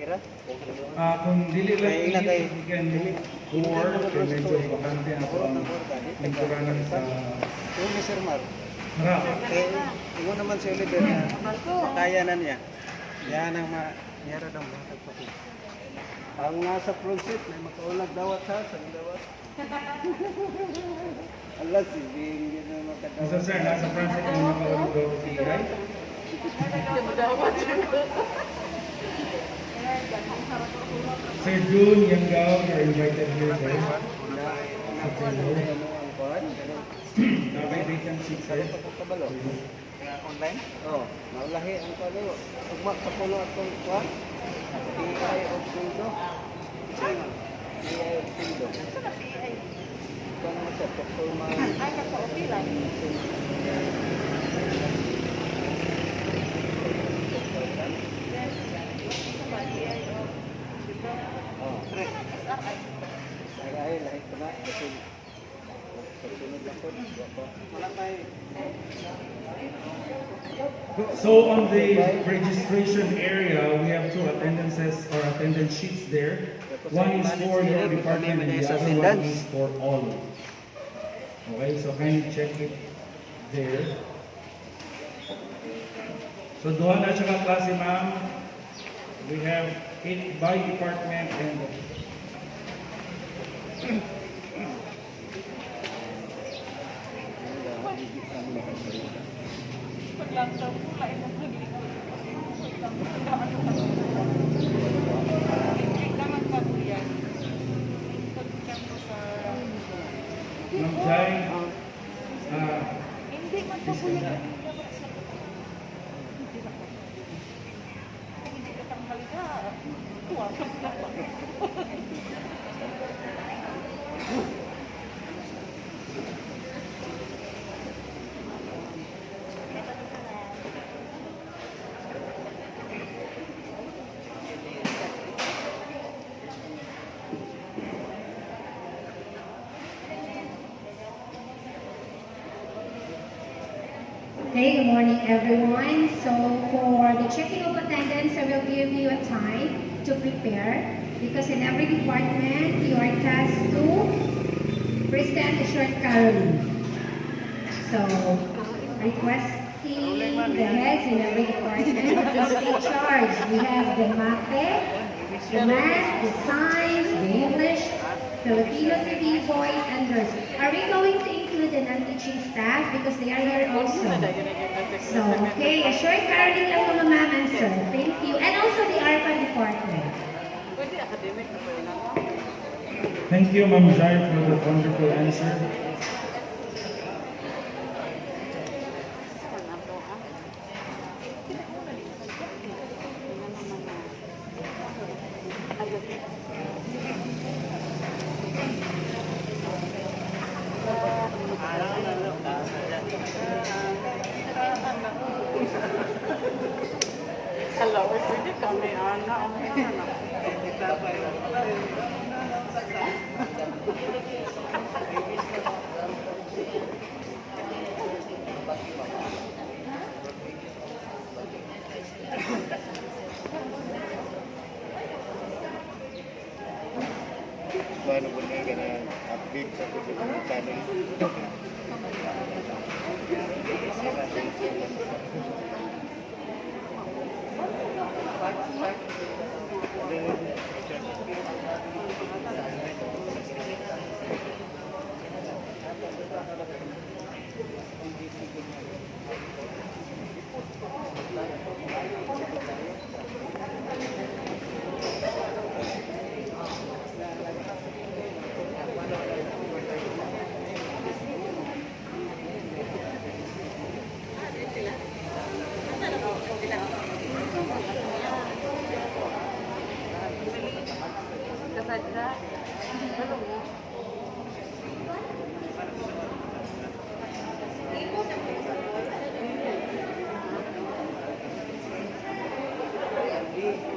Kung dili lang ikan or medyo bakante ako ang lingkuranan sa Sir Mar. harap. Ingo naman si Oliver na kaya na niya. Yan ang mayara daw mga tagpapit. Ang nasa front seat, may makaulag dawat sa dawat. Allah, si Bing, yun ang makadawat. Isa sir, nasa France ang makaulo daw si Ray. Sir June, Yanggao, you're invited here, sir. Nabay vacant seat, sir. Online? Oo. Naulahi ang palo. Ugmak sa puno at kung kuwan. PI of Sildo. PI of Sildo. Saan na PI? Ito naman siya. Performance. Ay, nasa-okay lang. Oo. Lahi ko na. Kasi pagsunod lang po. Wala tayo. So on the registration area, we have two attendances or attendance sheets there. One is for your department and the other one is for all. Okay, so kindly check it there. So doon na siya klase ma'am. We have 8 by department and Paglantaw ko, lain ang naglikod. Hindi naman pa po yan. Pagkakang ko sa... Ma'am Jai, Hindi man pa po yan. Hindi ka tanghal ka. Tuwa ka na pa. Okay, good morning everyone. So for the checking of attendance, I will give you a time to prepare because in every department you are tasked to present a short caroling. So requesting the heads in every department to take charge. We have the MAPE, the math, the science, the English, Filipino TV, boys, and girls. Are we going to include the non-teaching staff because they are here also? So, okay, a short caroling lang mga ma'am and sir. Thank you. And also the ARPAN department. thank you Ma'am Jai for the wonderful answer. Hello, pwede kami, Ana. Ano po na yung update sa channel. Kasadra. Okay.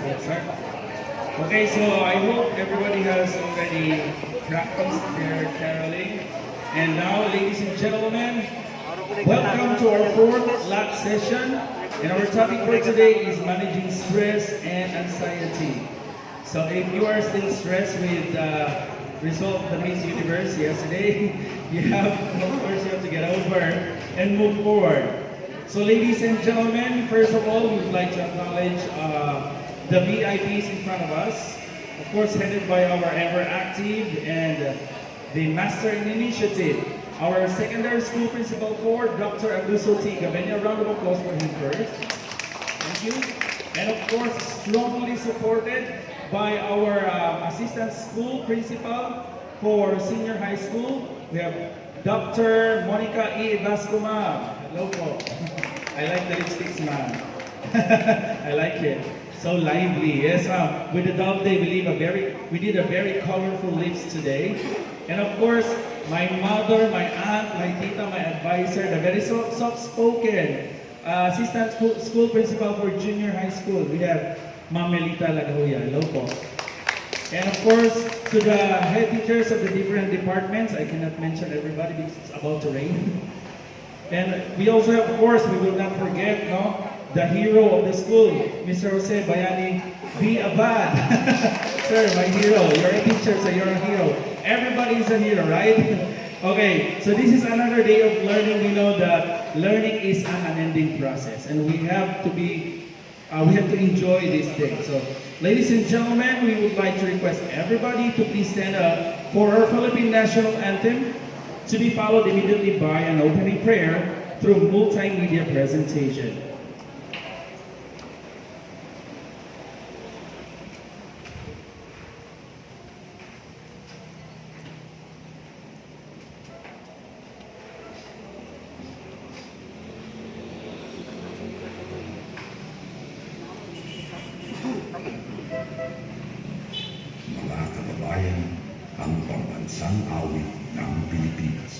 Yes, sir. Okay, so I hope everybody has already practiced their caroling. And now, ladies and gentlemen, welcome to our fourth LAC session. And our topic for today is managing stress and anxiety. So if you are still stressed with the result of the Miss Universe yesterday, of course, you have to get over and move forward. So ladies and gentlemen, first of all, we would like to acknowledge the VIPs in front of us. Of course, headed by our ever active and the master in initiative, our secondary school principal for Dr. Aguso T. Gavenia. A round of applause for him first. Thank you. And of course, strongly supported by our assistant school principal for senior high school. We have Dr. Monica E. Vascoma. Hello po. I like the lipsticks, ma'am. I like it. So lively. Yes, with the dog day, we did a very colorful lips today. And of course, my mother, my aunt, my tita, my advisor, the very soft-spoken assistant school principal for junior high school. We have Ma'am Melita Lagahuya. Hello po. And of course, to the head teachers of the different departments, I cannot mention everybody because it's about to rain. And we also have, of course, we will not forget, the hero of the school, Mr. Jose Bayani B. Abad. Sir, my hero. You're a teacher, so you're a hero. Everybody is a hero, right? Okay, so this is another day of learning. We know that learning is an unending process, and we have to enjoy this day. So, ladies and gentlemen, we would like to request everybody to please stand up for our Philippine national anthem, to be followed immediately by an opening prayer through multimedia presentation. Mga kababayan, ang pambansang awit ng Pilipinas.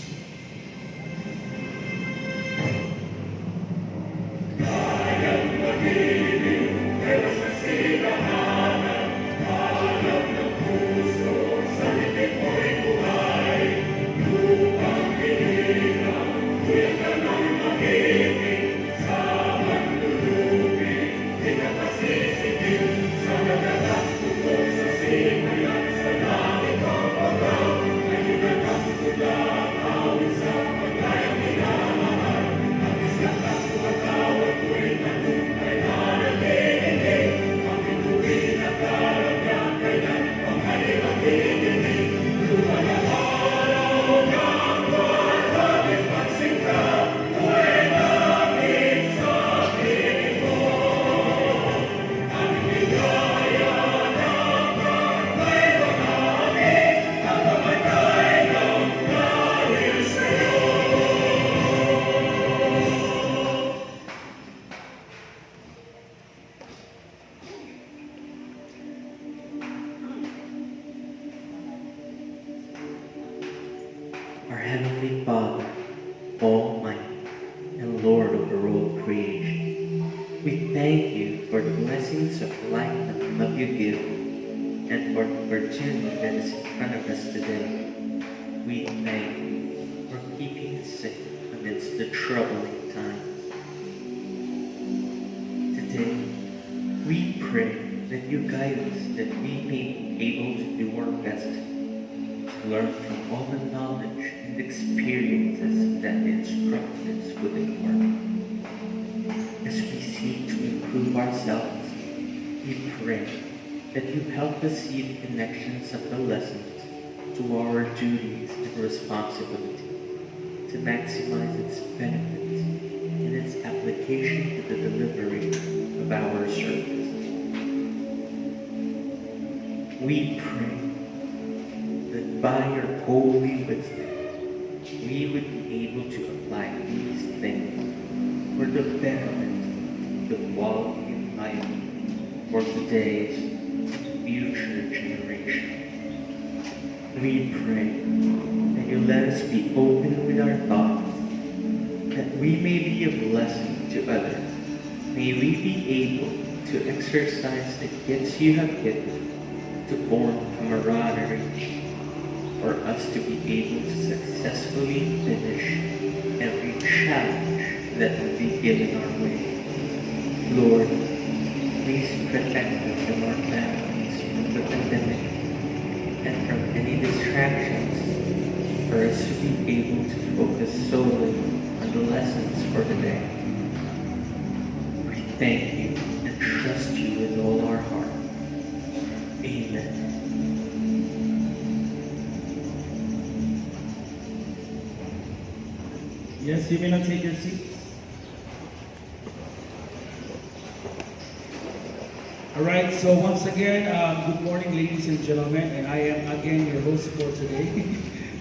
Our Heavenly Father, Almighty and Lord over all creation, we thank you for the blessings of life and love you give, and for the opportunity that is in front of us today. We thank you for keeping us safe amidst the troubling times. Today, we pray that you guide us, that we may be able to do our best to learn from all the knowledge and experiences that the instructors would impart. As we seek to improve ourselves, we pray that you help us see the connections of the lessons to our duties and responsibility, to maximize its benefits and its application to the delivery of our service. We pray that by your holy wisdom, we would be able to apply these things for the betterment, the quality of life for today's future generation. We pray that you let us be open with our thoughts, that we may be a blessing to others. May we be able to exercise the gifts you have given to form camaraderie, for us to be able to successfully finish every challenge that will be given our way. Lord, please protect us and our families from the pandemic and from any distractions for us to be able to focus solely on the lessons for the day. We thank you and trust you with all our heart. Amen. Yes, you may not take your seats. All right, so once again, good morning, ladies and gentlemen, and I am again your host for today.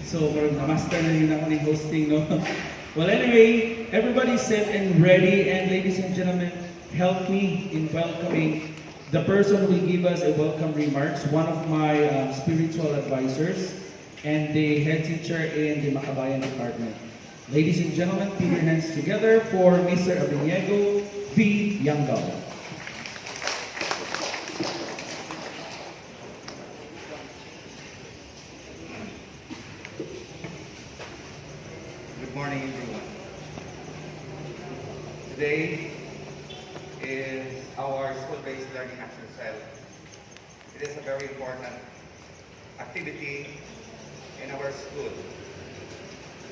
So, na-master na rin ako ng hosting, no? Well, anyway, everybody set and ready, and ladies and gentlemen, help me in welcoming the person who will give us a welcome remarks, one of my spiritual advisors, and the head teacher in the Makabayan department. Ladies and gentlemen, put your hands together for Mr. Abiniego V. Yangaw. Good morning, everyone. Today is our school-based learning exercise. It is a very important activity in our school,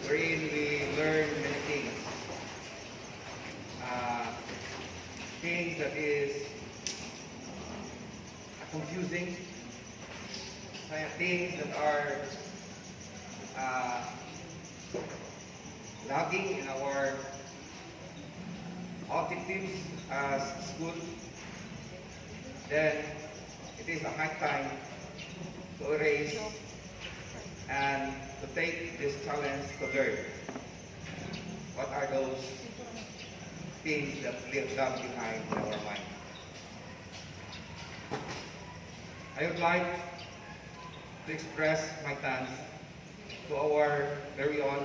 wherein we learn many things. Things that is confusing, things that are lagging in our objectives as school. Then it is a high time to erase and to take this challenge to learn what are those things that live down behind in our mind. I would like to express my thanks to our very own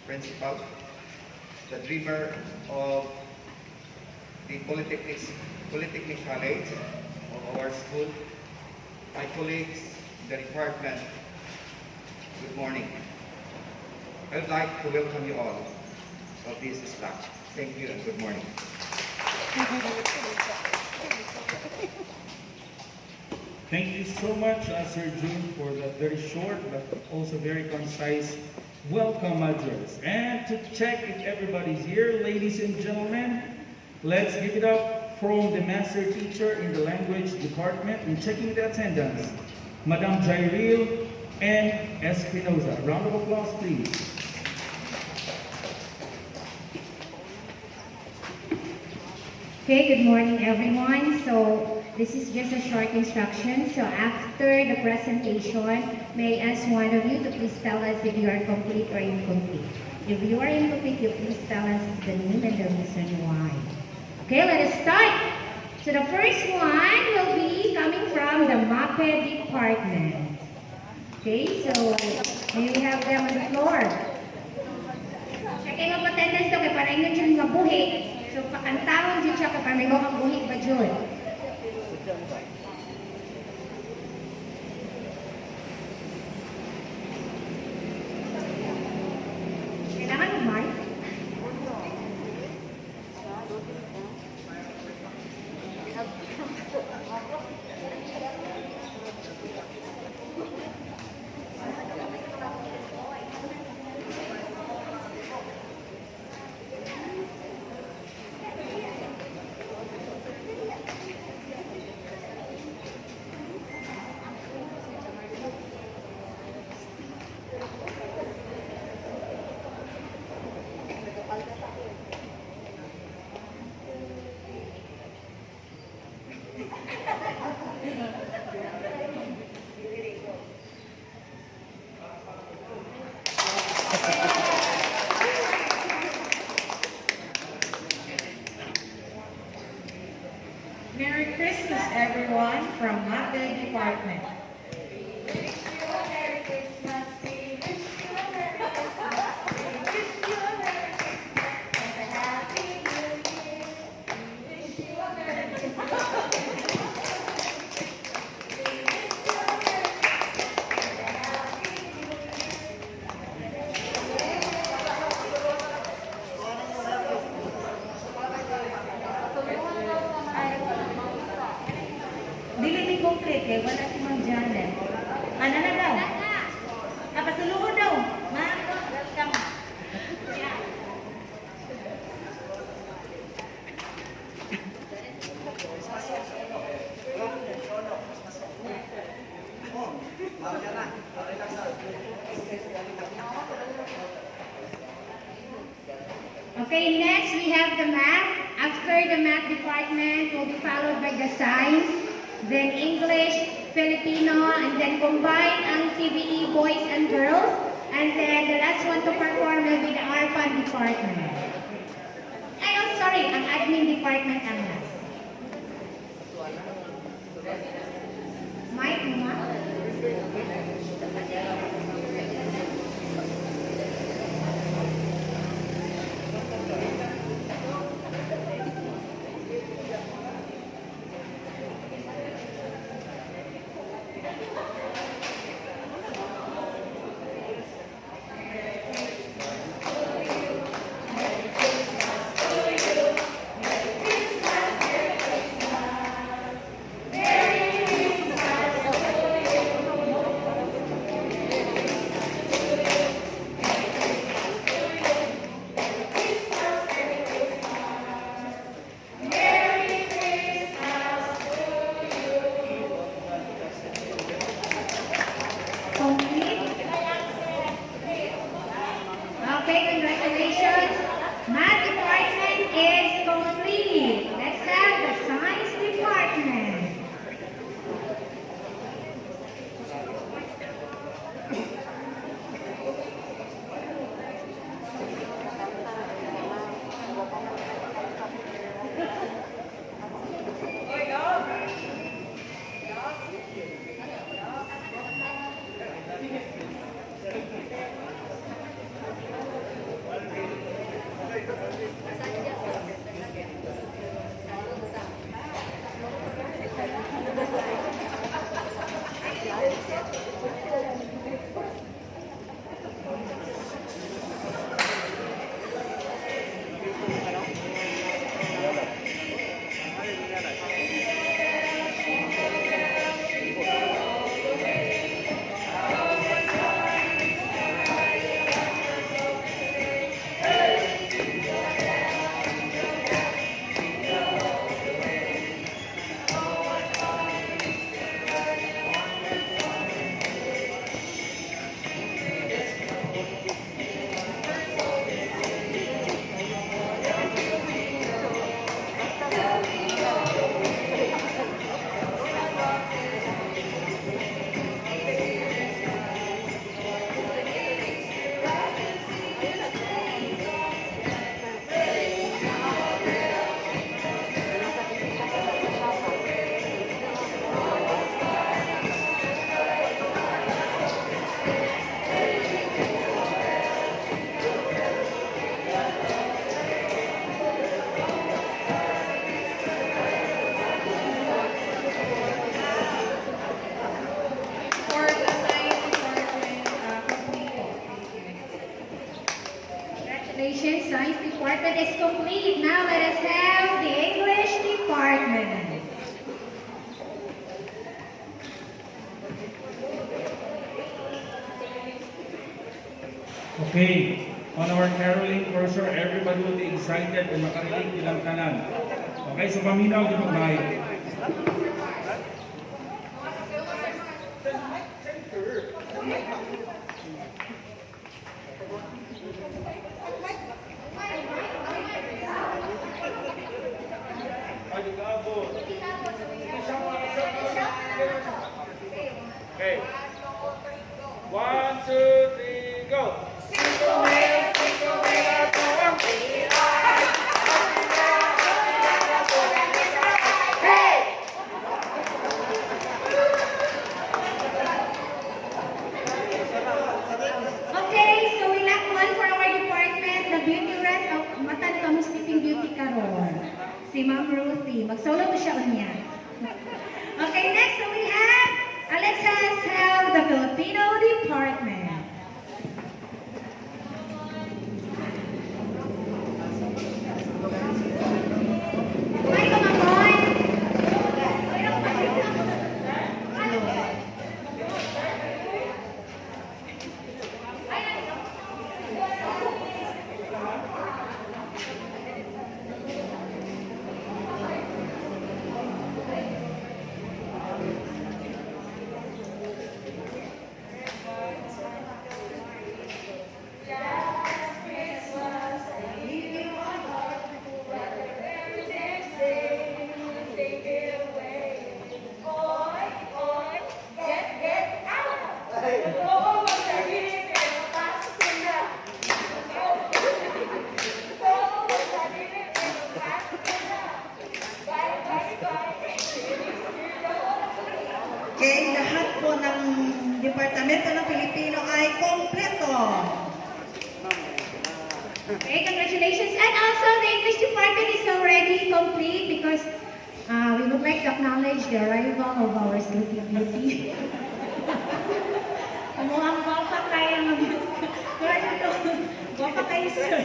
principal, the dreamer of the Polytechnic College of our school, my colleagues in the department. Good morning. I would like to welcome you all of this LAC. Thank you and good morning. Thank you so much, Sir June, for that very short but also very concise welcome address. And to check if everybody's here, ladies and gentlemen, let's give it up from the master teacher in the language department in checking the attendance, Madam Jairil and Espinoza. A round of applause, please. Okay, good morning everyone. So this is just a short instruction. So after the presentation, may I ask one of you to please tell us if you are complete or incomplete. If you are incomplete, you please tell us the name and the reason why. Okay, let us start. So the first one will be coming from the MAPE department. Okay, so may we have them on the floor. Checking of attendance to kay para inyo dyan nga buhi. So ang tarong dyan siya kay para may mga buhi ba dyan. Kailangan mo, Mark? Merry Christmas, everyone, from MAPE department. kay wala si Ma'am Janet. Ano na daw? Pasulungan daw. Ma'am, welcome. Okay, next we have the math. After the math department will be followed by the science, then English, Filipino, and then combine ang TVE boys and girls, and then the last one to perform will be the ARPAN department. Ay, oh sorry, ang admin department ang last. Mike, ma? Okay, congratulations. Math department is complete. Let's have the science department. Congratulations, science department is complete. Now let us have the English department. Okay, on our caroling for sure, everybody will be excited and makarinig ilang tanan. Okay, so paminaw din mag-mic. Okay. 1, 2, 3, go. Okay, so we lack one for our department, the beauty rest of matan kamu sleeping beauty karon. Si Ma'am Ruthie, mag-solo to siya unya. Okay, next so we have, let's have the Filipino department. Ay, come on. Okay, lahat po ng Departamento ng Pilipino ay kompleto. Okay, congratulations. And also, the English department is already complete because we would like to acknowledge the arrival of our sleeping beauty. Mukhang guwapa kayo ng guwapa kayo, sir.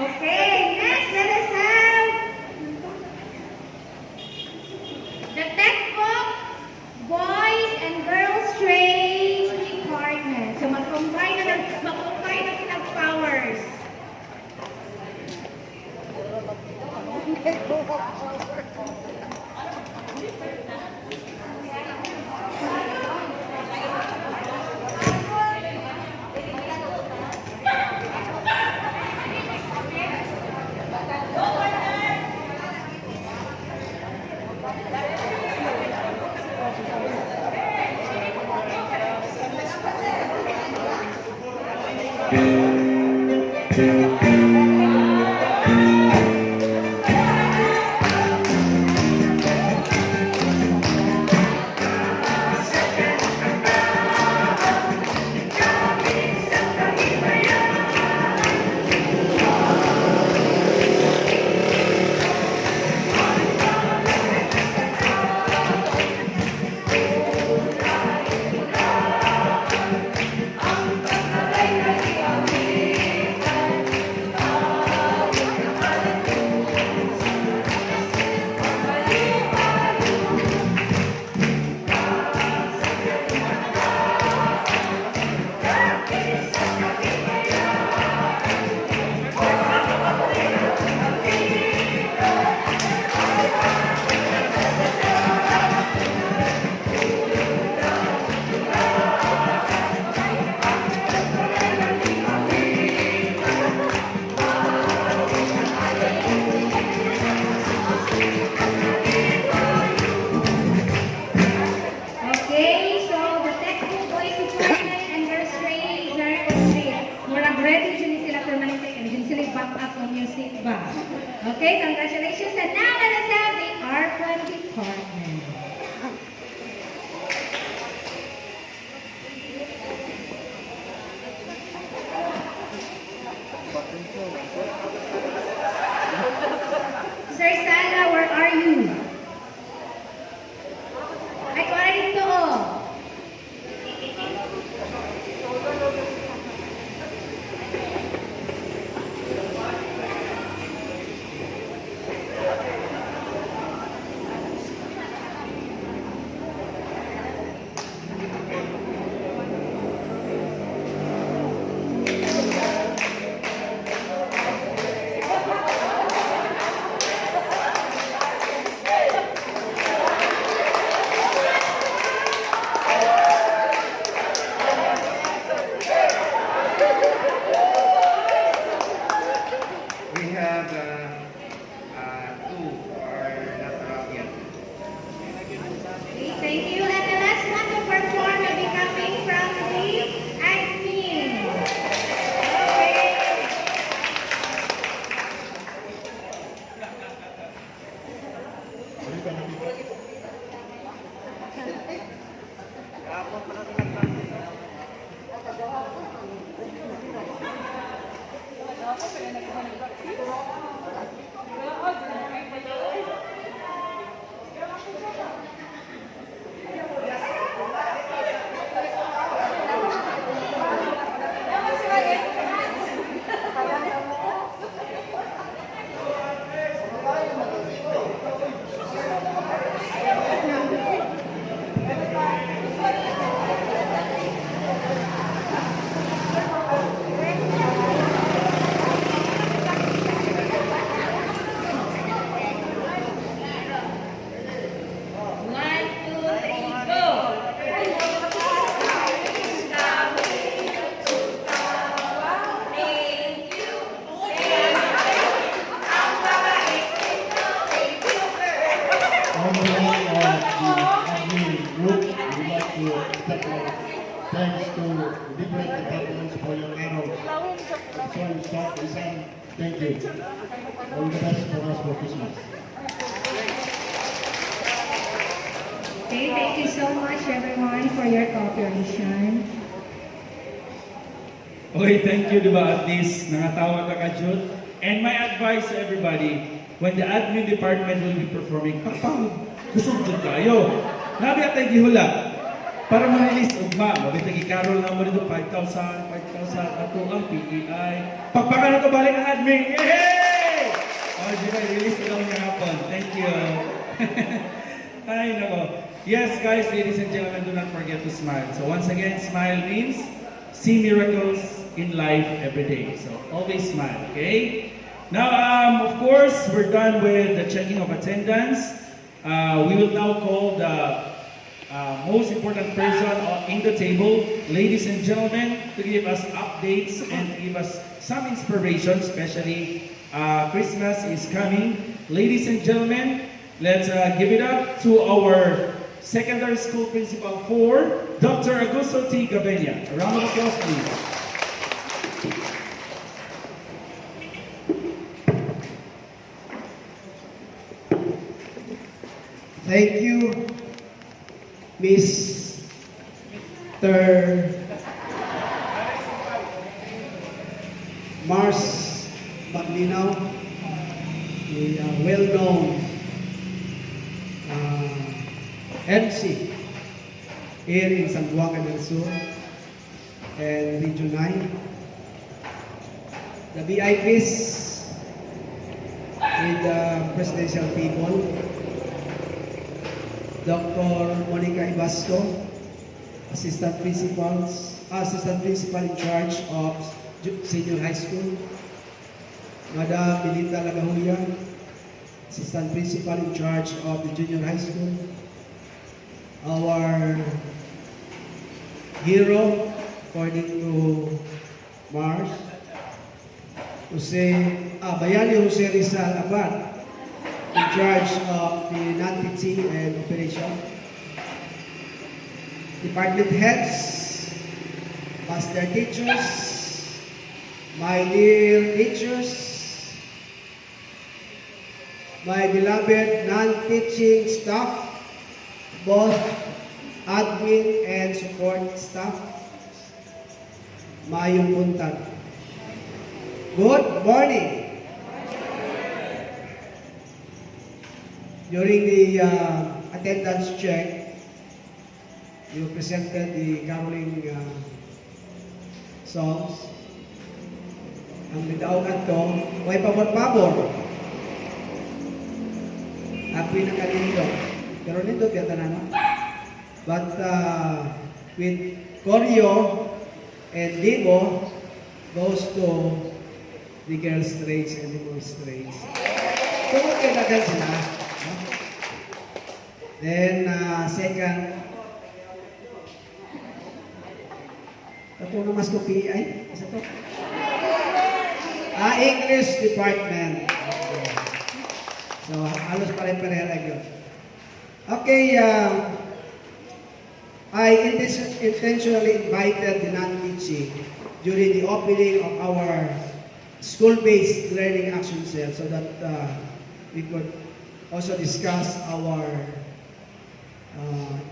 Okay, next, let us have the textbook Boys and Girls Trades Department. So mag-combine na silang powers. Okay, so the textbook Boys Department and Girls Trades are complete. Murag ready dyan sila permanente and dyan sila back up on your seat ba. Okay, congratulations. And now let us have the R1 department. Sir Sala, where are you? Ay, wala dito oh. We have two are not around yet. Okay, thank you. And the last one to perform will be coming from the admin. Okay. Thanks to the different departments for your arrows. So you start this and thank you. All the best for us for Christmas. Okay, thank so much, everyone, for your cooperation. Okay, thank you, diba? At least, nangatawa ka ka-Jud. And my advice to everybody, when the admin department will be performing, kusog Jud kayo. Nabi at gihula. Para ma-release ugma, mabitag i-carol na mo dito, 5,000, ato ang PEI. Pagpaka na ito, balik ang admin! Yay! Oh, diba, release na lang niya hapon. Thank you. Ay, nako. Yes, guys, ladies and gentlemen, do not forget to smile. So once again, smile means see miracles in life every day. So always smile, okay? Now, of course, we're done with the checking of attendance. We will now call the most important person in the table, ladies and gentlemen, to give us updates and to give us some inspiration, especially Christmas is coming. Ladies and gentlemen, let's give it up to our secondary school principal for Dr. Augusto T. Gabella. A round of applause, please. Thank you, Mr. Mars Maglinaw, the well-known MC here in Zamboanga del Sur and Region 9. The VIPs with the presidential people, Dr. Monica Ibasco, Assistant Principal in charge of Senior High School, Madam Milita Lagahuya, Assistant Principal in charge of the Junior High School, our hero, according to Mars, Bayani Jose Rizal Abad, in charge of the non-teaching and operation. Department heads, master teachers, my dear teachers, my beloved non-teaching staff, both admin and support staff, mayong buntag. Good morning. During the attendance check, you presented the caroling songs. Ang bitaogan to, may pabor-pabor. Apoy na kanito. Pero nito, kaya na. But with choreo and demo, goes to the girls' stage and the boys' stage. So, magkailangan sila. Then, second, ito na mas kopi ay, isa to? English department. Okay. So, halos pare-pareha lang yun. Okay, I intentionally invited the non-teaching during the opening of our school-based learning action cell so that we could also discuss our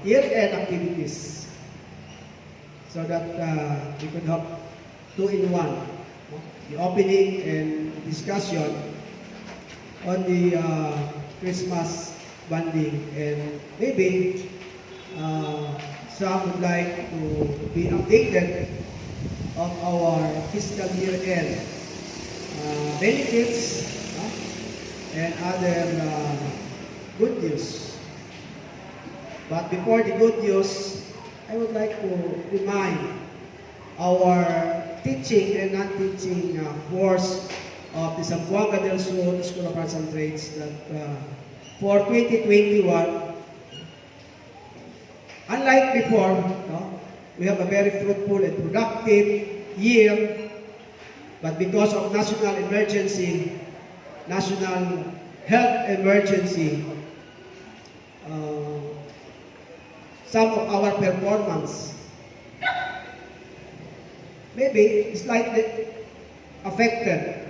year-end activities so that we could have two-in-one, the opening and discussion on the Christmas bonding, and maybe some would like to be updated of our fiscal year-end benefits and other good news. But before the good news, I would like to remind our teaching and non-teaching force of the Zamboanga del Sur School of Arts and Trades that for 2021, unlike before, we have a very fruitful and productive year, but because of national emergency, national health emergency, some of our performance maybe slightly affected,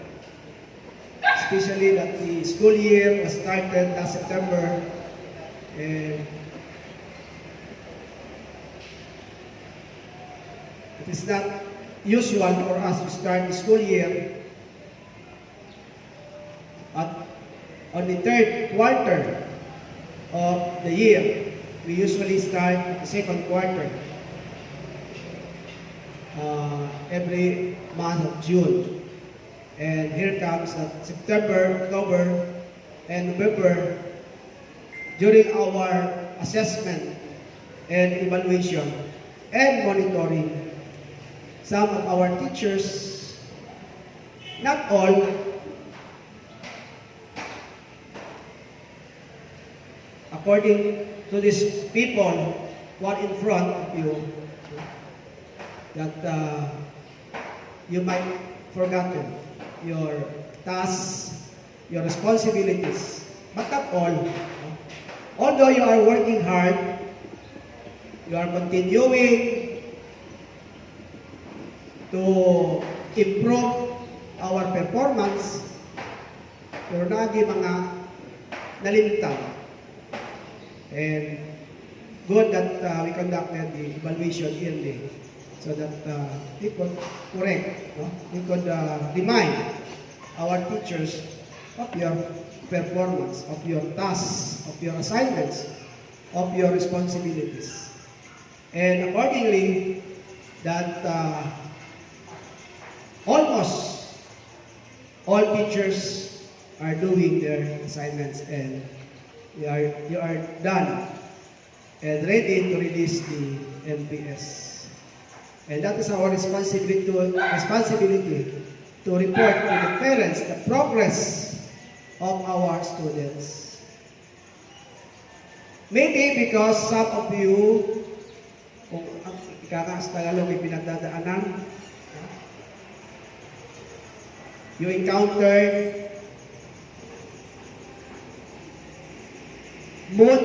especially that the school year was started last September, and It is not usual for us to start the school year on the third quarter of the year. We usually start the second quarter every month of June. And here comes September, October, and November during our assessment and evaluation and monitoring. Some of our teachers, not all, according to these people who are in front of you, that you might forgotten your tasks, your responsibilities, but not all. Although you are working hard, you are continuing to improve our performance, pero nagi mga nalimtang. And good that we conducted the evaluation early so that we could correct, we could remind our teachers of your performance, of your tasks, of your assignments, of your responsibilities. And accordingly, that almost all teachers are doing their assignments and you are done and ready to release the MPS. And that is our responsibility to report to the parents the progress of our students. Maybe because some of you, kung ikakas Tagalog may pinagdadaanan, you encountered mood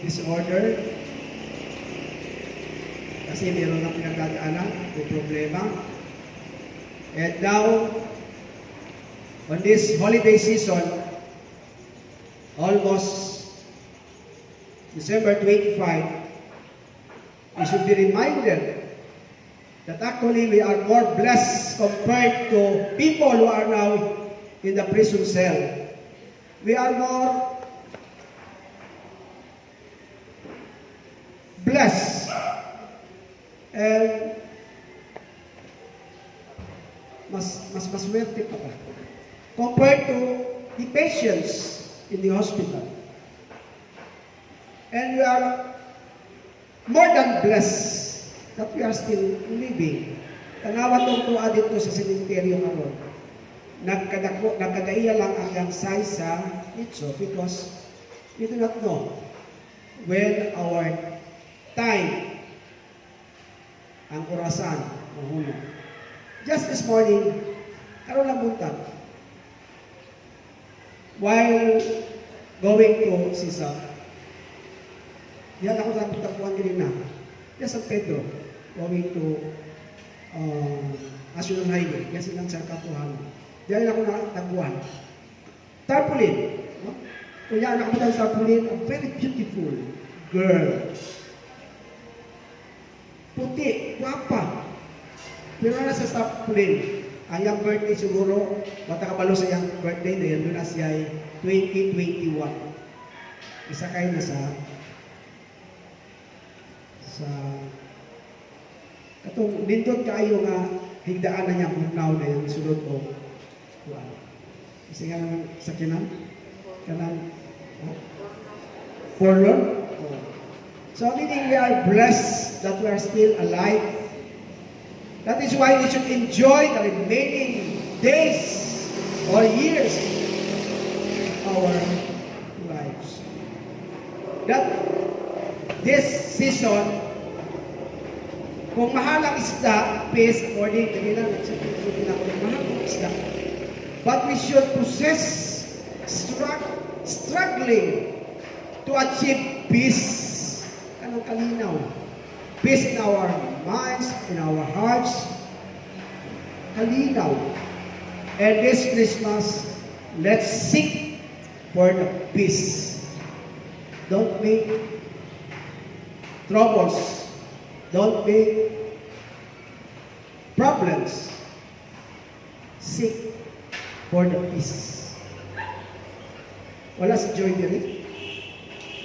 disorder kasi meron ng pinagdadaanan, may problema. And now, on this holiday season, almost December 25, we should be reminded that actually we are more blessed compared to people who are now in the prison cell. We are more blessed and mas maswerte pa ba compared to the patients in the hospital. And we are more than blessed that we are still living. Tanawa tong tuwa dito sa sementeryo ngayon. Nagkagaiya lang ang size sa nitso because we do not know when our time ang orasan mahulog. Just this morning, karon lang buntag, while going to Sisa, diyan ako nagtapuan din na. Diyan San Pedro, going to National Highway, diyan silang sa Kapuhan. Diyan ako nagtapuan. Tarpaulin, no? Kaya anak ko sa Tarpaulin, a very beautiful girl. Puti, guwapa. Pero nasa Tarpaulin, ang iyang birthday siguro, bata kabalo sa iyang birthday na yan, doon na siya ay 2021. Isa kayo na sa katong lindot kayo nga higdaan na niyang hugnaw na yung sulod ko. Kasi nga sa kinang forlorn. So meaning we are blessed that we are still alive. That is why we should enjoy the remaining days or years of our lives. That this season, kung mahal ang isda, fish, according to nila, mahal ang isda. But we should possess struggling to achieve peace. Anong kalinaw? Peace in our minds, in our hearts. Kalinaw. And this Christmas, let's seek for the peace. Don't make troubles. Don't make problems, seek for the peace. Wala si Joy diri.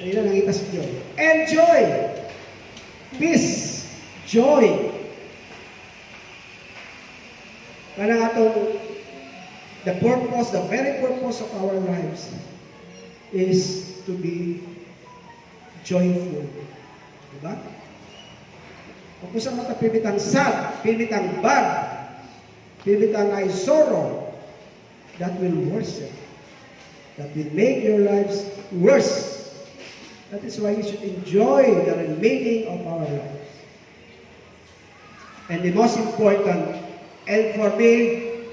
Ayun na nakita si Joy. Enjoy! Peace! Joy! Kanang atong the purpose, the very purpose of our lives is to be joyful. Diba? Kung kusang matapilitang sad, pilitang bad, pilitang ay sorrow, that will worsen. That will make your lives worse. That is why we should enjoy the remaining of our lives. And the most important, and for me,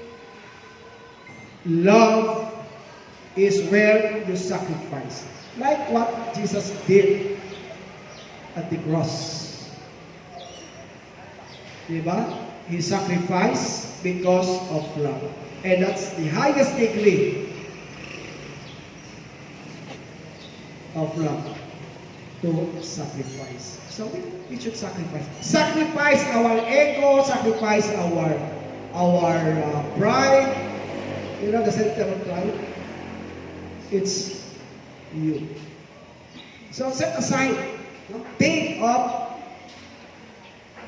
love is where you sacrifice. Like what Jesus did at the cross. Diba? He sacrificed because of love. And that's the highest degree of love, to sacrifice. So we should sacrifice. Sacrifice our ego, sacrifice our pride. You know the center of pride? It's you. So set aside. No? Think of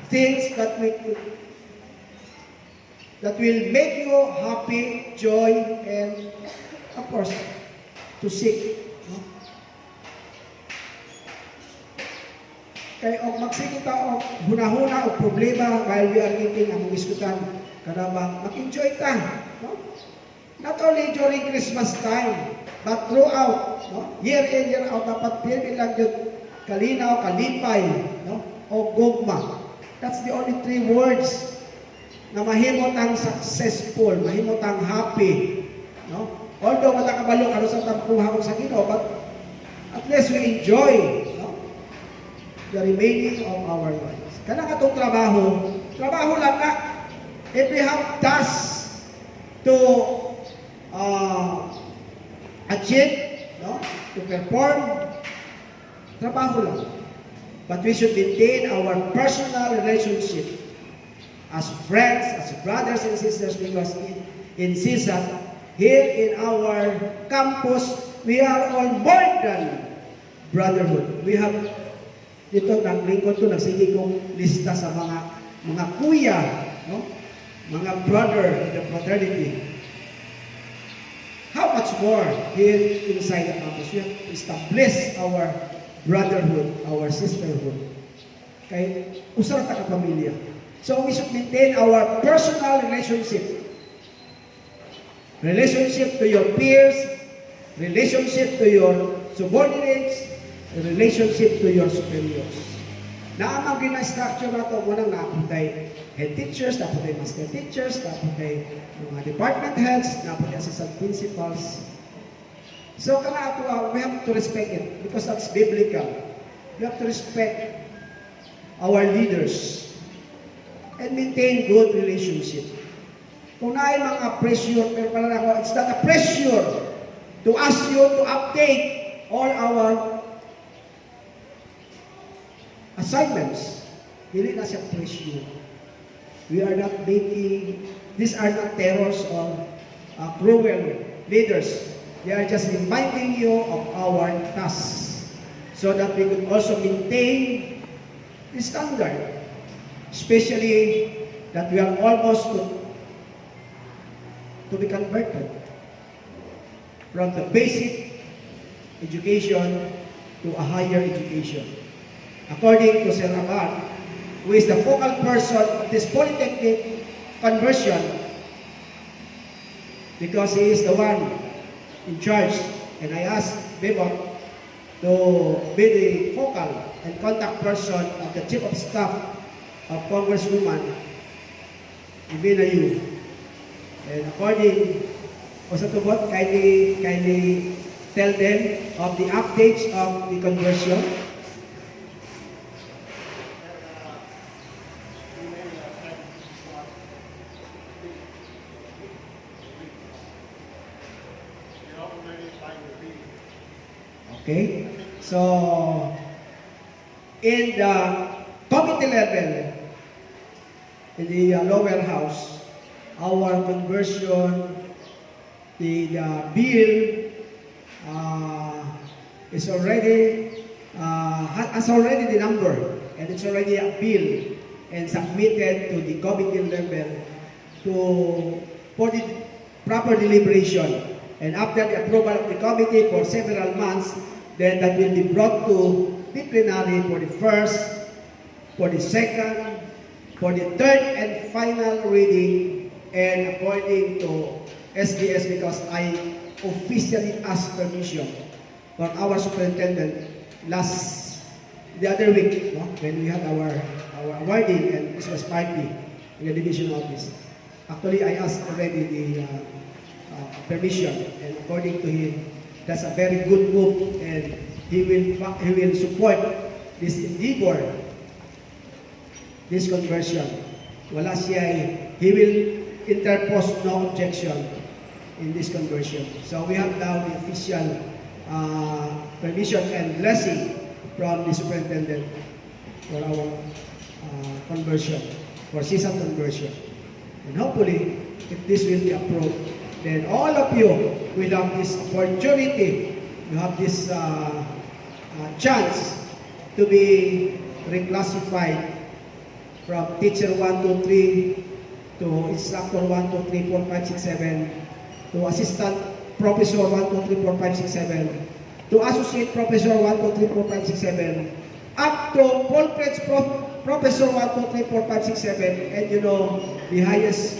things that will make you happy, joy, and of course, to seek. No? Kaya og magsige ta og hunahuna og problema while we are eating ang iskutan kada ba mag-enjoy ta, no? Not only during Christmas time, but throughout, no? Year in, year out, dapat pirmi lang yung kalinaw, kalipay, no? O gugma. That's the only three words na mahimot ang successful, mahimot ang happy, no? Although wala kabalo karo sa tampuha ko sa Ginoo, but at least we enjoy, no? The remaining of our lives. Kanang atong trabaho lang na. If we have tasks to achieve, no? To perform, trabaho lang. But we should maintain our personal relationship as friends, as brothers and sisters, because in CISA, here in our campus, we are all more than brotherhood. We have dito naglingkod ko, nagsige kong lista sa mga kuya, no? Mga brother in the fraternity. How much more here inside the campus? We have to establish our brotherhood, our sisterhood. Kay usara ta ka pamilya. So we should maintain our personal relationship. Relationship to your peers, relationship to your subordinates, relationship to your superiors. Naamang gina-structure na ito, munang naputay head teachers, naputay master teachers, naputay mga department heads, naputay assistant principals. So, we have to respect it because that's biblical. We have to respect our leaders and maintain good relationship. Kung naay mga pressure, pero pala ako, it's not a pressure to ask you to update all our assignments. Dili na siya pressure. We are not making, these are not terrors or cruel leaders. They are just reminding you of our tasks so that we could also maintain the standard, especially that we are almost to be converted from the basic education to a higher education. According to Sir Amar, who is the focal person of this polytechnic conversion, because he is the one in charge, and I asked Bebot to be the focal and contact person of the Chief of Staff of Congresswoman Ibina Yu. And according to what, kindly tell them of the updates of the conversion. Okay, so in the committee level, in the lower house, our conversion, the bill is already has already the number, and it's already a bill and submitted to the committee level for the proper deliberation. And after the approval of the committee for several months, then that will be brought to the plenary for the first, for the second, for the third and final reading, and according to SDS, because I officially asked permission from our superintendent the other week, no, when we had our awarding and Christmas party in the division office. Actually, I asked already the permission, and according to him, that's a very good move, and he will support this endeavor, this conversion. Wala siya, he will interpose no objection in this conversion. So we have now the official permission and blessing from the superintendent for our conversion, for season conversion. And hopefully, if this will be approved, then all of you will have this opportunity, you have this chance to be reclassified from teacher 1, 2, 3 to instructor 1, 2, 3, 4, 5, 6, 7 to assistant professor 1, 2, 3, 4, 5, 6, 7 to associate professor 1, 2, 3, 4, 5, 6, 7 up to full-fledged professor 1, 2, 3, 4, 5, 6, 7, and you know the highest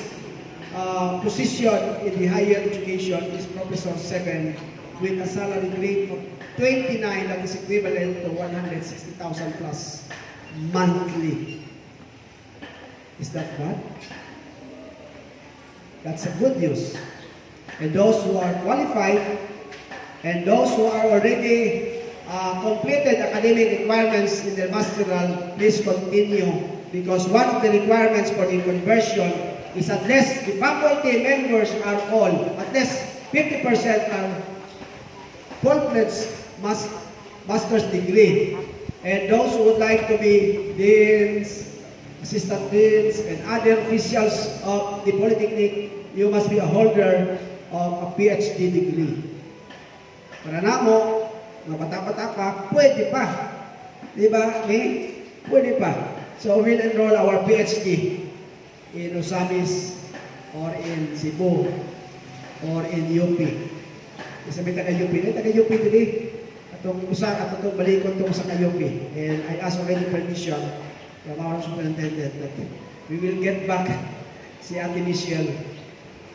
position in the higher education is Professor 7 with a salary grade of 29, that is equivalent to 160,000 plus monthly. Is that bad? That's a good news. And those who are qualified and those who are already completed academic requirements in their masteral, please continue, because one of the requirements for the conversion is at least the faculty members are all, at least 50% are full-fledged master's degree. And those who would like to be deans, assistant deans, and other officials of the Polytechnic, you must be a holder of a PhD degree. Para namo, mga bata-bata pa, pwede pa. Di ba, Pwede pa. So we'll enroll our PhD in Osamis or in Cebu or in UP. Sabi taga-UP, taga-UP today. Atong balikon itong sa ka-UP. And I asked already permission from our superintendent that we will get back si Ate Michelle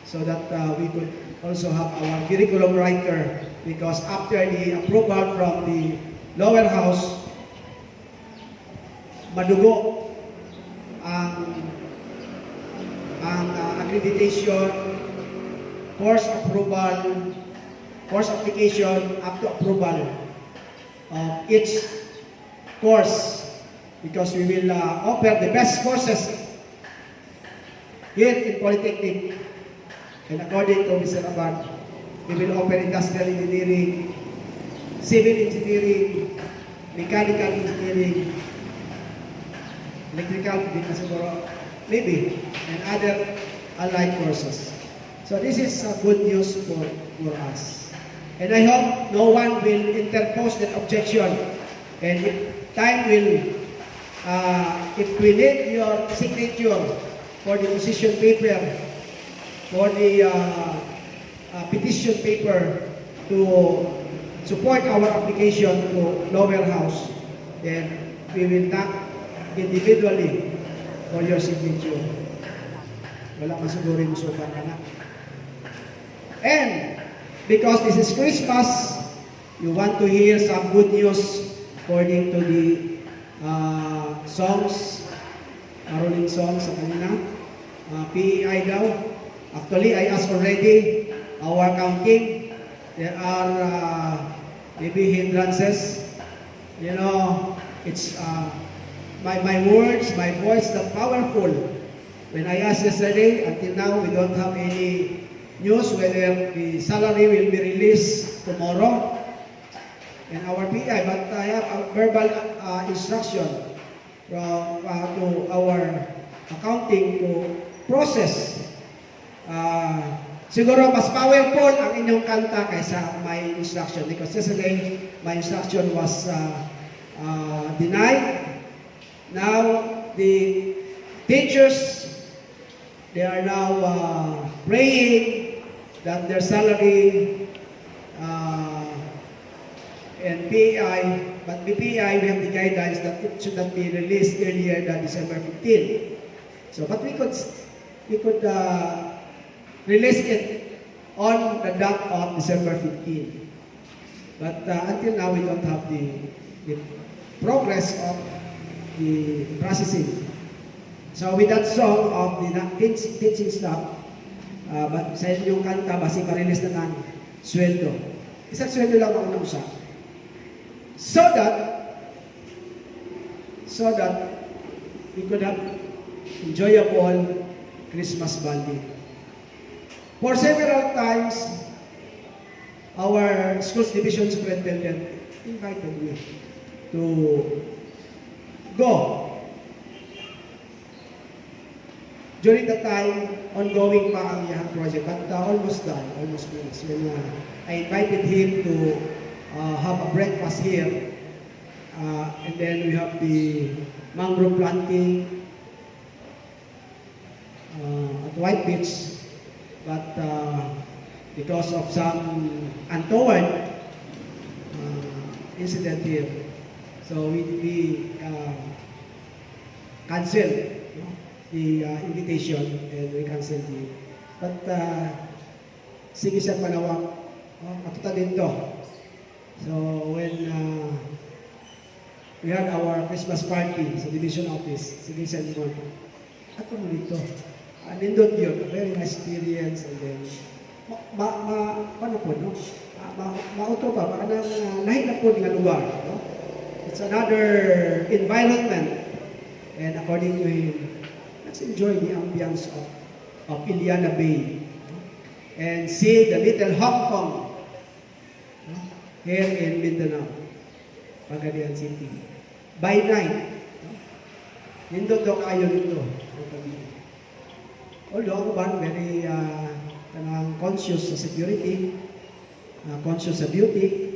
so that we could also have our curriculum writer, because after the approval from the lower house, madugo ang accreditation, course approval, course application up to approval of each course, because we will offer the best courses here in Polytechnic. And according to Mr. Abad, we will offer industrial engineering, civil engineering, mechanical engineering, electrical, maybe, and other allied courses. So this is good news for us. And I hope no one will interpose that objection. And if time will, if we need your signature for the decision paper, for the petition paper to support our application to lower house, then we will knock individually for your signature. Wala masugurin musukan ka na. And because this is Christmas, you want to hear some good news according to the songs, caroling songs sa kanina. PEI daw. Actually, I asked already our counting. There are maybe hindrances. You know, it's my words, my voice, not powerful. When I asked yesterday, until now, we don't have any news whether the salary will be released tomorrow in our PI, but I have a verbal instruction from to our accounting to process. Siguro mas powerful ang inyong kanta kaysa my instruction because yesterday my instruction was denied. Now the teachers, they are now praying that their salary and PI, but BPI, we have the guidelines that it should not be released earlier than December 15. So, but we could release it on the dot of December 15. But until now, we don't have the progress of the processing. So with that song of the teaching staff, but sa inyong kanta, basi pa-release na ng sweldo. Isang sweldo lang ako nausa. So that we could have enjoyable Christmas bonding. For several times, our schools division superintendent invited me to go. During the time, ongoing pa ang iyang project, but almost done, almost finished. When I invited him to have a breakfast here, and then we have the mangrove planting at White Beach, but because of some untoward incident here, so we canceled the invitation and we canceled it. But sige siya panawag, matuta din to. So when we had our Christmas party sa division office, sige siya naman, ako mo dito. Nindot yun, a very nice experience, and then paano po, no? Mauto pa, baka lahi na po nga lugar, no? It's another environment, and according to him, let's enjoy the ambience of Iliana Bay, no? And see the little Hong Kong, no? Here in Mindanao, Pagadian City. By night, no? Nindot daw kayo dito. Although ako ba very conscious sa security, conscious sa beauty,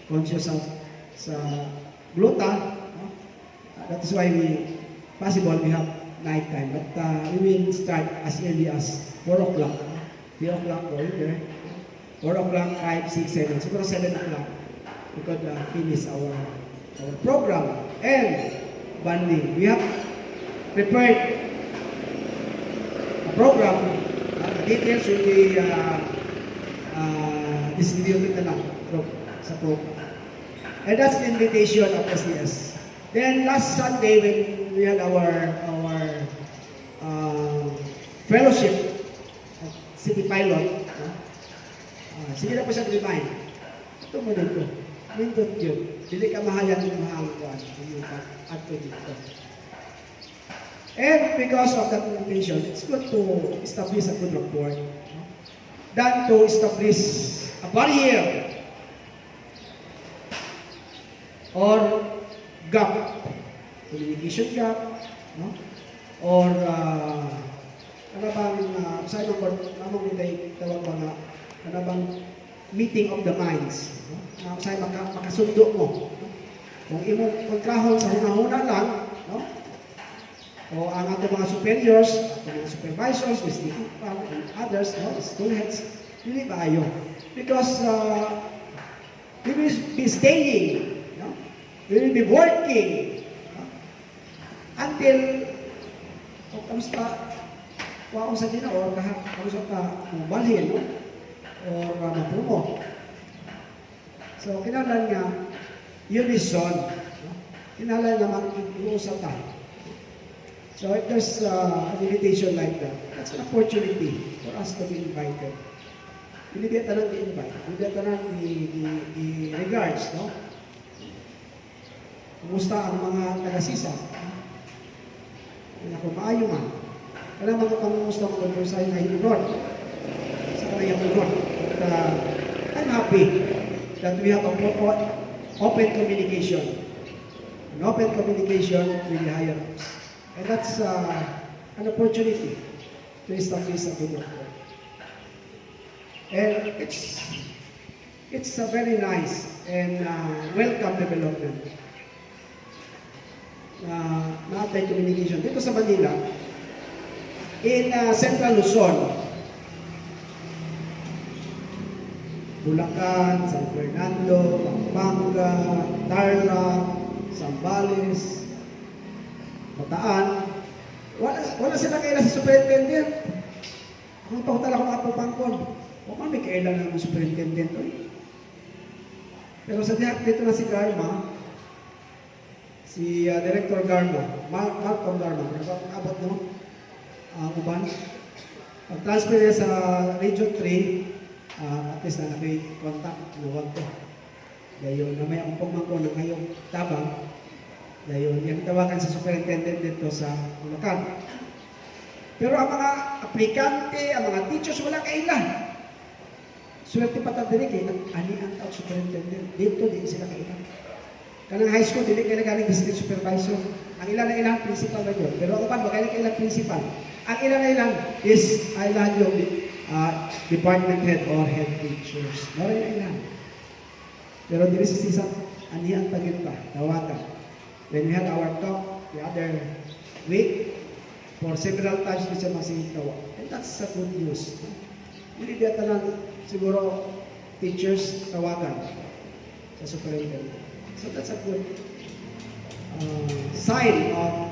conscious sa gluta, no? That is why possible we have night time, but we will start as early as 4 o'clock, 3 o'clock go there, 4 o'clock, 5, 6, 7, siguro 7 o'clock, we could finish our program and bonding. We have prepared program, details will be distributed na lang sa program. And that's the invitation of SES. Then last Sunday when we had our fellowship at City Pilot, sige na po siya remind. Ito mo dito. Nindot yun. Dili ka mahayan yung mahangkuan. At dito. And because of that invitation, it's good to establish a good rapport, than to establish a barrier or gap, communication gap, no? Or ano bang sa namang nitay tawag mga ano bang meeting of the minds, no? Sa makasundo mo, no? Kung imo kontrahon sa hunahuna lang, no? O ang ating mga superiors, ating mga supervisors, district and others, no, school heads, hindi ba ayo? Because we will be staying, no? We will be working, no? Until kamusta kung sa dina or kamusta ka balhin, no? Or mapromote. So kinahanglan nga unison, no? Kinahanglan nga mag-iusap tayo. So if there's an invitation like that, that's an opportunity for us to be invited. Hindi ba tanang i-invite? Hindi ba tanang i-regards, no? Kumusta ang mga taga-sisa? Kung maayo man. Kaya mga pangumusta ko kung sa'yo na hinunod. Sa kanayang hunod. But I'm happy that we have a open communication. An open communication with the higher ups. And that's an opportunity to establish a good work. And it's a very nice and welcome development na ating communication dito sa Manila, in Central Luzon, Bulacan, San Fernando, Pampanga, Tarlac, Zambales, Bataan. Wala sila kailan sa superintendent. Ang pahutala ko nakapapangkon. O kami kailan ng superintendent. Pero sa dito na si Garma, si Director Garma, Malcolm Garma, abot no? Uban. Pag-transfer niya sa Region 3, at least na contact na wag ko. Dayon, na may umpong ko ng ngayong tabang. Dayon, yung tawagan sa superintendent dito sa Bulacan. Pero ang mga aplikante, ang mga teachers, wala kailan. Swerte patadiri kay ani ang tawag superintendent. Dito, di sila kailan. Kanang high school, dili kailan galing district supervisor. Ang ilan na ilang principal na yun. Pero ako pa, kailan kailang principal. Ang ilan na ilang is ilan yung department head or head teachers. Mara na ilan. Pero dili sa sisang ani ang taginta, tawagan. When we had our talk the other week, for several times we siya masitawa. And that's a good news. Hindi dito lang siguro teachers tawagan sa superintendent. So that's a good sign of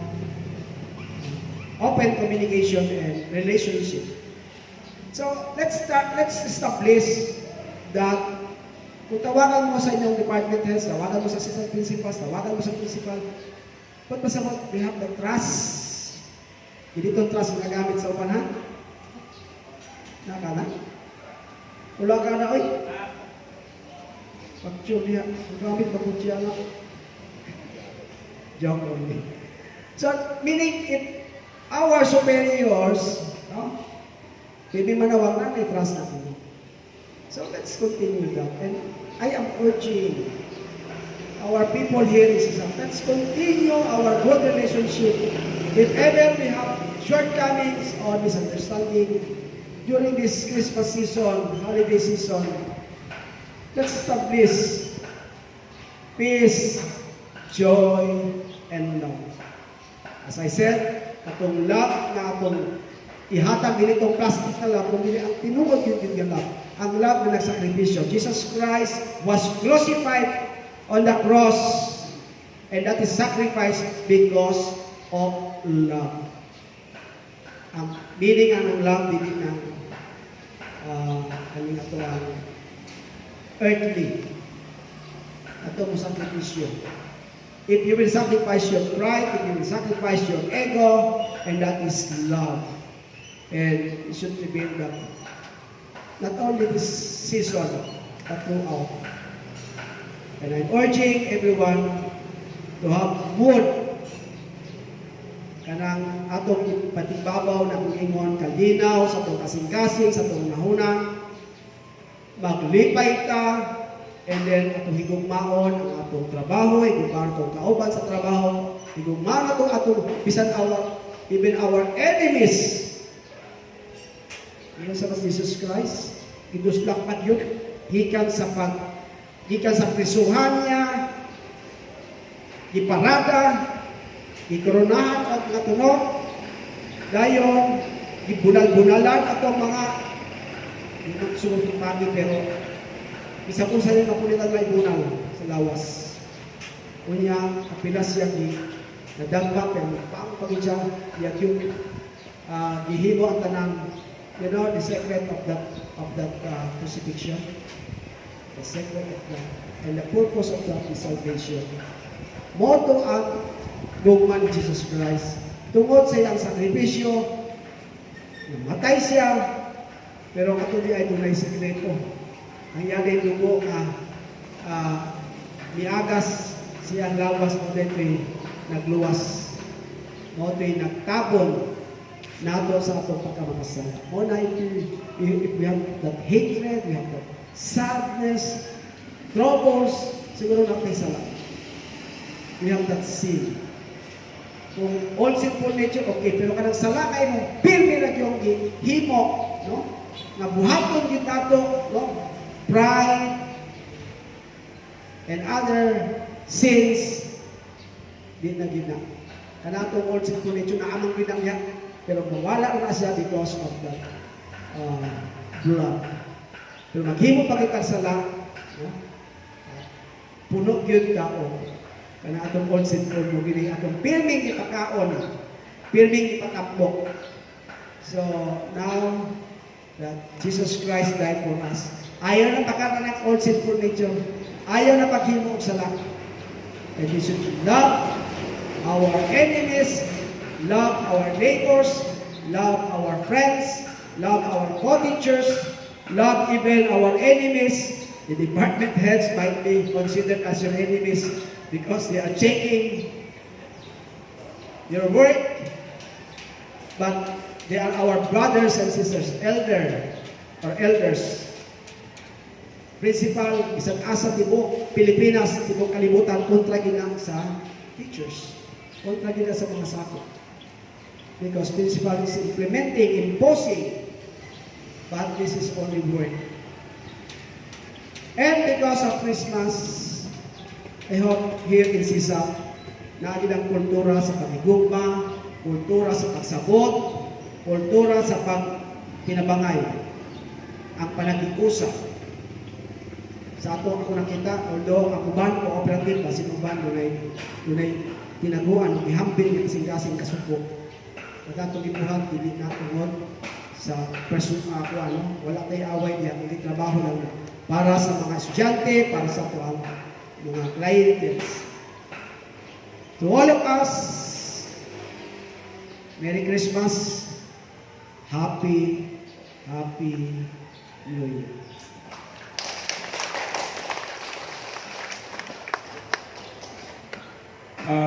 open communication and relationship. So let's establish that kung tawagan mo sa inyong department heads, tawagan mo sa assistant principals, tawagan mo sa principal, but pasabot, we have the trust. Hindi itong trust na gamit sa upanan. Nakala? Wala ka na, oy. Pag-tune niya, gamit ba kung siya nga? Joke only. So, meaning, if our superiors, maybe manawag na, may trust natin. So let's continue that. And I am urging our people here in Sisam, let's continue our good relationship. If ever we have shortcomings or misunderstanding during this Christmas season, holiday season, let's establish peace, joy, and love. As I said, atong love na atong ihatag ganitong plastic na love, kung hindi ang tinugod yung love, ang love na nagsakripisyo. Jesus Christ was crucified on the cross, and that is sacrifice because of love. Ang meaning ang love, hindi na kanina ito ang earthly. Ito mo sakripisyo. If you will sacrifice your pride, if you will sacrifice your ego, and that is love. And it should reveal that not only this season, but throughout. And I'm urging everyone to have mood kanang atong patibabaw na kung ingon kalinaw sa atong kasing-kasing, sa atong nahuna, maglipay ka, and then atong higugmaon ang atong trabaho, higugmaon atong kauban sa trabaho, higugmaon atong bisan even our enemies. Iyon sa Jesus Christ, iduslak at yun, gikan sa prisuhan niya, iparada, ikoronahan at natunog, dayon, ibunal-bunalan atong mga sunod pagi, pero isa po sa iyo napulitan na ibunal sa lawas. Unya, kapilas siya nadagpak, pero pang-pagin siya, yung gihimo ang tanang. You know the secret of that crucifixion, the secret of that, and the purpose of that is salvation. Moto ang dogma ni Jesus Christ. Tungod sa iyang sakripisyo, namatay siya, pero katuloy ay tunay sekreto. Ang yagay dugo na miagas siyang lawas mo dito'y nagluwas. Moto'y nagtabon nato sa atong pagkamakasal. Muna, if we have that hatred, we have that sadness, troubles, siguro na tayo sala. We have that sin. Kung all sinful nature, okay. Pero kanang sala kay mo, pirmi na yung himo, no? Nabuhaton yun nato, no? Pride, and other sins, di na gina. Kanatong all sinful nature na amang ginangya, pero mawala na siya because of the blood. Pero maghimo pa kita sala, no? Puno yun kao. Kana atong all sinful mo gini atong pirming ipakaon, pirming ipatapok. So now that Jesus Christ died for us, ayaw na pagkata ng all sinful nature, ayaw na paghimo og sala. And we should love our enemies, love our neighbors, love our friends, love our co-teachers, love even our enemies. The department heads might be considered as your enemies because they are checking your work, but they are our brothers and sisters, elders. Principal, isang asa tibo, Pilipinas, tibong kalibutan, kontra gina sa teachers, kontra gina sa mga sako. Because principal is implementing, imposing, but this is only word. And because of Christmas, I hope here in Sisap, naagin ang kultura sa pamigugma, kultura sa pagsabot, kultura sa pagkinabangay, ang panag-iusa. Sa ato ako nakita, although ang uban cooperative, kasi uban dunay tinaguan, ihambing ng kasing-kasing kasuko. Nagatong ibuhat, hindi natungod sa wala tayo away niya, hindi trabaho lang para sa mga estudyante, para sa tuwang mga clients. To all of us, Merry Christmas, Happy New Year.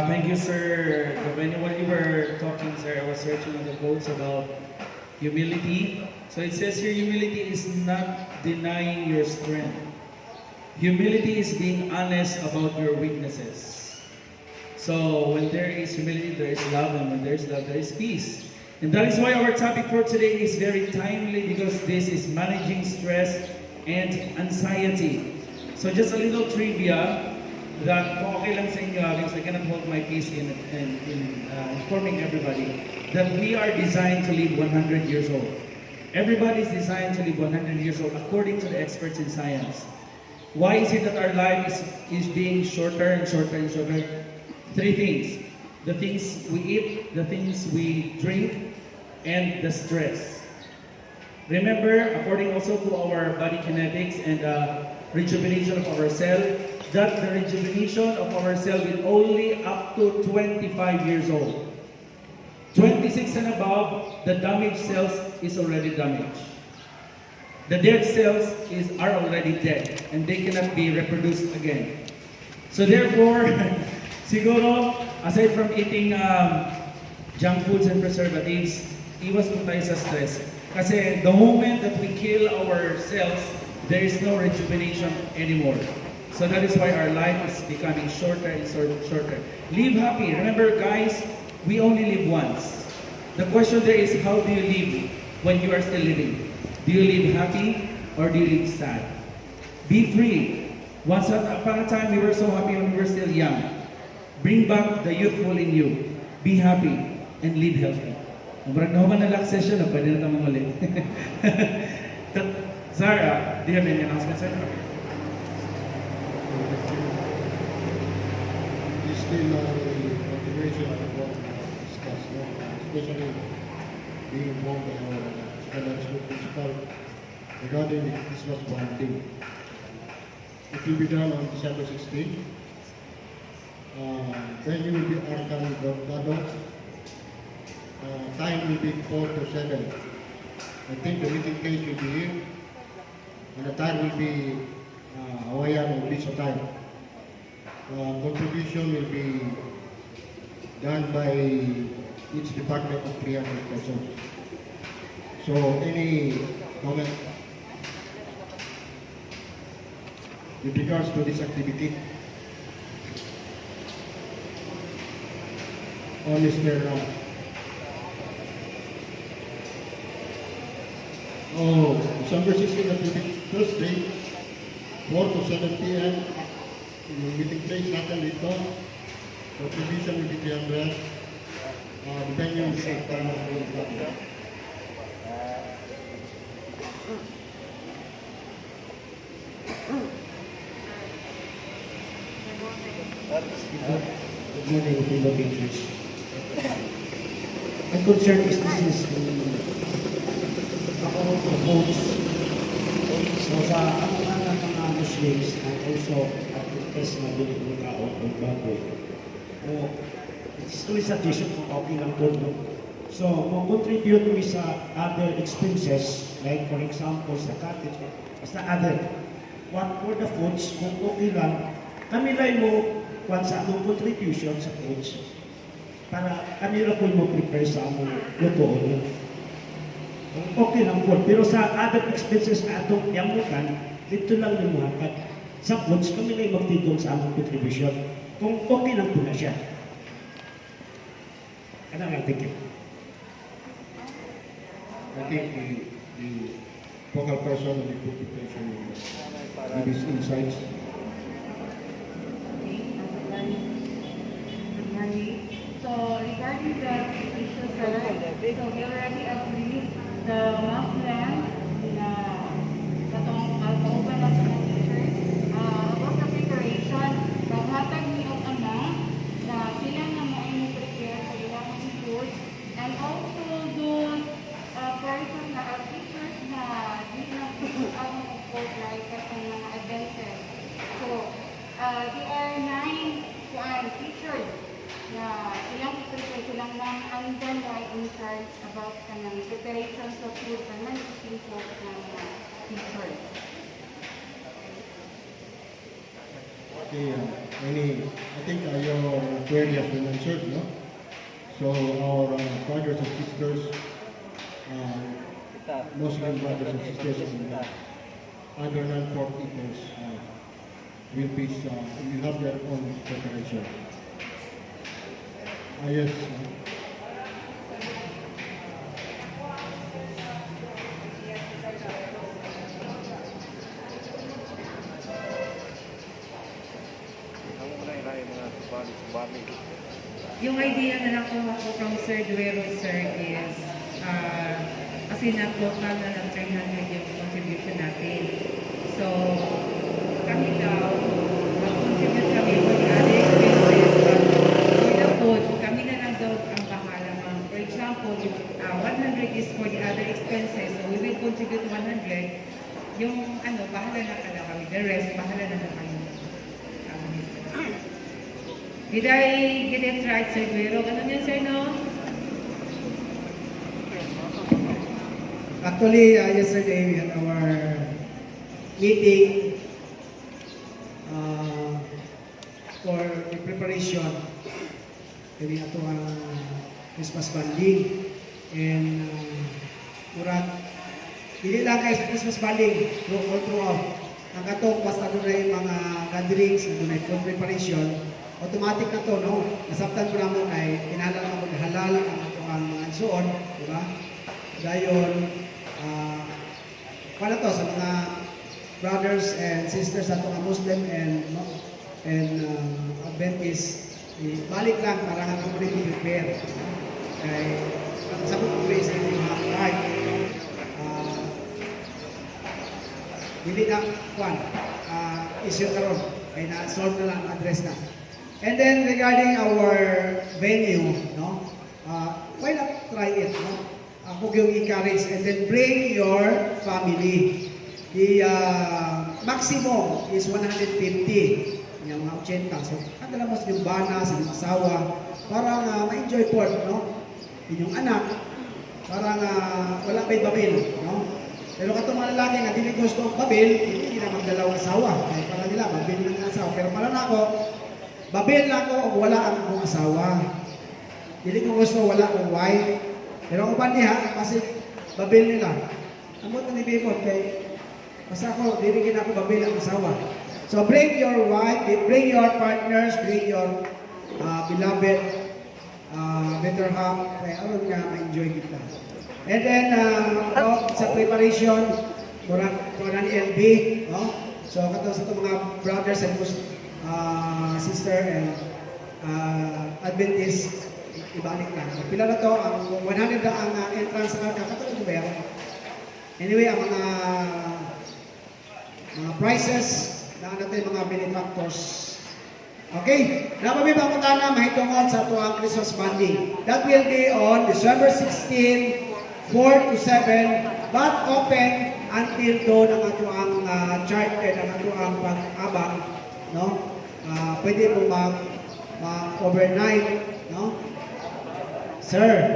Thank you, sir. When you were talking, sir, I was searching on the quotes about humility. So it says here, humility is not denying your strength. Humility is being honest about your weaknesses. So when there is humility, there is love, and when there is love, there is peace. And that is why our topic for today is very timely, because this is managing stress and anxiety. So just a little trivia that okay lang sa inyo, because I cannot hold my peace in informing everybody that we are designed to live 100 years old. Everybody is designed to live 100 years old according to the experts in science. Why is it that our life is being shorter and shorter and shorter? Three things: the things we eat, the things we drink, and the stress. Remember, according also to our body kinetics and rejuvenation of our cell, that the rejuvenation of our cell will only up to 25 years old. 26 and above, the damaged cells is already damaged. The dead cells are already dead, and they cannot be reproduced again. So therefore, siguro, aside from eating junk foods and preservatives, iwas po tayo sa stress. Kasi the moment that we kill our cells, there is no rejuvenation anymore. So that is why our life is becoming shorter and shorter. Live happy. Remember, guys, we only live once. The question there is, how do you live when you are still living? Do you live happy or do you live sad? Be free. Once upon a time, we were so happy when we were still young. Bring back the youthful in you. Be happy and live healthy. Murag na human na LAC session, pwede na tamang ulit. Zara, do you have any announcements, sir? This still a continuation of what we discussed, especially being informed by our secondary school principal regarding the Christmas bonding. It will be done on December 16th. Venue will be Arcan Gado. Time will be 4 to 7. I think the meeting place will be here, and the time will be Hawaiian or Lisa time. Contribution will be done by each department of 300 pesos. So any comment with regards to this activity? on Mr. December 16 at Thursday, 4 to 7 p.m. Yung meeting place natin dito. So, provision will be 300. The venue is at Good morning, fellow teachers. My concern is this is ako coach. So sa mga Muslims and also at the test na binigong tao o baboy. It's only suggestion kung okay lang po. No? So, contribute mi sa other expenses, like for example sa cottage, sa other, what for the foods, kung okay lang, kami lang mo kung sa among contribution sa foods para kami lang po mo prepare sa among lutoon. Okay lang po. Pero sa other expenses atong yamukan, dito lang yung mga sa foods, kami lang magtigong sa among contribution. Kung okay lang po na siya. Ano lang, thank you. I think the focal person of the presentation with his insights. Good morning. So regarding the issue, sir, so we already agreed the mass land na katong kauban na sa teachers about the preparation. Maghatag niyo na sila na mo-prepare sa ilang food and also those person na teachers na di na ang spotlight sa mga events. So there are 9 teachers na silang prepare silang lang andyan na in charge about kanang preparation sa food and managing po ng teachers. Okay, I think your query has been answered, no? So our brothers and sisters, Muslim brothers and sisters, and other non-pork eaters will have their own preparation. Yes. Yung idea na nakuha ko from Sir Duero, sir, is kasi na-total na ng 300 yung contribution natin. So, kami daw, mag-contribute kami for the other expenses, but for the food, kami na lang daw ang bahala. For example, 100 is for the other expenses, so we will contribute 100. Yung bahala na ka kami. The rest, bahala na kami. Did I get it right, Sir Duero? Ano yan, sir, no? Actually, yesterday we had our meeting for the preparation kami ato ang Christmas banding and murat hindi lang kay Christmas banding all throughout ang katong basta doon ay mga gatherings doon ay food preparation automatic na to, no? Nasabtan ko na mo kay kinala naman ko halal ang ato ang mga suon, di ba? Dayon para to sa mga brothers and sisters ato nga Muslim and Adventist balik lang para nga completely prepare kay sa mga place ng mga right hindi na kwan issue karon kay na-solve na lang address na. And then regarding our venue, no, why not try it, no? Ako yung encourage and then bring your family. The maximum is 150, yung mga 80. So, kadala mo sa yung bana, sa yung asawa, para ma-enjoy po, no? Inyong anak, para wala may babil, no? Pero katong mga lalaki na hindi gusto ang babil, hindi na magdalaw ang asawa. Kaya para nila, babil ng asawa. Pero para na ako, babil na ako o wala ang akong asawa. Hindi ko gusto wala akong wife. Pero ang upan niya, kasi babil nila. Amot na ni Bimot kay basta ako, dirigin ako babil ang asawa. So bring your wife, bring your partners, bring your beloved better half, kaya aron nga ma-enjoy kita. And then, sa preparation, murag ni LB, no? So, kato sa itong mga brothers and sister and Adventist, ibalik na. Pila na to, ang 100 na ang entrance sa kakatulog ba yan? Anyway, ang mga prizes na natin mga benefactors. Okay, napabi ba kung tana mahitungod sa tuwang Christmas bonding. That will be on December 16, 4 to 7, but open until doon ang atuang charter, ang atuang pag-abang, no? Pwede mo mag-overnight, no? Sir,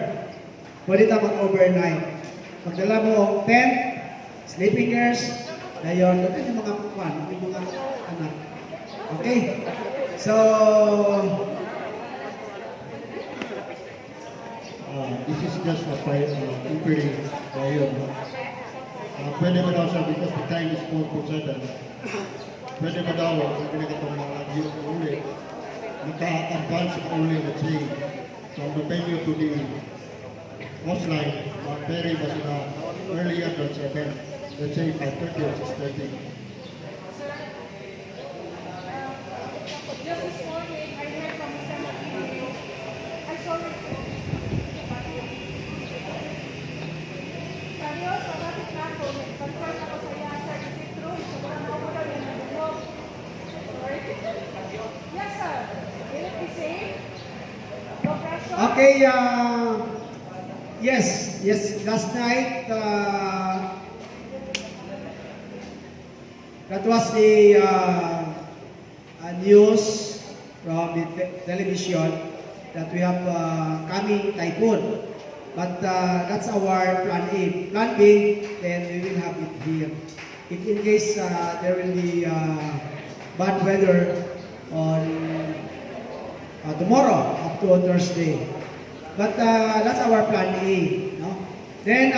pwede ta mag-overnight. Pagdala mo ang tent, sleeping nurse, dayon, doon yung mga kuwan, yung mga anak. Okay? So, this is just a inquiry ngayon. Pwede ba daw siya, because the time is 4:07, pwede ba daw, sabi na itong mga youth uli, naka-advance uli, let's say, from the venue to the coastline, mag-ferry ba sila earlier than 7, let's say 5:30 or 6:30. Just this morning, I heard from some of you. I saw it. Seryoso, bakit na ako? Confirm ako sa iya, sir. Is it true? Sobrang ako daw yung nagulog. Sorry? Yes, sir. Will it be safe? No pressure? okay, yes, last night, that was the news from the television that we have coming typhoon. But that's our plan A. Plan B, then we will have it here. If in case there will be bad weather on tomorrow up to Thursday. But that's our plan A. No? Then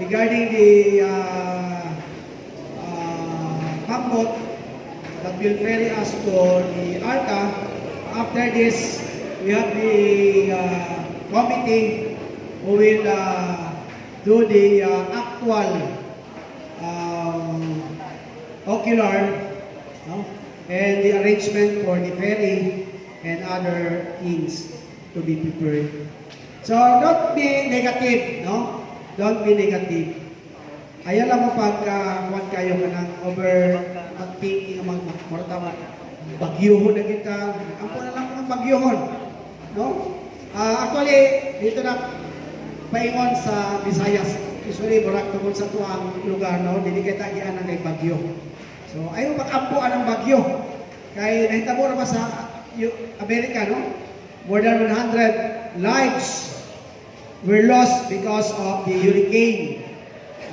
regarding the hammock that will ferry us to the Arca, after this we have the committee who will do the actual ocular, no? And the arrangement for the ferry and other things to be prepared. So don't be negative, no? Don't be negative. Ayaw lang mo pag kayo ka ng over-thinking ang mga bagyohon na kita. Ampo na lang ang bagyohon, no? Actually, dito na paingon sa Visayas. Usually, burak tungkol sa tuang lugar, no? Dili kita iyan ang kay bagyo. So, ayaw mag-ampuan ang bagyo. Kaya nahitabo na ba sa Amerika, no? More than 100 lives were lost because of the hurricane.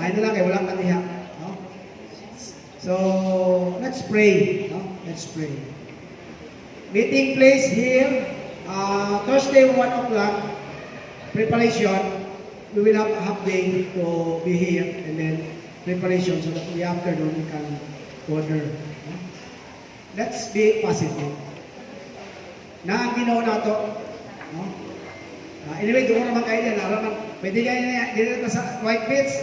Ayun na lang, kaya walang kaniha. No? So, let's pray. No? Let's pray. Meeting place here, Thursday 1 o'clock, preparation. We will have a half day to be here and then preparation so that in the afternoon we can order. No? Let's be positive. Na ang ginawa nato, no? Anyway, doon naman kayo yan. Pwede kayo dito sa White Beach.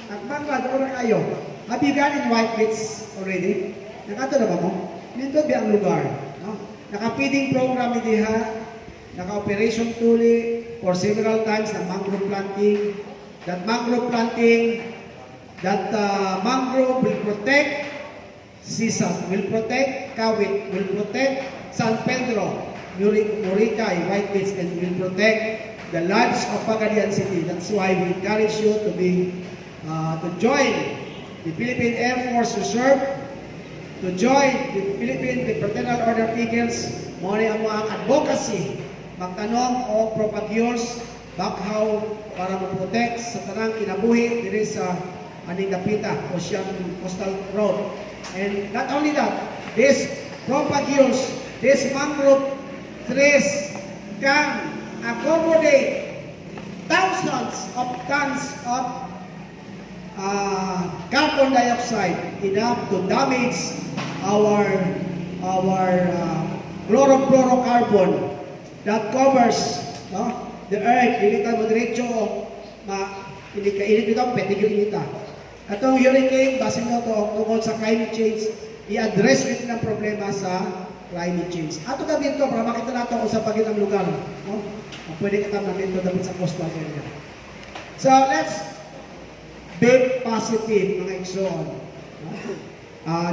At mga doon kayo. Have you gone in White Beach already? Nakato na ba mo? Nito ba ang lugar? No? Naka-feeding program ni Diha. Naka-operation tuli for several times na mangrove planting. That mangrove planting, that mangrove will protect Sisa, will protect Kawit, will protect San Pedro, Boracay, White Beach, and will protect the lives of Pagadian City. That's why we encourage you to be to join the Philippine Air Force Reserve, to join the Philippine Fraternal Order of Eagles, muna ang mga advocacy, magtanong o propagules, bakhaw para mag-protect sa tanang kinabuhi diri sa aning dapita, Ocean Coastal Road. And not only that, these propagules, these mangrove trees can accommodate thousands of tons of carbon dioxide, enough to damage our chlorofluorocarbon that covers, no, the earth. Hindi ka mo diretso o hindi ka init dito, pwede yung inita. Atong hurricane, basin na ito tungkol sa climate change, i-address ito ng problema sa climate change. Ato ka dito, para makita natin kung sa pagitang lugar. No? Pwede ka namin ito dapat sa coastal area. So, let's be positive, mga igsoon.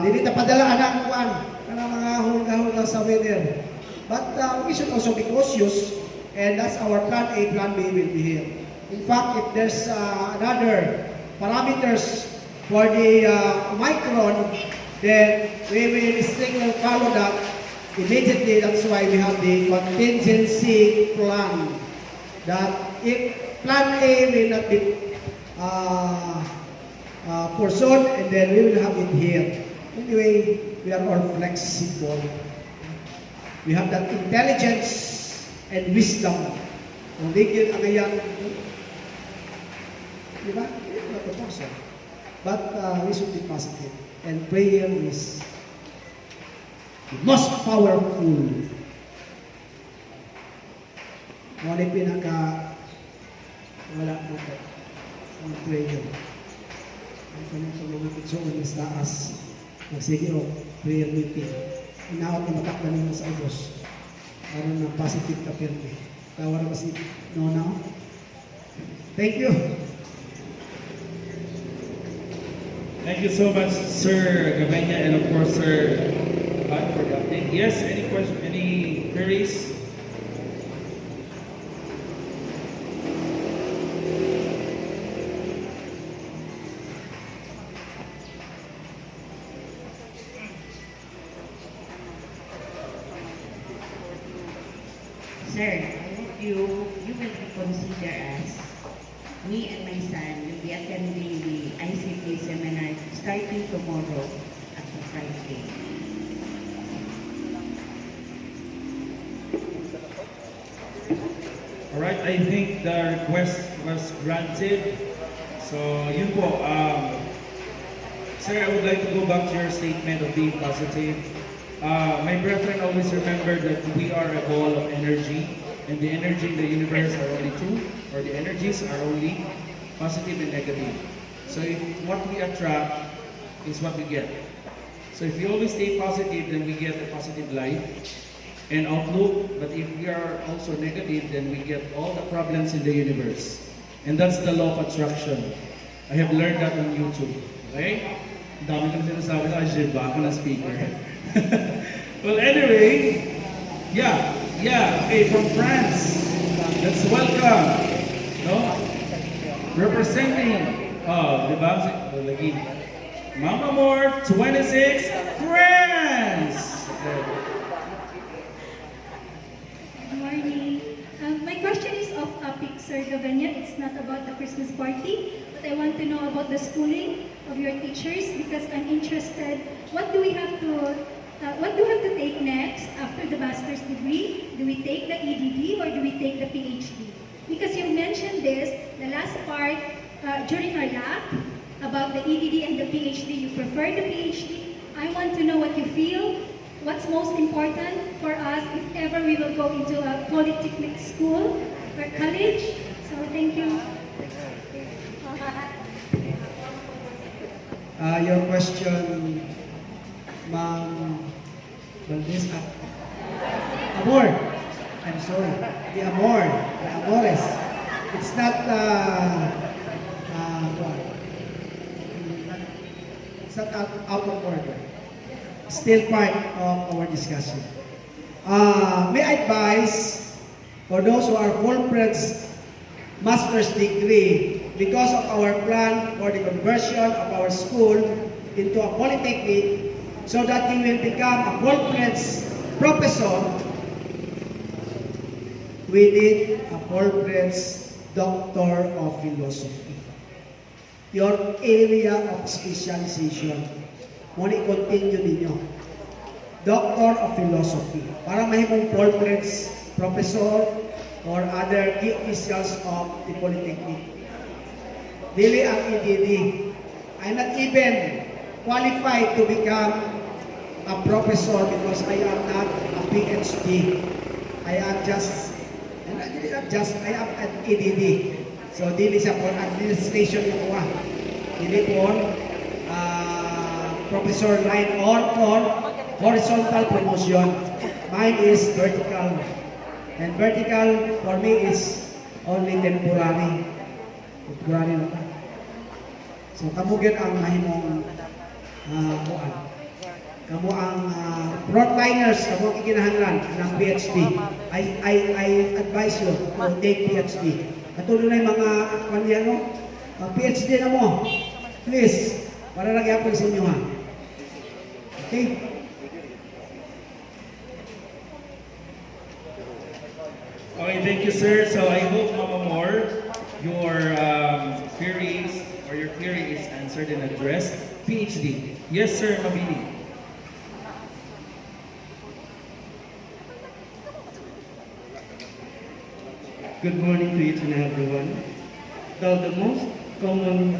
Dili ta padala anak kuan kana mga hulga-hulga sa weather. But we should also be cautious, and that's our plan A, plan B will be here. In fact, if there's another parameters for the Omicron, then we will still follow that immediately. That's why we have the contingency plan. That if plan A will not be pursued, and then we will have it here. Anyway, we are all flexible. We have that intelligence and wisdom. Kung di ang ayan, di ba? Not a person. But we should be positive. And prayer is the most powerful. Ngunit wala mo ko ang prayer. Ang kanang sa mga kitsoon is taas. Sige o, prayer meeting. Inaot na matakda nila sa ubos. Para na positive ka perte. Tawar na kasi, no now. Thank you. Thank you so much, Sir Gavenya, and of course, Sir Bud for the update. Yes, any question, any queries? Sir, I hope you will consider us. Me and my son will be attending the ICT seminar starting tomorrow at the Friday. Alright, I think the request was granted. So, yun po. Sir, I would like to go back to your statement of being positive. My brethren always remember that we are a ball of energy, and the energy in the universe are only two, or the energies are only positive and negative. So if what we attract is what we get. So if we always stay positive, then we get a positive life and outlook. But if we are also negative, then we get all the problems in the universe. And that's the law of attraction. I have learned that on YouTube. Okay? Dami kong sinasabi na, ba ako na speaker. Well, anyway, yeah, okay, from France, let's welcome, no? Representing, di ba? Lagi, Mama More 26, France! Good morning. My question is off topic, Sir Gavenya. It's not about the Christmas party, but I want to know about the schooling of your teachers because I'm interested. What do we have to take next after the master's degree? Do we take the EDD or do we take the PhD? Because you mentioned this, the last part during our LAC about the EDD and the PhD. You prefer the PhD. I want to know what you feel. What's most important for us if ever we will go into a polytechnic school or college? So thank you. Your question, Ma'am Valdez, Amor. I'm sorry. The Amor, the Amores. It's not, it's not out of order. Still part of our discussion. May I advise for those who are full-fledged master's degree, because of our plan for the conversion of our school into a polytechnic, so that you will become a full-fledged professor, we need a full-fledged doctor of philosophy. Your area of specialization, muna i-continue ninyo. Doctor of philosophy. Para mahimong full-fledged professor or other key officials of the polytechnic. Dili ang EDD. I'm not even qualified to become a professor because I am not a PhD. I am just, and I did not just, I am at EDD. So, dili siya po administration yung kuha. Dili po, professor line or horizontal promotion. Mine is vertical. And vertical for me is only temporary. Temporary na. So, kamugin ang mahimong kuan. Kamu ang frontliners, kamu ang ikinahanglan ng PhD. I advise you to take PhD. Katulad na yung mga kandiano, PhD na mo. Please, para nagyapon sa inyo ha. Okay? Okay, thank you, sir. So I hope, Mama Moore, your queries or your query is answered and addressed. PhD. Yes, sir, Mabini. Good morning to each and everyone. Though the most common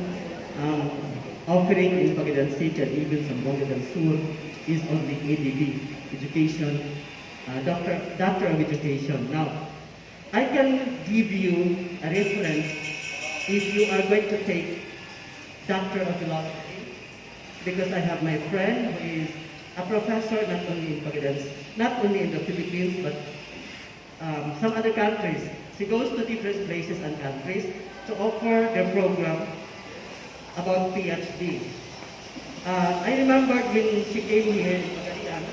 offering in Pagadan City and even some Pagadan Sur is only ADD, Education, Doctor of Education. Now, I can give you a reference if you are going to take Doctor of Philosophy, because I have my friend who is a professor not only in Pagadan, not only in the Philippines, but some other countries. She goes to different places and countries to offer their program about PhD. I remember when she came here in Pagadian,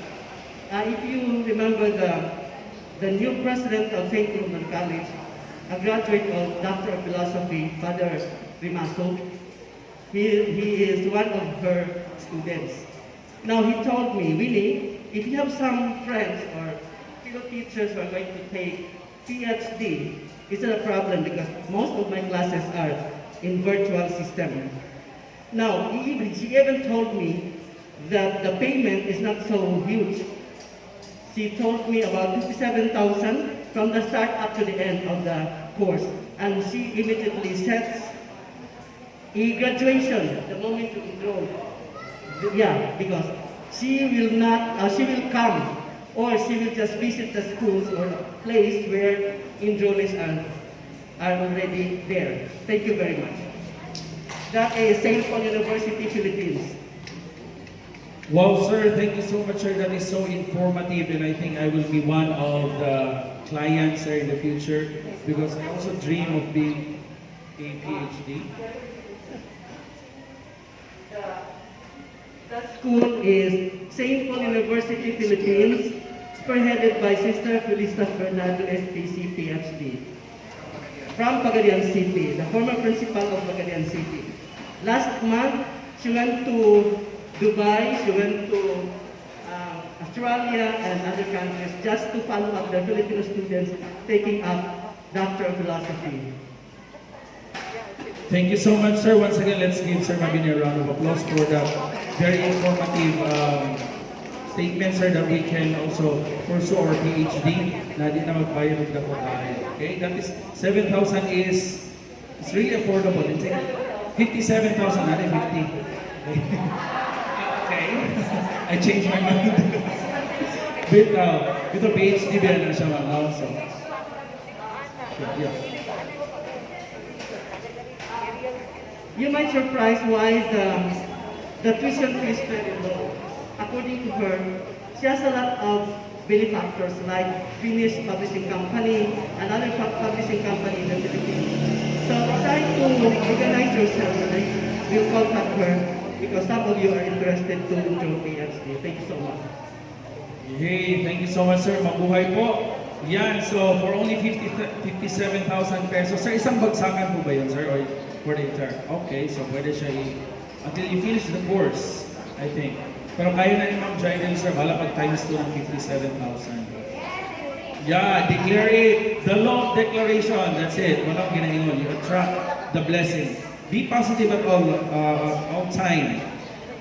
if you remember the new president of St. Roman College, a graduate of Doctor of Philosophy, Father Rimaso, he is one of her students. Now he told me, Winnie, if you have some friends or fellow teachers who are going to take PhD, it's not a problem because most of my classes are in virtual system. Now, she even told me that the payment is not so huge. She told me about 57,000 from the start up to the end of the course. And she immediately sets a graduation the moment you enroll. Yeah, because she will not, she will come or she will just visit the schools or place where enrollees are already there. Thank you very much. That is St. Paul University, Philippines. Wow, sir, thank you so much, sir. That is so informative, and I think I will be one of the clients, sir, in the future, because I also dream of being a PhD. The school is St. Paul University, Philippines, spearheaded by Sister Felicitas Bernardo, SPC, PhD, from Pagadian City, the former principal of Pagadian City. Last month, she went to Dubai, she went to Australia and other countries just to follow up the Filipino students taking up Doctor of Philosophy. Thank you so much, sir. Once again, let's give Sir Mabini a round of applause for that very informative statement, sir, that we can also pursue our PhD na di na magbayad ng dapat tayo. Okay, that is 7,000 is it's really affordable. It's like 57,000, not 50. Okay, I changed my mind. With a PhD, ba na siya also. Yeah. You might surprise why the tuition fee is very low. According to her, she has a lot of benefactors like Finnish Publishing Company and other publishing company in the Philippines. So try to organize yourself and we'll contact her because some of you are interested to do PhD. Thank you so much. Hey, thank you so much, sir. Mabuhay po. Yan, so for only 57,000 pesos. Sir, isang bagsakan po ba yun, sir? Or for the entire? Okay, so pwede siya until you finish the course, I think. Pero kaya na ni Ma'am Jaiden, sir, bala pag times 2 ng 57,000. Yeah, declare it. The law of declaration, that's it. Walang ginahingon. You attract the blessing. Be positive at all time.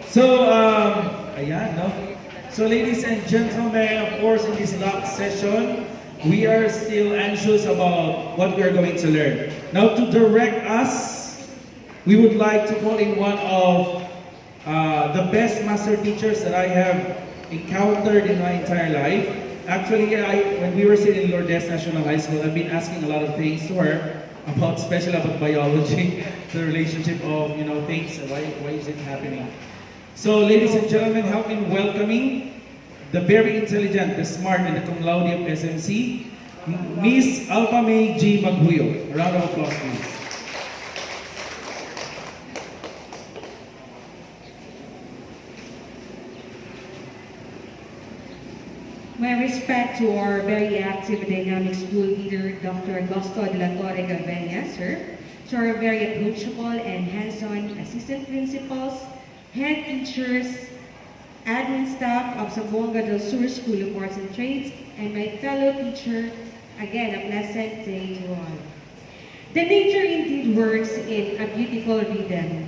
So, ayan, no? So, ladies and gentlemen, of course, in this last session, we are still anxious about what we are going to learn. Now, to direct us, we would like to call in one of the best master teachers that I have encountered in my entire life. Actually, when we were sitting in Lourdes National High School, I've been asking a lot of things to her about, especially about biology, the relationship of, things, why is it happening? So, ladies and gentlemen, help me in welcoming the very intelligent, the smart, and the cum laude of SMC, Miss Alpha May G. Maghuyo. A round of applause, please. My respect to our very active and dynamic school leader, Dr. Augusto de la Torre Gavenia, sir, to our very approachable and hands-on assistant principals, head teachers, admin staff of Zamboanga del Sur School of Arts and Trades, and my fellow teacher, again, a pleasant day to all. The nature indeed works in a beautiful rhythm.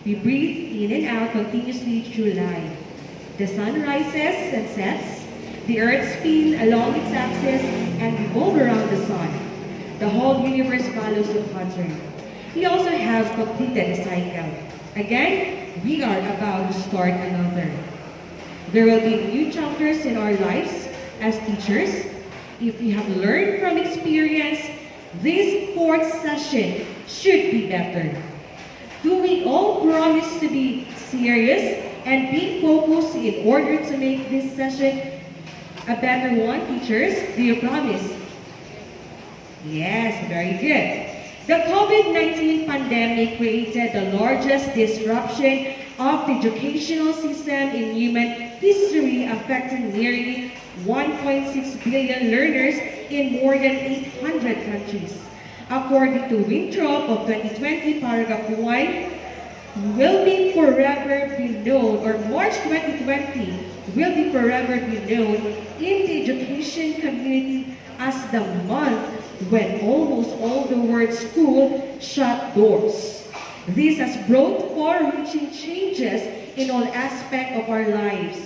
We breathe in and out continuously through life. The sun rises and sets, the earth spins along its axis and revolves around the sun. The whole universe follows the pattern. We also have completed a cycle. Again, we are about to start another. There will be new chapters in our lives as teachers. If we have learned from experience, this fourth session should be better. Do we all promise to be serious and be focused in order to make this session a better one, teachers? Do you promise? Yes, very good. The COVID-19 pandemic created the largest disruption of the educational system in human history, affecting nearly 1.6 billion learners in more than 800 countries. According to Winthrop of 2020, paragraph 1, will be forever be known, or March 2020 will be forever be known in the education community as the month when almost all the world's school shut doors. This has brought far-reaching changes in all aspects of our lives.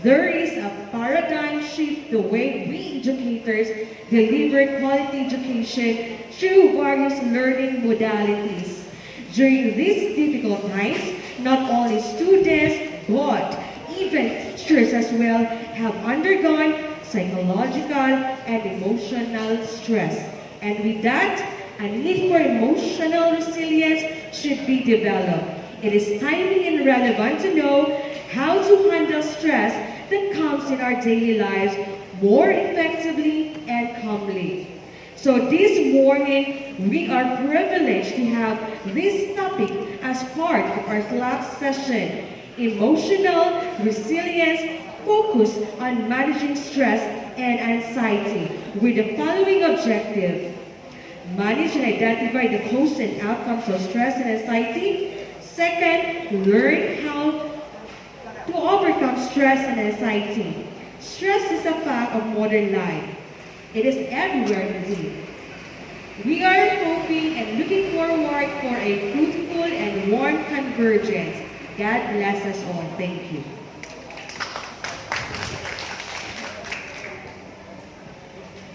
There is a paradigm shift the way we educators deliver quality education through various learning modalities. During these difficult times, not only students, but even teachers as well have undergone psychological and emotional stress. And with that, a need for emotional resilience should be developed. It is timely and relevant to know how to handle stress that comes in our daily lives more effectively and calmly. So this morning, we are privileged to have this topic as part of our LAC session, Emotional Resilience, focused on managing stress and anxiety with the following objective: manage and identify the causes and outcomes of stress and anxiety. Second, learn how to overcome stress and anxiety. Stress is a fact of modern life. It is everywhere indeed. We are hoping and looking forward for a fruitful and warm convergence. God bless us all. Thank you.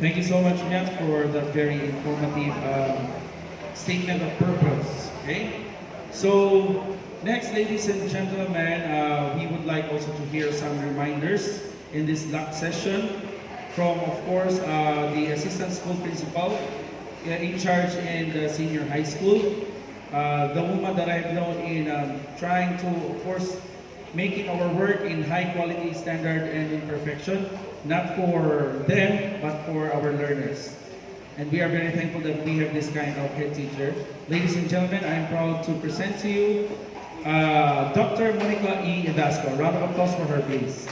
Thank you so much, Mia, for that very informative statement of purpose. Okay? So, next, ladies and gentlemen, we would like also to hear some reminders in this LAC session from, of course, the assistant school principal in charge in the senior high school, the woman that I've known in trying to, of course, making our work in high quality standard and in perfection, not for them, but for our learners. And we are very thankful that we have this kind of head teacher. Ladies and gentlemen, I am proud to present to you Dr. Monica E. Edasco. Round of applause for her, please.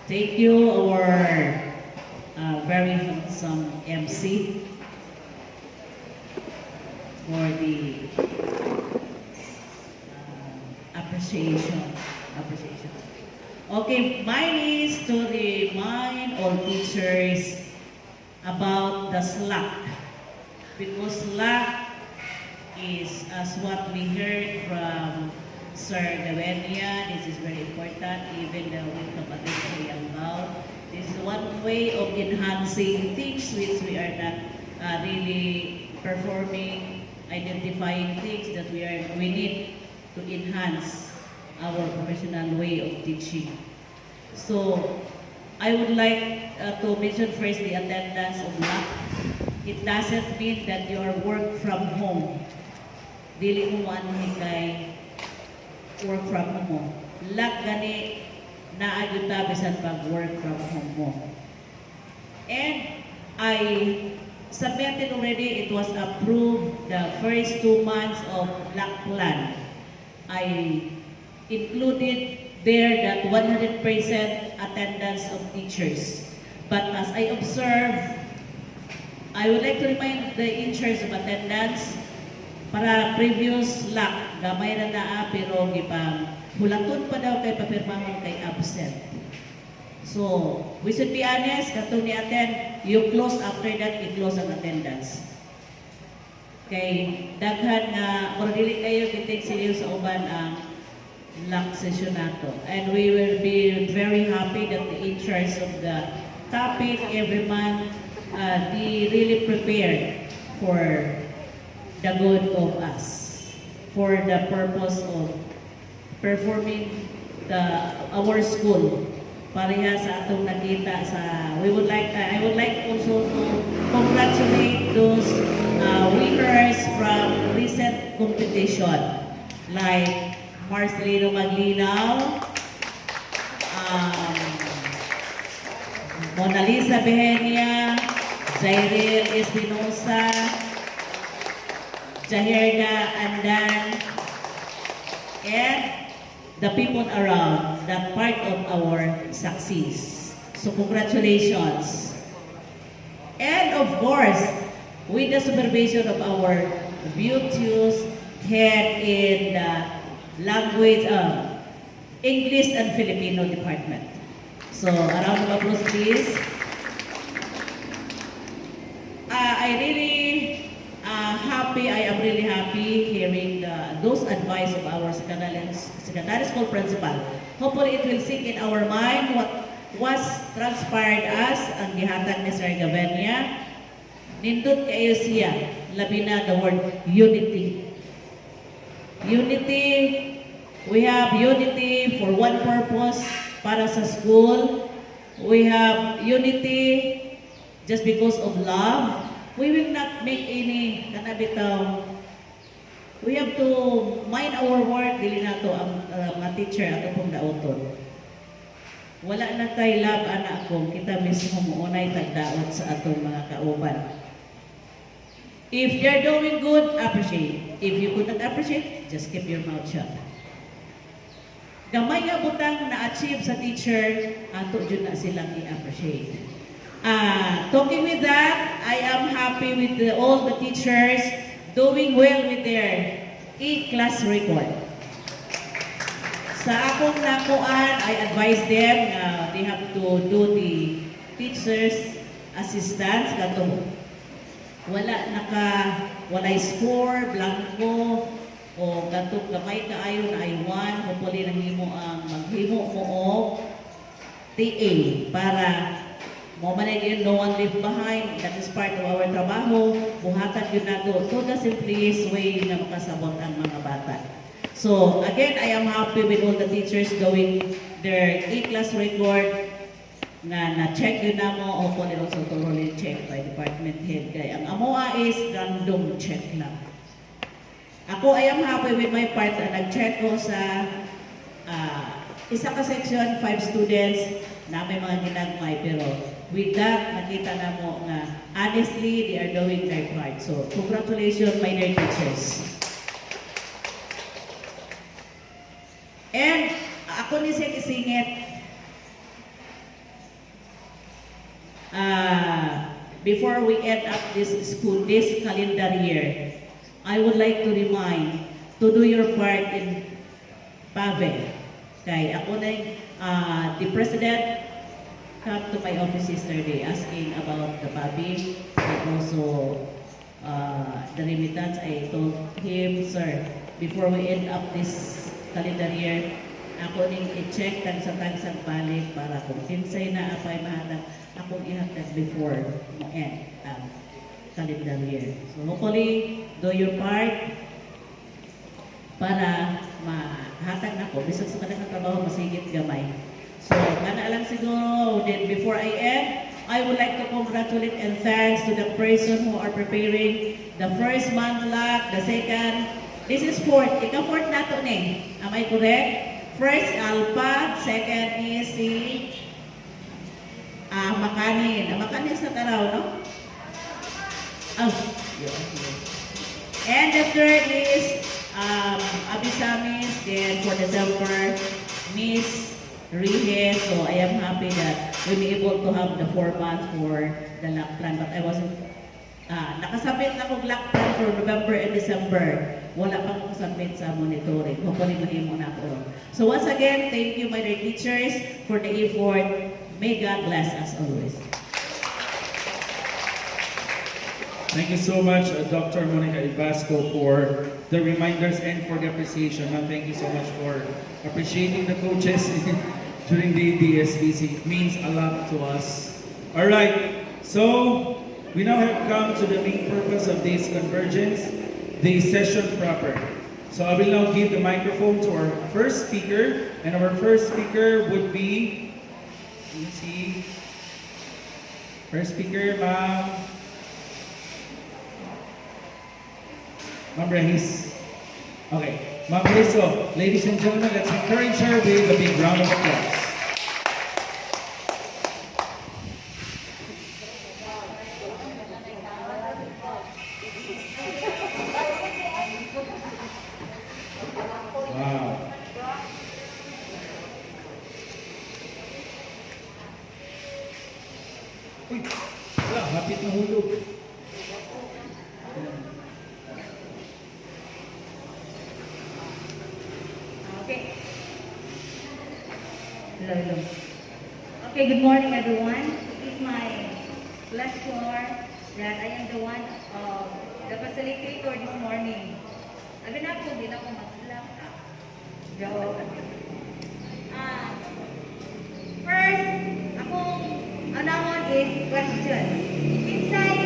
Thank you, our very handsome MC, for the appreciation. Okay, mine is to remind all teachers about the SLAC, because SLAC is, as what we heard from Sir Davenia, this is very important, even though we come against about. This is one way of enhancing things which we are not really performing identifying things that we need to enhance our professional way of teaching. So I would like to mention first the attendance of LAC. It doesn't mean that you are work from home. Dili mo ano kay work from home mo. LAC gani naayuda bisan pag work from home mo. And I submitted already, it was approved the first 2 months of LAC plan. I included there that 100% attendance of teachers. But as I observe, I would like to remind the in-charge of attendance para previous LAC, gamay na naa pero gipang hulaton pa daw kay papirmahon kay absent. So, we should be honest, katong ni attend, you close after that, you close ang attendance. Kay daghan nga, kung dili kayo kitake serious sa uban ang LAC session nato. And we will be very happy that the in-charge of the topic every month, they really prepared for the good of us, for the purpose of performing our school. Pareha sa atong nakita sa, I would like also to congratulate those winners from recent competition, like Marcelino Maglinaw, Mona Lisa Behenia, Jairil Espinosa, Jahirga Andan, and the people around that part of our success. So congratulations. And of course, with the supervision of our beauteous head in the language, English and Filipino department. So a round of applause please. I am really happy hearing those advice of our secondary school principal. Hopefully it will sink in our mind what was transpired as ang gihatag ni Sir Gavenia. Nindot kayo siya, labi na the word unity. Unity, we have unity for one purpose para sa school. We have unity just because of love. We will not make any kanabitaw. We have to mind our work, dili na to ang mga teacher ato pong daoton. Wala na kay love anak ko, kita mismo muunay tagdaot sa atong mga kauban. If they're doing good, appreciate. If you could not appreciate, just keep your mouth shut. Gamay nga butang na-achieve sa teacher, ato dyan na silang i-appreciate. Talking with that, I am happy with all the teachers doing well with their E-class record. Sa akong nakuan, I advise them they have to do the teacher's assistance katong walay score, blanco, o katong gamay kaayo na ay 1, hopefully nanghimo ang maghimo mo og TA para mo man yun, no one left behind. That is part of our trabaho. Buhatan yun nato to the simplest way na makasabot ang mga bata. So again, I am happy with all the teachers doing their E-class record na na-check yun na mo. Hopefully also thoroughly check by department head. Kaya ang amoa is random check lang. Ako, I am happy with my part na nag-check ko sa isa ka section, 5 students na may mga ginagmay. Pero with that, nakita na mo nga honestly, they are doing their part. So, congratulations, my dear teachers. And ako ni Singit, before we end up this school, this calendar year, I would like to remind to do your part in PAVE. Kay ako na the president come to my office yesterday asking about the PAVE and also the remittance. I told him, sir, before we end up this calendar year, ako ning i-check tagsang balik para kung kinsay na apay mahatag, akong ihatag before mo end calendar year. So hopefully, do your part para mahatag na ko. Bisag sa kanang trabaho, masigit gamay. So, kana lang siguro, then before I end, I would like to congratulate and thanks to the person who are preparing the first month LAC, the second, this is fourth. Ika-fourth na to ni. Am I correct? First, Alpha. Second is si Makanin. Makanin sa taraw, no? Oh. And the third is Abisamis. Then for December, Miss Rihe. So I am happy that we'll be able to have the 4 months for the LAC plan. But I wasn't, nakasabit na kong LAC plan for November and December. Wala pang nakasabit sa monitoring. Hopefully mahimo na po. So once again, thank you my dear teachers for the effort. May God bless us always. Thank you so much, Dr. Monica Ibasco, for the reminders and for the appreciation. Thank you so much for appreciating the coaches during the DSBC. It means a lot to us. All right, so we now have come to the main purpose of this convergence, the session proper. So I will now give the microphone to our first speaker, and our first speaker would be, let me see, first speaker, Ma'am Rahis. Okay, Ma'am Rahis, so ladies and gentlemen, let's encourage her with a big round of applause. Wow. Uy, wala, hapit na hulog. Hello. Okay, good morning everyone. It is my pleasure that I am the one of the facilitator this morning. Abi na po, di na ko mag-slap. Joke. First, akong anawon is question. Inside,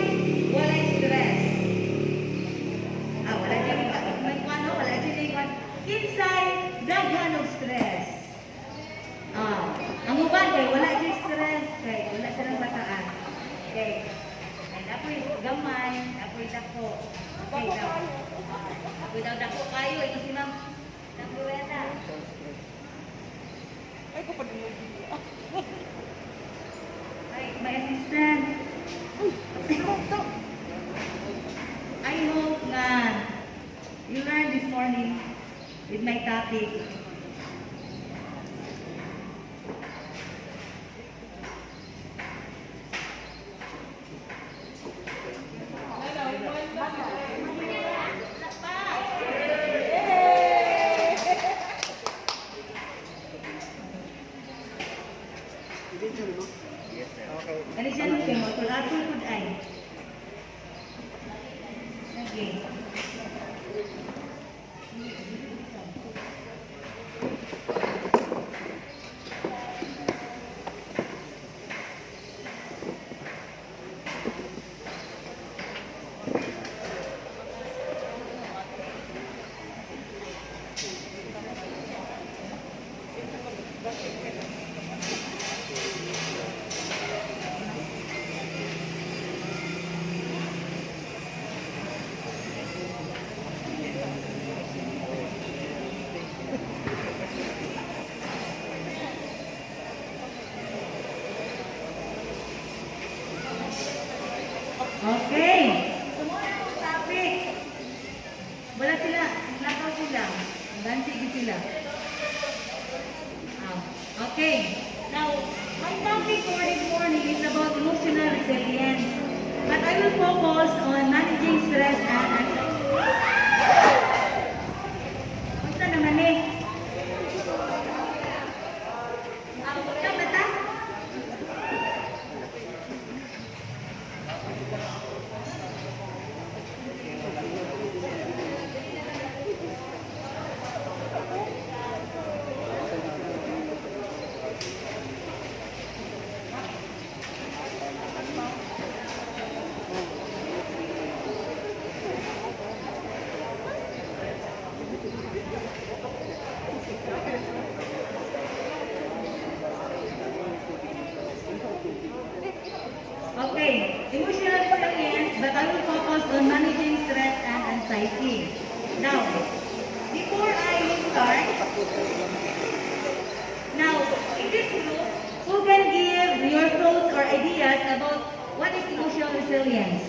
walay stress. Wala dyan yung wala dyan yung inside, daghan of stress. Ang uban kay wala dyan stress, kay wala silang bataan. Okay. And apoy gamay, apoy dako. Okay, apoy daw dako kayo, ito si Ma'am Nakuweta. Ay, ko pa din Ay, my assistant. I hope na you learned this morning with my topic. Ano siya nung kayo? Matulato po ay. Okay. Okay. Sumunod ang topic. Wala sila. Nakaw sila. Bansigi sila. Okay. Now, my topic for this morning is about emotional resilience. But I will focus on managing stress and anxiety. Basta naman eh. emotional resilience, but I will focus on managing stress and anxiety. Now, before I start, now, in this group, who can give your thoughts or ideas about what is emotional resilience?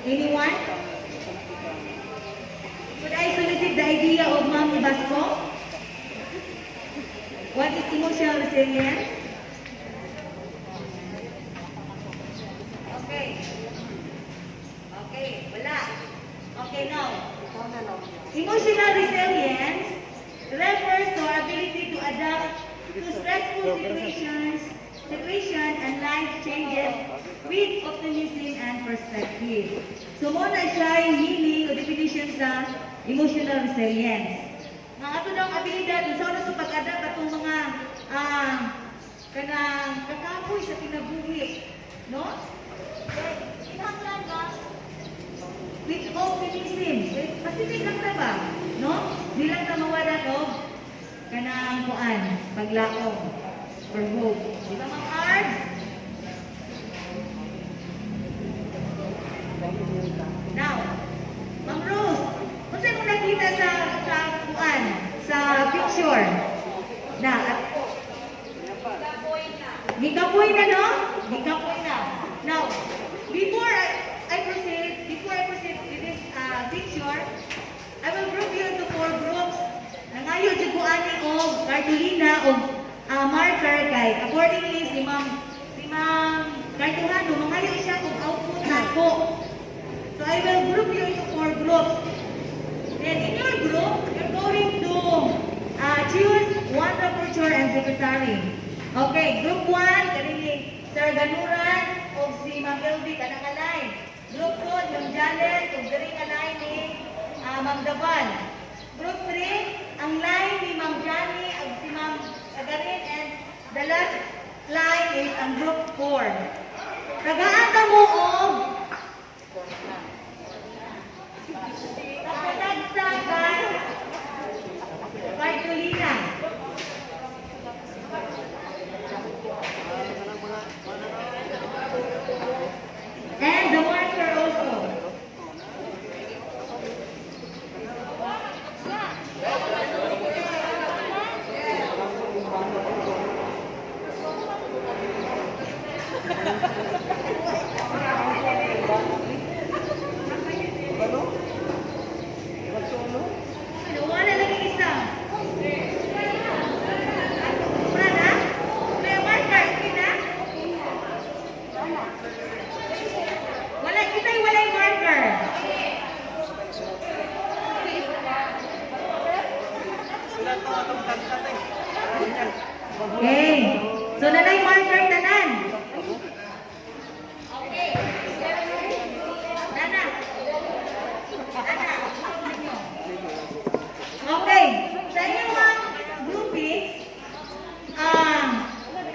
Anyone? Could I solicit the idea of Ma'am Ibasco? What is emotional resilience? Okay. Okay, wala. Okay, now. Emotional resilience refers to our ability to adapt to stressful situation and life changes with optimism and perspective. So muna siya yung meaning o definition sa emotional resilience. Nga ato daw ang abilidad, sa ano itong pag-adapt atong mga kanang kakapoy sa kinabuhi. No? Kinahanglan ba? With optimism. Pacific lang na ba? No? Di lang na mawala ko kanang kuan, paglaong or hope. Di ba mga cards? Now, Ma'am Rose, kung saan mo nakita sa kuan, sa picture? Na, gikapoy na, no? Gikapoy na. Now, before I proceed with this picture, I will group you into 4 groups. Nangayo dyan ko ani o cartolina o marker kay accordingly si Ma'am Cartuhano, mangayo siya kung output na ko. So I will group you into 4 groups. Then in your group, you're going to choose one rapporteur and secretary. Okay, group 1, kanili Sir Ganuran o si Ma'am Elby kanang-alay. Group 2, yung Janet, kung galing-alay ni Ma'am Davan. Group 3, ang line ni Ma'am Johnny, si Ma'am Agarin, and the last line is ang group 4. Tagaan ka mo o kapatagsagan Cartolina. And the marker also. Wala lagi isa. Mana? May marker, okay na? Wala isa, wala yung marker. Okay. So nanay marker tanan. Okay. Nana. Okay. Sa inyong mga groupings,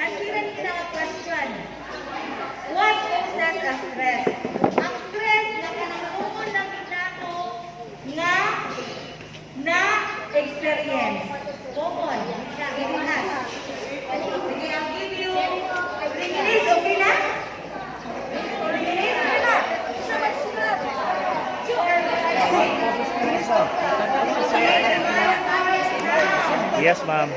answeran nyo na ang question. What causes a stress? Ang stress na kanangungod ng nato na experience. Common. Lahat. Sige, I'll give you 3 minutes. Okay na? 3 minutes? Okay na? Yes, ma'am.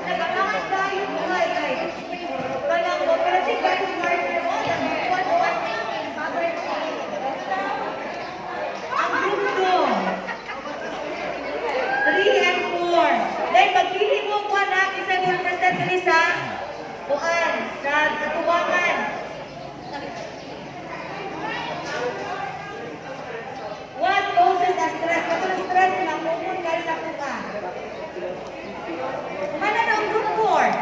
Nakakangat tayo buhay kay kanang cooperative battle partner mo. Ang grupo 3 and 4. Then magpili mo ko na isa yung present nila sa kuan, sa katubangan. What causes a stress? Katulong stress na kumon kayo sa kuka. Kumana na ang group 4.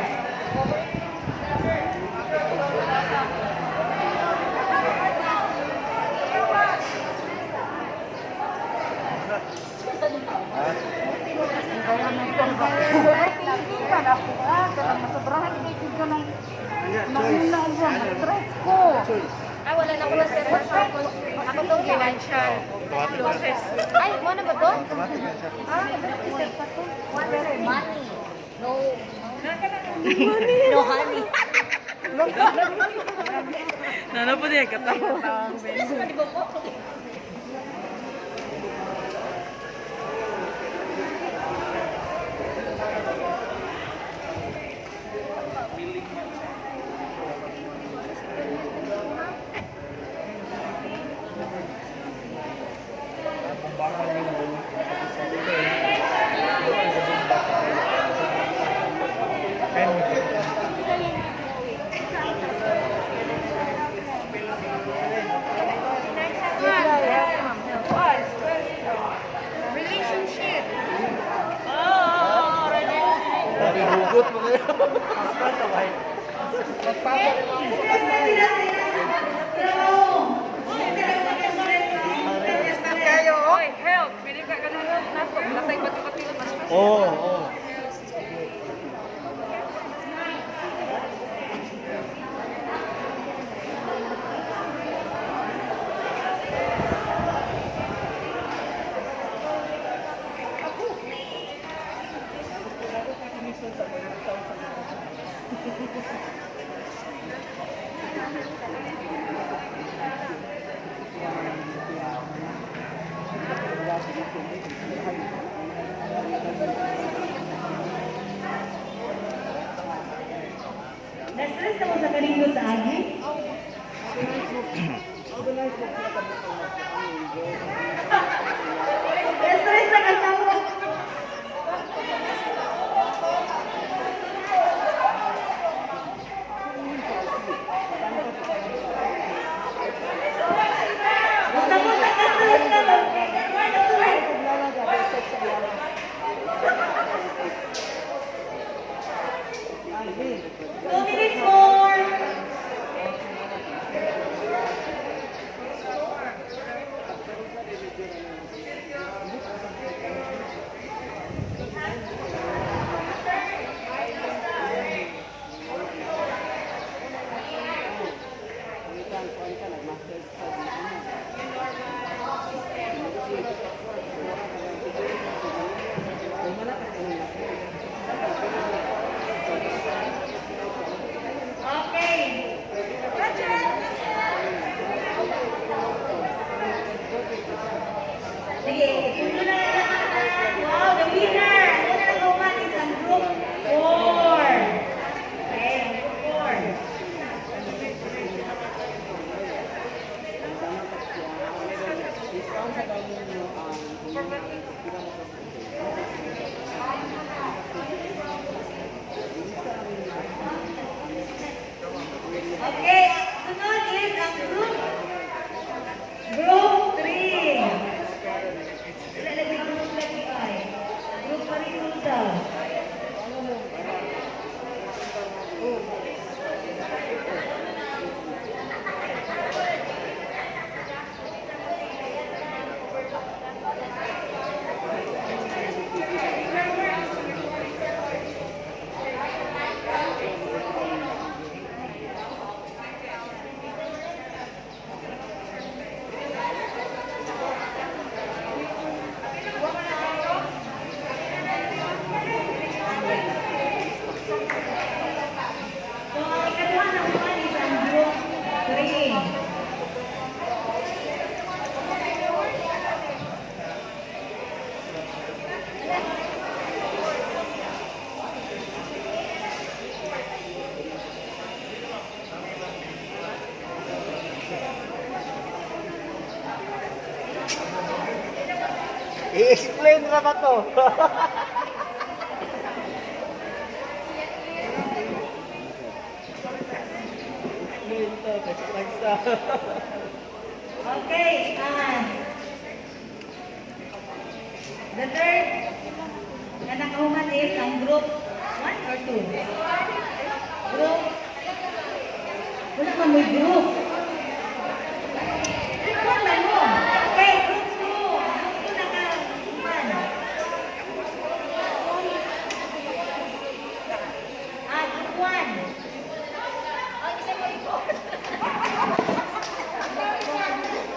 Ay, wala na ko na sir. Ako itong financial losses. Ay, mo na ba ito? Ah, sir pa ito. Money. No. No honey. Nana po dia katawa. Stress pa di ba po? Relationship. Hugot mo kayo. Magpapa rin mo. Kayo, oy, help. Bili ka ganun na to. Lasay bati-bati mas. Oo, oo. Na-stress na mo sa kanino sa agi? Na-stress na ka sa mo. Basta mo na-stress na mo. Two minutes more. Okay. Sige, ito na lang. Wow, the winner! Ito na lang uman is ang group 4. Okay, group 4. Okay, sunod is ang group 3. Ilalagay group lagi ay. Group pa rin daw. So, ang ikaduha na uman is ang group 3. I-explain na ba to? Okay, the third na nakahuman is ang group 1 or 2? Group? Wala ka may group. Group man mo. Okay, group 2. Group 2 nakahuman. Group 1.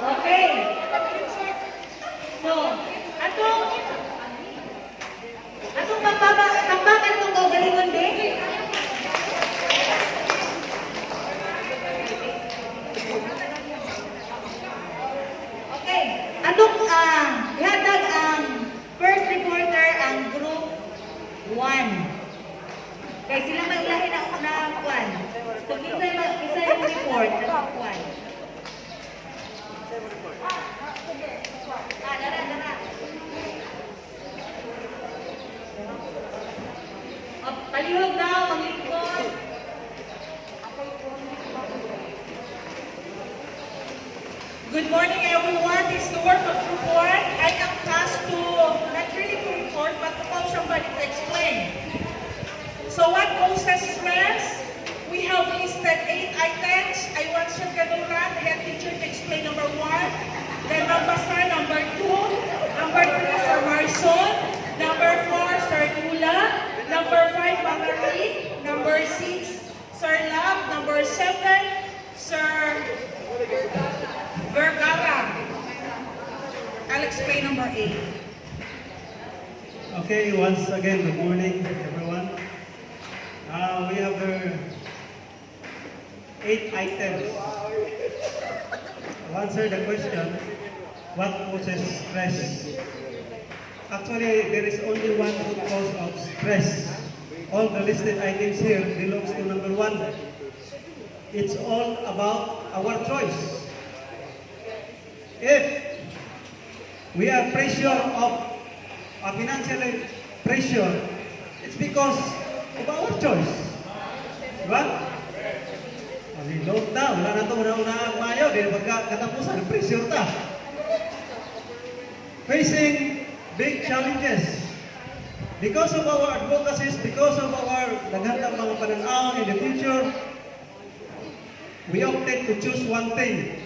Okay. So, atong tambakan itong gagalingon din. Kaya sila may ulahin na kuan. So, isa yung report sa kuan. Dara. Palihog daw, maglingkod. Good morning, everyone. This is the work of Group 1. I am tasked to, not really to report, but to call somebody to explain. So what causes stress? We have listed 8 items. I want Sir Ganuran, the head teacher, to explain number 1. Then number 4, number 2. Number 3, Sir Marson. Number 4, Sir Tula. Number 5, Marie. Number 6, Sir Love. Number 7, Sir Vergara. I'll explain number 8. Okay, once again, good morning, everyone. We have 8 items. To answer the question, what causes stress? Actually, there is only one root cause of stress. All the listed items here belongs to number 1. It's all about our choice. If we are pressure of financial pressure, it's because of our choice. Diba? Load down, wala na ito, una-una mayo, dahil pagkatapusan, pressure ta. Facing big challenges. Because of our advocacies, because of our naghandang mga pananaw in the future, we opted to choose one thing.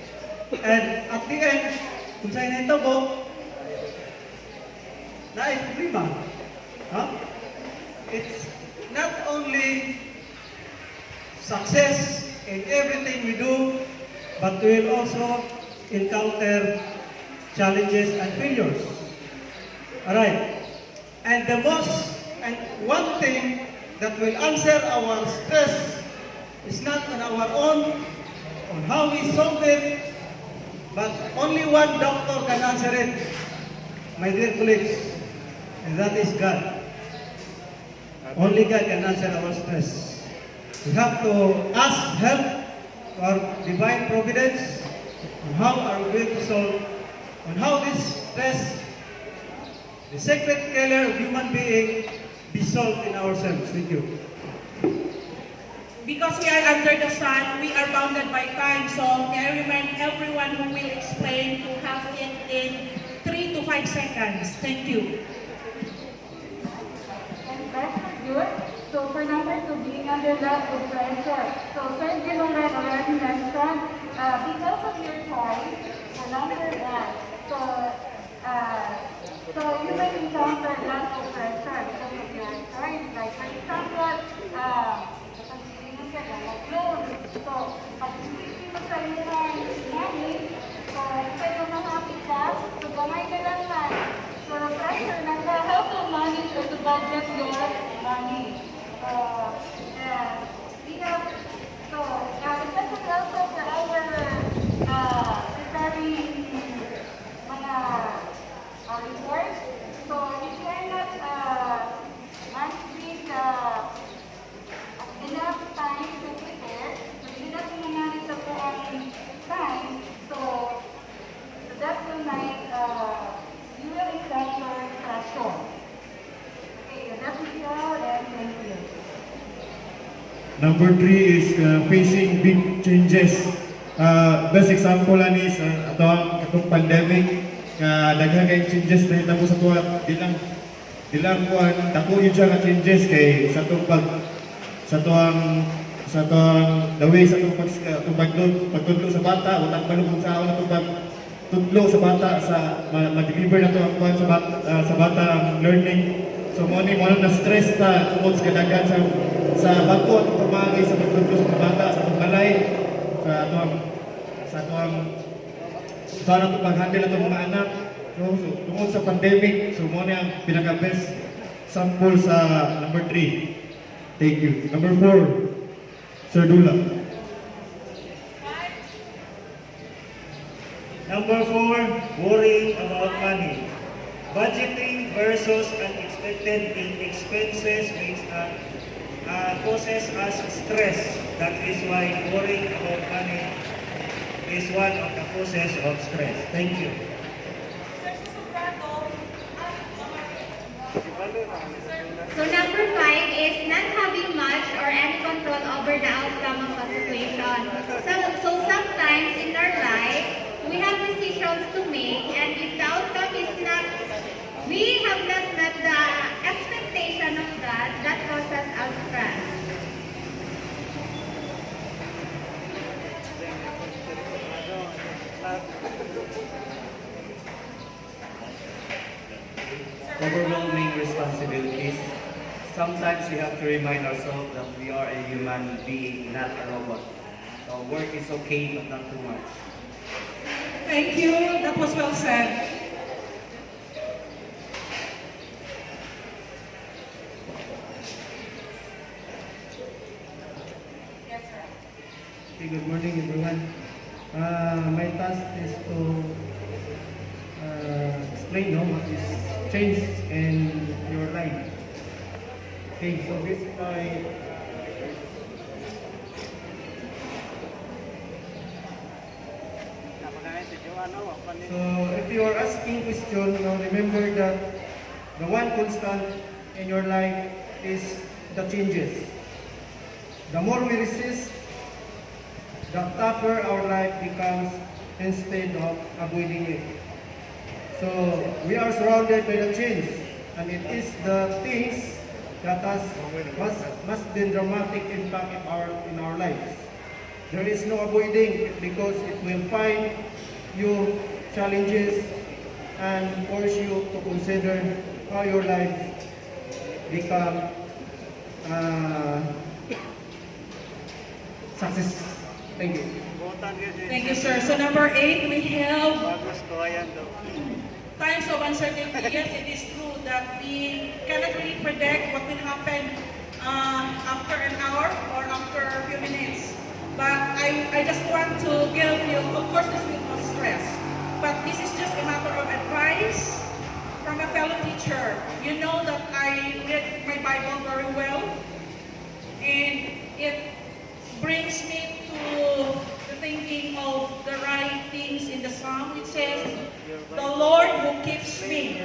And at the end, kung sa'yo na ito po, na problema. It's not only success in everything we do, but we will also encounter challenges and failures. Alright. And one thing that will answer our stress is not on our own, on how we solve it, but only one doctor can answer it, my dear colleagues, and that is God. Only God can answer our stress. We have to ask help to our divine providence on how are we going to solve, on how this stress, the secret killer of human being, be solved in ourselves. Thank you. Because we are under the sun, we are bounded by time. So may I remind everyone who will explain to have it in 3 to 5 seconds. Thank you. And that's good. So for number 2, being under that of pressure. So Sir Gilongan already mentioned, because of your choice, for number 1, so you may encounter lots of pressure because of your choice. Like for example, so, pag hindi mo sa iyo money, so instead of happy ka, so gamay ka lang man. So the pressure na how to manage or to budget your money. And we have, so especially also for our preparing mga reports. So if you are not managing enough time to prepare, so hindi na mangyari sa buong time, so that will make you will encounter pressure. Okay, that's all, and thank you. Number 3 is facing big changes. Best example lang is atong pandemic. Daghan kay changes na hitabo sa tuwa. Dilang kuan dako yun siya nga changes kay sa tuwang the way sa tuwang pagtudlo sa bata, utang balong sa awan na pagtudlo sa bata sa ma-deliver na to ang kuan sa bata ang learning. So mo na stress ta tungod sa kadagan sa bato at pamagi sa pagtudlo sa bata sa pagbalay sa to pag-handle na mga anak. So tungod sa pandemic, so mo ang pinaka-best sample sa number 3. Thank you. Number 4, Sir Dula. Number 4, worrying about money. Budgeting versus unexpected expenses makes us causes us stress. That is why worrying about money is one of the causes of stress. Thank you. So number 5 is not having much or any control over the outcome of a situation. So sometimes in our life, we have decisions to make, and if the outcome is not, we have not met the expectation of that causes us stress. Overwhelming responsibilities. Sometimes we have to remind ourselves that we are a human being, not a robot. So work is okay, but not too much. Thank you. That was well said. Yes, sir. Okay, good morning everyone. My task is to explain what is change in your life. Okay, so this is my So if you are asking question, remember that the one constant in your life is the changes. The more we resist, the tougher our life becomes instead of avoiding it. So we are surrounded by the change, and it is the things that must be dramatic impact in our lives. There is no avoiding it because it will find you challenges and force you to consider how your life become success. Thank you. Thank you, sir. So number 8, we have times of uncertainty. Yes, it is true that we cannot really predict what will happen after an hour or after a few minutes. But I just want to give you, of course, this will cause stress. But this is just a matter of advice from a fellow teacher. You know that I read my Bible very well, and it brings me to the thinking of the right things in the Psalm. It says, "The Lord who keeps me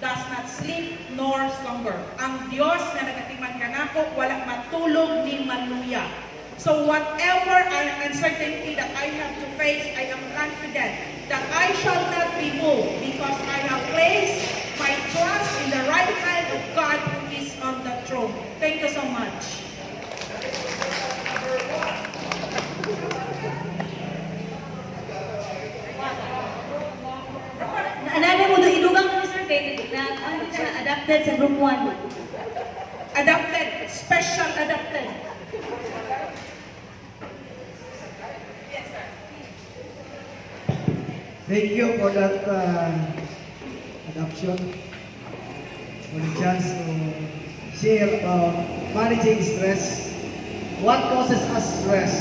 does not sleep nor slumber." Ang Diyos na nagatiman kanako, walang matulog ni maluya. So whatever uncertainty that I have to face, I am confident that I shall not be moved because I have placed my trust in the right hand of God who is on the throne. Thank you so much. Another mo doon, inugang mo, Sir Kate, na ano siya, adapted sa group 1. Adapted, special adapted. Yes, sir. Thank you for that adoption, for the chance to share about managing stress. What causes us stress?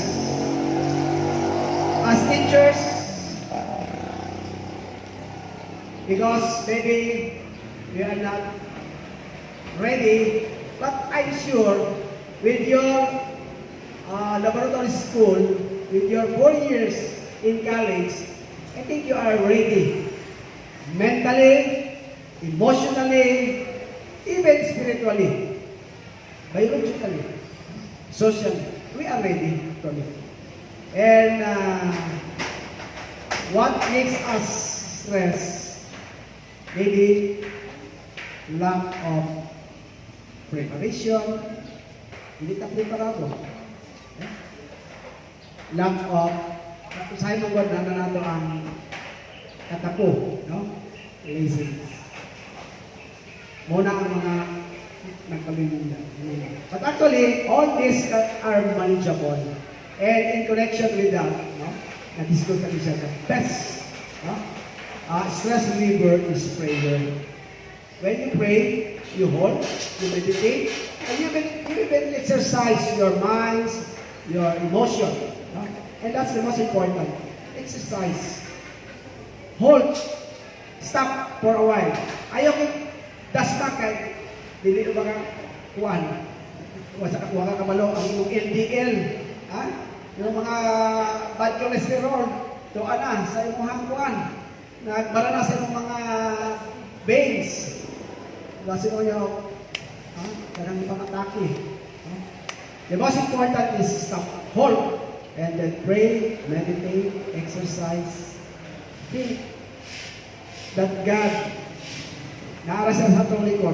As teachers, because maybe we are not ready, but I'm sure with your laboratory school, with your 4 years in college, I think you are ready. Mentally, emotionally, even spiritually, biologically, socially, we are ready to live. And what makes us stress? Maybe lack of preparation, hindi ka preparado. Lack of, usahay mo ba na nato ang katako, no? Laziness. Muna ang mga nagpamimunda. But actually, all these are manageable. And in connection with that, no? Na-discuss natin siya, the best, no? Stress reliever is prayer. When you pray, you hold, you meditate, and you even exercise your minds, your emotion. No? And that's the most important. Exercise. Hold. Stop for a while. Ayaw ko dasma kay dili ba ka kuan. wala kabalo ang imong LDL, ha? Yung mga bad cholesterol, doon na sa imong hangkuan. Nagbara na sa imong mga veins. Kasi mo nyo, karang pang-atake. The most important is stop, hold, and then pray, meditate, exercise, think that God naara sa atong likod.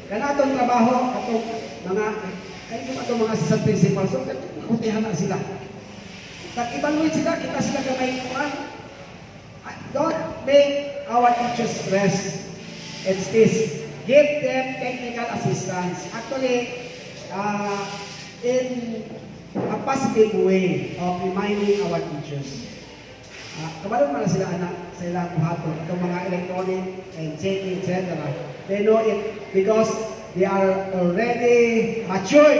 Kana atong trabaho, atong mga assistant principal, so kutihan na sila. Nag-evaluate sila, kita sila gamay kuan. Don't make our teachers stress. It's this. Give them technical assistance. Actually, in a positive way of reminding our teachers. Kabalo man sila anak sa ilang buhaton, itong mga electronic and checking, etc. They know it because they are already matured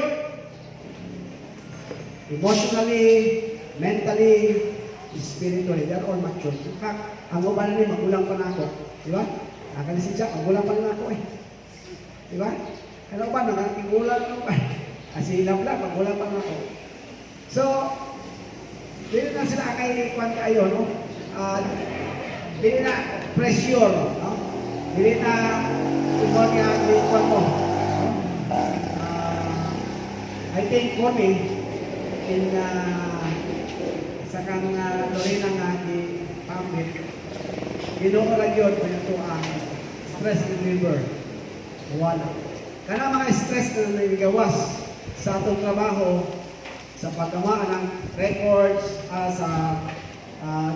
emotionally, mentally, spiritually. They are all matured. In fact, ang uban na magulang pa na ako. Di ba? Nakalisig siya, magulang pa na ako eh. Di ba? Ano ba, nakakigulang na ba? Kasi ilang lang, magulang pa na ako. So, dili na sila kay-kwan kayo, no? Dili na pressure, no? Dili na ikaw niya kwan mo. I think for me, in sa kang Lorena nga di pamit, ginooran yun kung ito ang stress reliever. Wala. Kana mga stress na nagawas sa atong trabaho, sa paggawa ng records, sa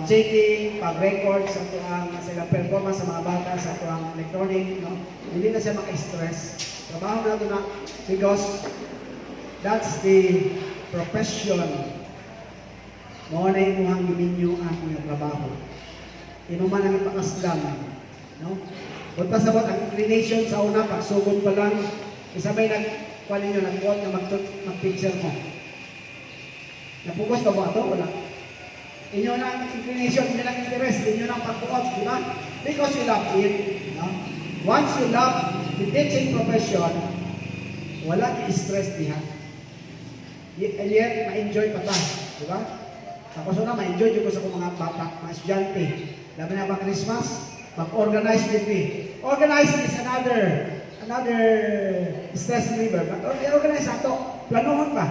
checking, pag-record sa sila performance sa mga bata, sa ang electronic, no? Hindi na siya maka-stress. Trabaho na ito na because that's the profession. Mo na imuhang giminyo ang mga trabaho. Ino man ang ipakaslam, no? Kung pasabot ang inclination sa una, pagsugod pa lang, isabay nag-kuha ninyo, nag-quote na mag-picture mo. Napugos ka mo ito? Wala. Inyo na ang inclination, inyo na ang interest, inyo na ang pag-quote, di ba? Because you love it. No? Once you love the teaching profession, wala i-stress diha. And yet, ma-enjoy pa ta. Di ba? Tapos na, ma-enjoy ko sa mga bata, mga estudyante. Labi na ba Christmas? Mag-organize with me. Organizing is another stress reliever. But organize ato. Planuhon pa.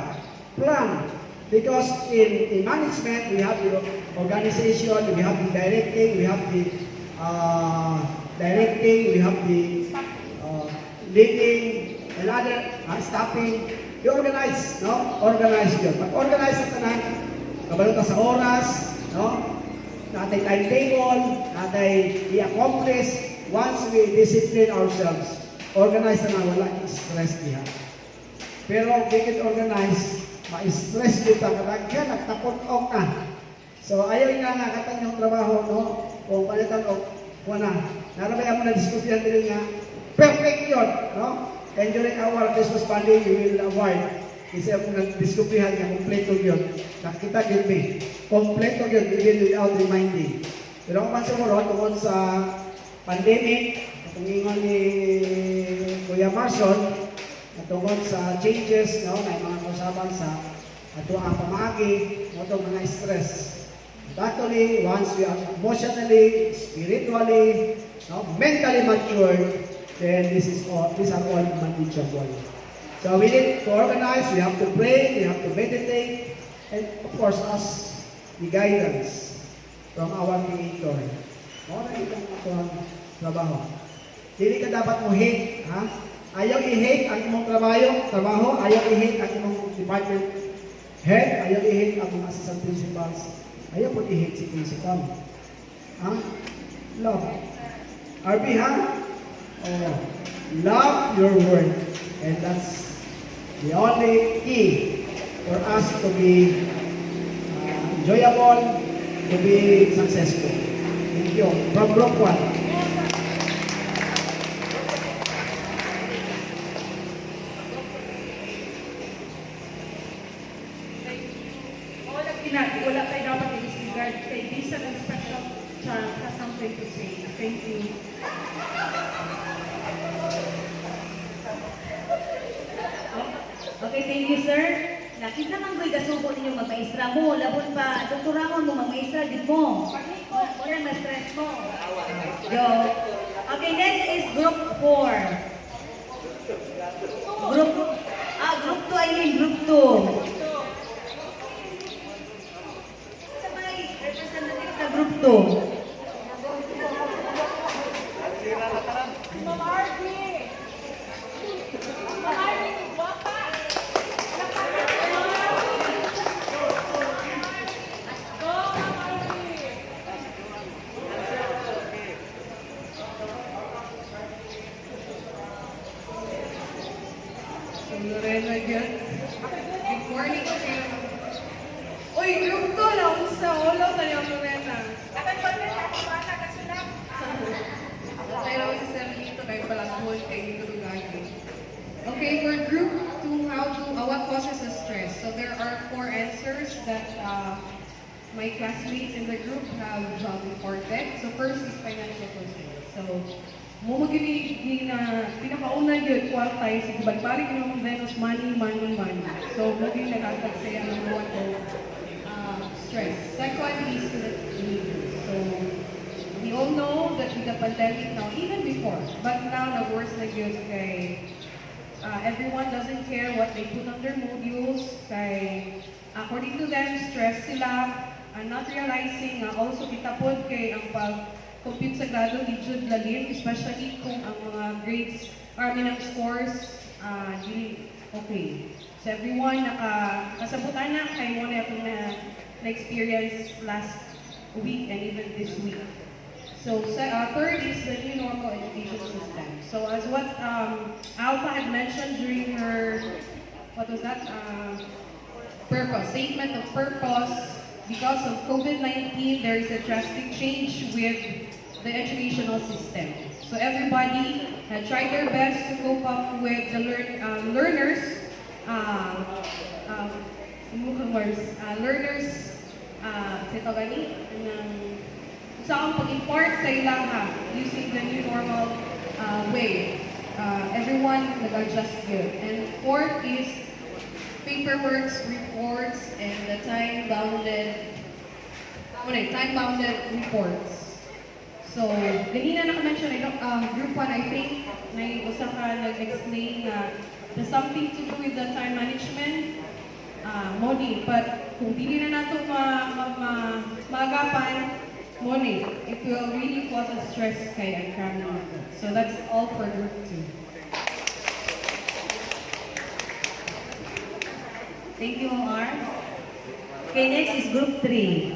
Plan. Because in management, we have the organization, we have the directing, we have the leading, and other staffing. You organize, no? Organize yun. Pag-organize sa tanan, kabalo ta sa oras, no? Natay timetable, natay i-accomplish. Once we discipline ourselves, organize na wala stress diha. Pero make it organize, ma-stress dito ang kadagyan, nagtakot-ok na. So ayaw nga katang yung trabaho, no? Kung palitan o wala. Narabay mo na diskutihan din nga, perfect yun, no? And during our Christmas party, we will avoid. Kasi kung nag-diskutihan nga, kompleto yun. Nakita yun me. Kompleto yun, even without reminding. Pero kung siguro, tungkol sa pandemic, itong ingon ni Kuya Marson, tungkol sa changes, no, may mga kausaban sa ato ang pamagi, itong mga stress. But actually, once we are emotionally, spiritually, no, mentally matured, then these are all manageable. So we need to organize, we have to pray, we have to meditate, and of course, ask the guidance from our Creator. Muna itong itong trabaho. Hindi ka dapat mo hate, ha? Ayaw i-hate ang imong trabaho, ayaw i-hate ang imong department head, ayaw i-hate ang mga assistant principals, ayaw po i-hate si principal. Ha? Love. RB, ha? Oh, love your work. And that's the only key for us to be enjoyable, to be successful. Thank you. From Group 1. Wala tayo dapat i-disregard kay Lisa ng special child has something to say. Thank you. Okay, Okay, thank you, sir. Nakita man ko'y gasubo ninyo magmaestra mo, labon pa, doktorangon mo magmaestra, di mo. Wala na stress mo. Yo. Okay, next is group 4. Group 2, I mean group 2. Sabay, representative sa group 2. Lorena again. Good morning to you. Uy, group ko lang sa ulo tayo, Lorena. Tayo sa dito kayo palang hol kayo dito lagi. Okay, for group 2, what causes the stress? So there are 4 answers that my classmates in the group have reported. So first is financial concerns. So mo magiging pinakauna yun, kuwal tayo sa balik ng Venus, money. So, magiging nagagag saya ng mga stress. Second is behavior. So, we all know that with the pandemic now, even before, but now nag-worse na yun kay everyone doesn't care what they put on their modules, kay according to them, stress sila, not realizing also kitapod kay ang compute sa grado ni Jude lalim, especially kung ang mga grades, ang scores, di okay. So everyone, nakasabutan na kay mo na itong na-experience last week and even this week. So third is the new normal education system. So as what Alpha had mentioned during her, what was that? Statement of purpose. Because of COVID-19, there is a drastic change with the educational system. So everybody had tried their best to cope up with the learners saan pag-import sa ilaha using the new normal way. Everyone nag-adjust good. And fourth is paperwork, reports, and the time-bounded reports. So, ganina naka-mention group 1, I think, may usa ka nag-explain na there's something to do with the time management, money. But kung hindi na nato maagapan, money, it will really cause a stress kay ang cram. So that's all for group 2. Thank you, Omar. Okay, next is group 3.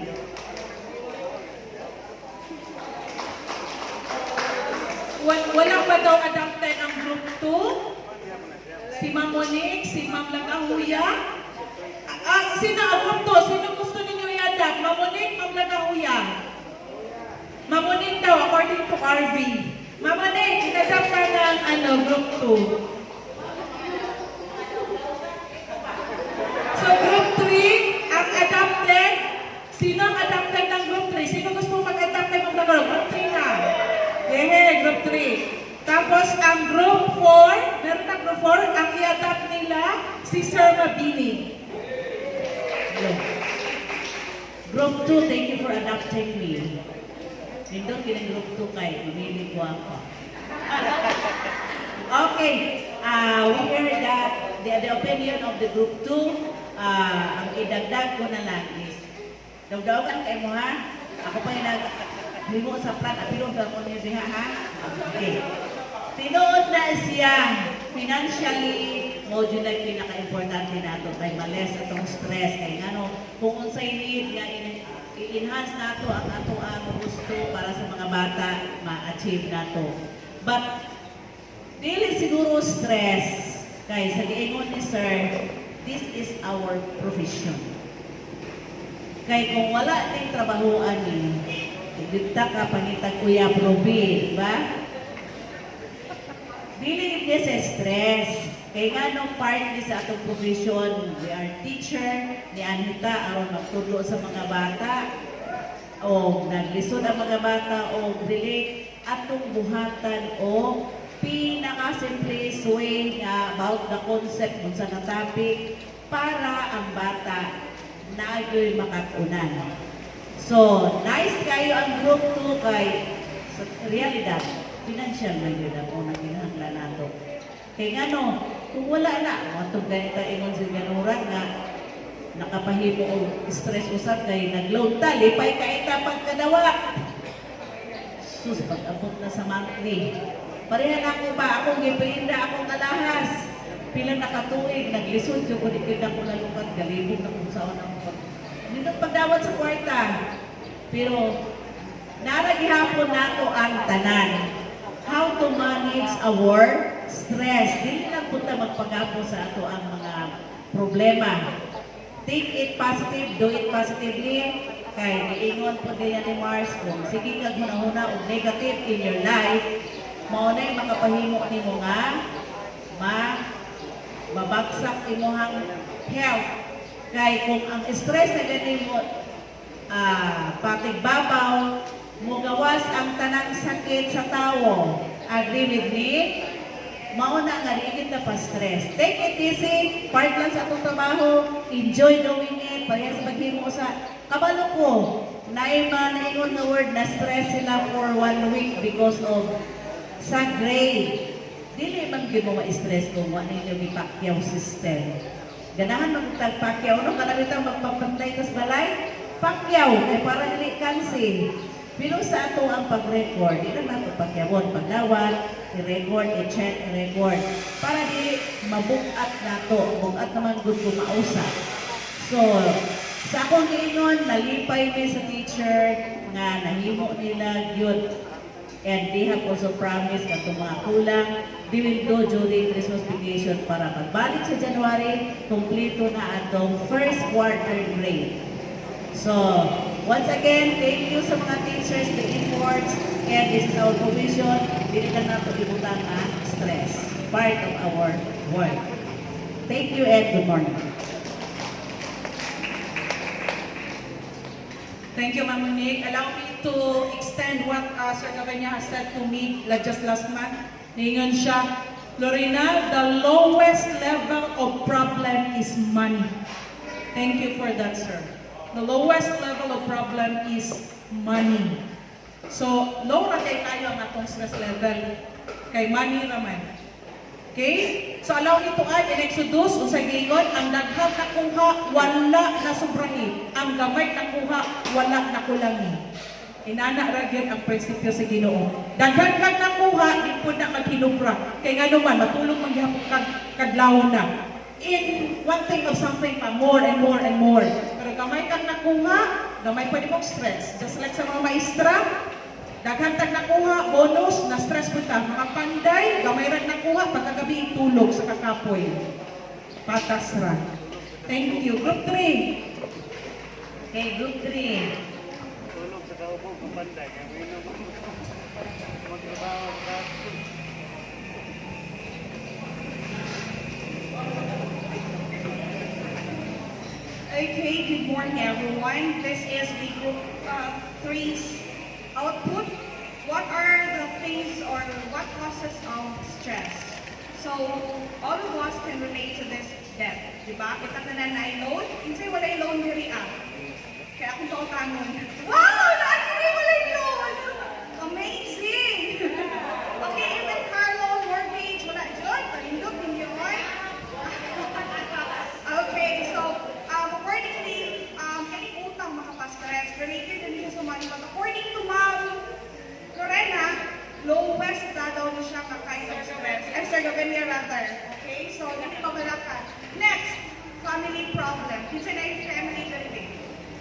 Walang ba daw adapted ang group 2? Si Ma'am Monique, si Ma'am Lagahuya? Sino ang group 2? Sino gusto ninyo i-adapt? Ma'am Monique, Ma'am Lagahuya? Ma'am Monique daw, according to RV. Ma'am Monique, in-adapt ka ng group 2. So group 3, ang adapted, sino ang adapted ng group 3? Sino gusto mag-adapted ng group 3 na? Group 3. Tapos ang group 4, meron na group 4, ang i-adapt nila si Sir Mabini. Group 2, thank you for adopting me. Nindot yun ang group 2 kay, mamili ko ako. Okay, we heard that the opinion of the group 2, ang idagdag ko na lang is, daw-dawagan kayo mo ha? Ako pa yung nag-himo sa plan, apilong daw mo niya siya ha? Okay. Tinood na siya, financially, module na pinaka-importante na ito, kay males atong stress, kay ano, kung unsay need, i-enhance na ito ang ato ang gusto para sa mga bata, ma-achieve na ito. But, dili siguro stress, kay sa giingon ni Sir, this is our profession. Kay kung wala ting trabahoan ni, dita ka pangitag kuya probi, ba? Dili ni sa stress. Kay nga nung part ni sa atong profession, we are teacher, ni Anita, aron magtudlo sa mga bata, o naglisod ang mga bata, o dili atong buhatan, o pinaka simply sway about the concept kung sa topic para ang bata na ayo'y makatunan. So, nice kayo ang group 2 kay sa realidad, financial na yun ako naghinahangla nato. Kaya nga no, kung wala na, matong ganito ingon sa ganuran nga, nakapahimo o stress usap kay nag-loan ta, lipay ka ita pagkadawa. Sus, pag-abot na sa monthly. Parehan ako ba, akong gipainda, akong alahas. Pila nakatuig, naglisod ko, kung ikita ko na lukat, galibog na kung saan ako. Nindot pagdawat sa kwarta. Pero, naragihapon nato ang tanan. How to manage our stress. Dili lang punta magpagapo sa ato ang mga problema. Take it positive, do it positively. Kay niingon po din ni Mars kung sige kag hunahuna og negative in your life, mao nay makapahimo nimo nga mabagsak imong health. Kay kung ang stress na ganimo patigbabaw, mugawas ang tanang sakit sa tawo. Agree with me? Mauna nga rin na pa-stress. Take it easy, part lang sa atong trabaho, enjoy doing it, parehas maghimo sa kabalo ko. Naingon na word na stress sila for 1 week because of sa grade. Dili man gyud mo ma-stress kung wala ninyo gipakyaw system. Ganahan magtagpakyaw no kada bitaw magpapantay tas balay, pakyaw kay para dili kansi. Pero sa ato ang pag-record, di na nato pakyawon, pagdawat, i-record, i-check, i-record. Para di mabukat nato, bukat naman good ko mausa. So, sa akong giingon, nalipay mi sa teacher nga nahimo nila yun. And they have also promised na itong mga kulang, they will do during Christmas vacation para pagbalik sa January, kumplito na atong first quarter grade. So, once again, thank you sa mga teachers, the efforts, and this is our provision. Dili na nato ibutan ang stress. Part of our work. Thank you and good morning. Thank you, Ma'am Monique. Allow me to extend what Sir Gavanya has said to me just last month. Ningon siya, Lorena, the lowest level of problem is money. Thank you for that, sir. The lowest level of problem is money. So, low na tayo ang atong stress level. Kay money naman. Okay? So, allow me to add in Exodus, unsay giingon, ang daghang nakuha, wala na sobrahi. Ang gamay nakuha, wala na kulangi. Inana ra gyud ang prinsipyo sa Ginoo. Daghang kag nakuha, di pud na maghinubra. Kay ngano man matulog man gyapon kag kadlaw na. In wanting of something pa, more and more and more. Pero gamay kang nakuha, gamay pa di mong stress. Just like sa mga maestra, daghan tag nakuha, bonus, na stress po ta. Mga panday, gamay rin nakuha, pagkagabi tulog sa kakapoy. Patas ra. Thank you. Group 3. Okay, group 3. Tulog sa kaubong kung panday. Magtrabaho ka. Okay, good morning everyone. This is the group 3's output. What are the things or what causes of stress? So, all of us can relate to this debt. Diba? Kita na na loan. Insay wala loan diri ah. Kaya akong tautangon. Wow! Naagiri wala loan! Amazing! Okay, even car loan, mortgage, wala dyan. Palindog, hindi yun. Okay, so, accordingly, any utang makapastress, related din sa money. But according to Ma'am Lorena, lowest na daw niya siya kakain of stress. Sir Gavenia rather. Okay, so hindi pa malaka. Next, family problem. Kinsa na yung family building.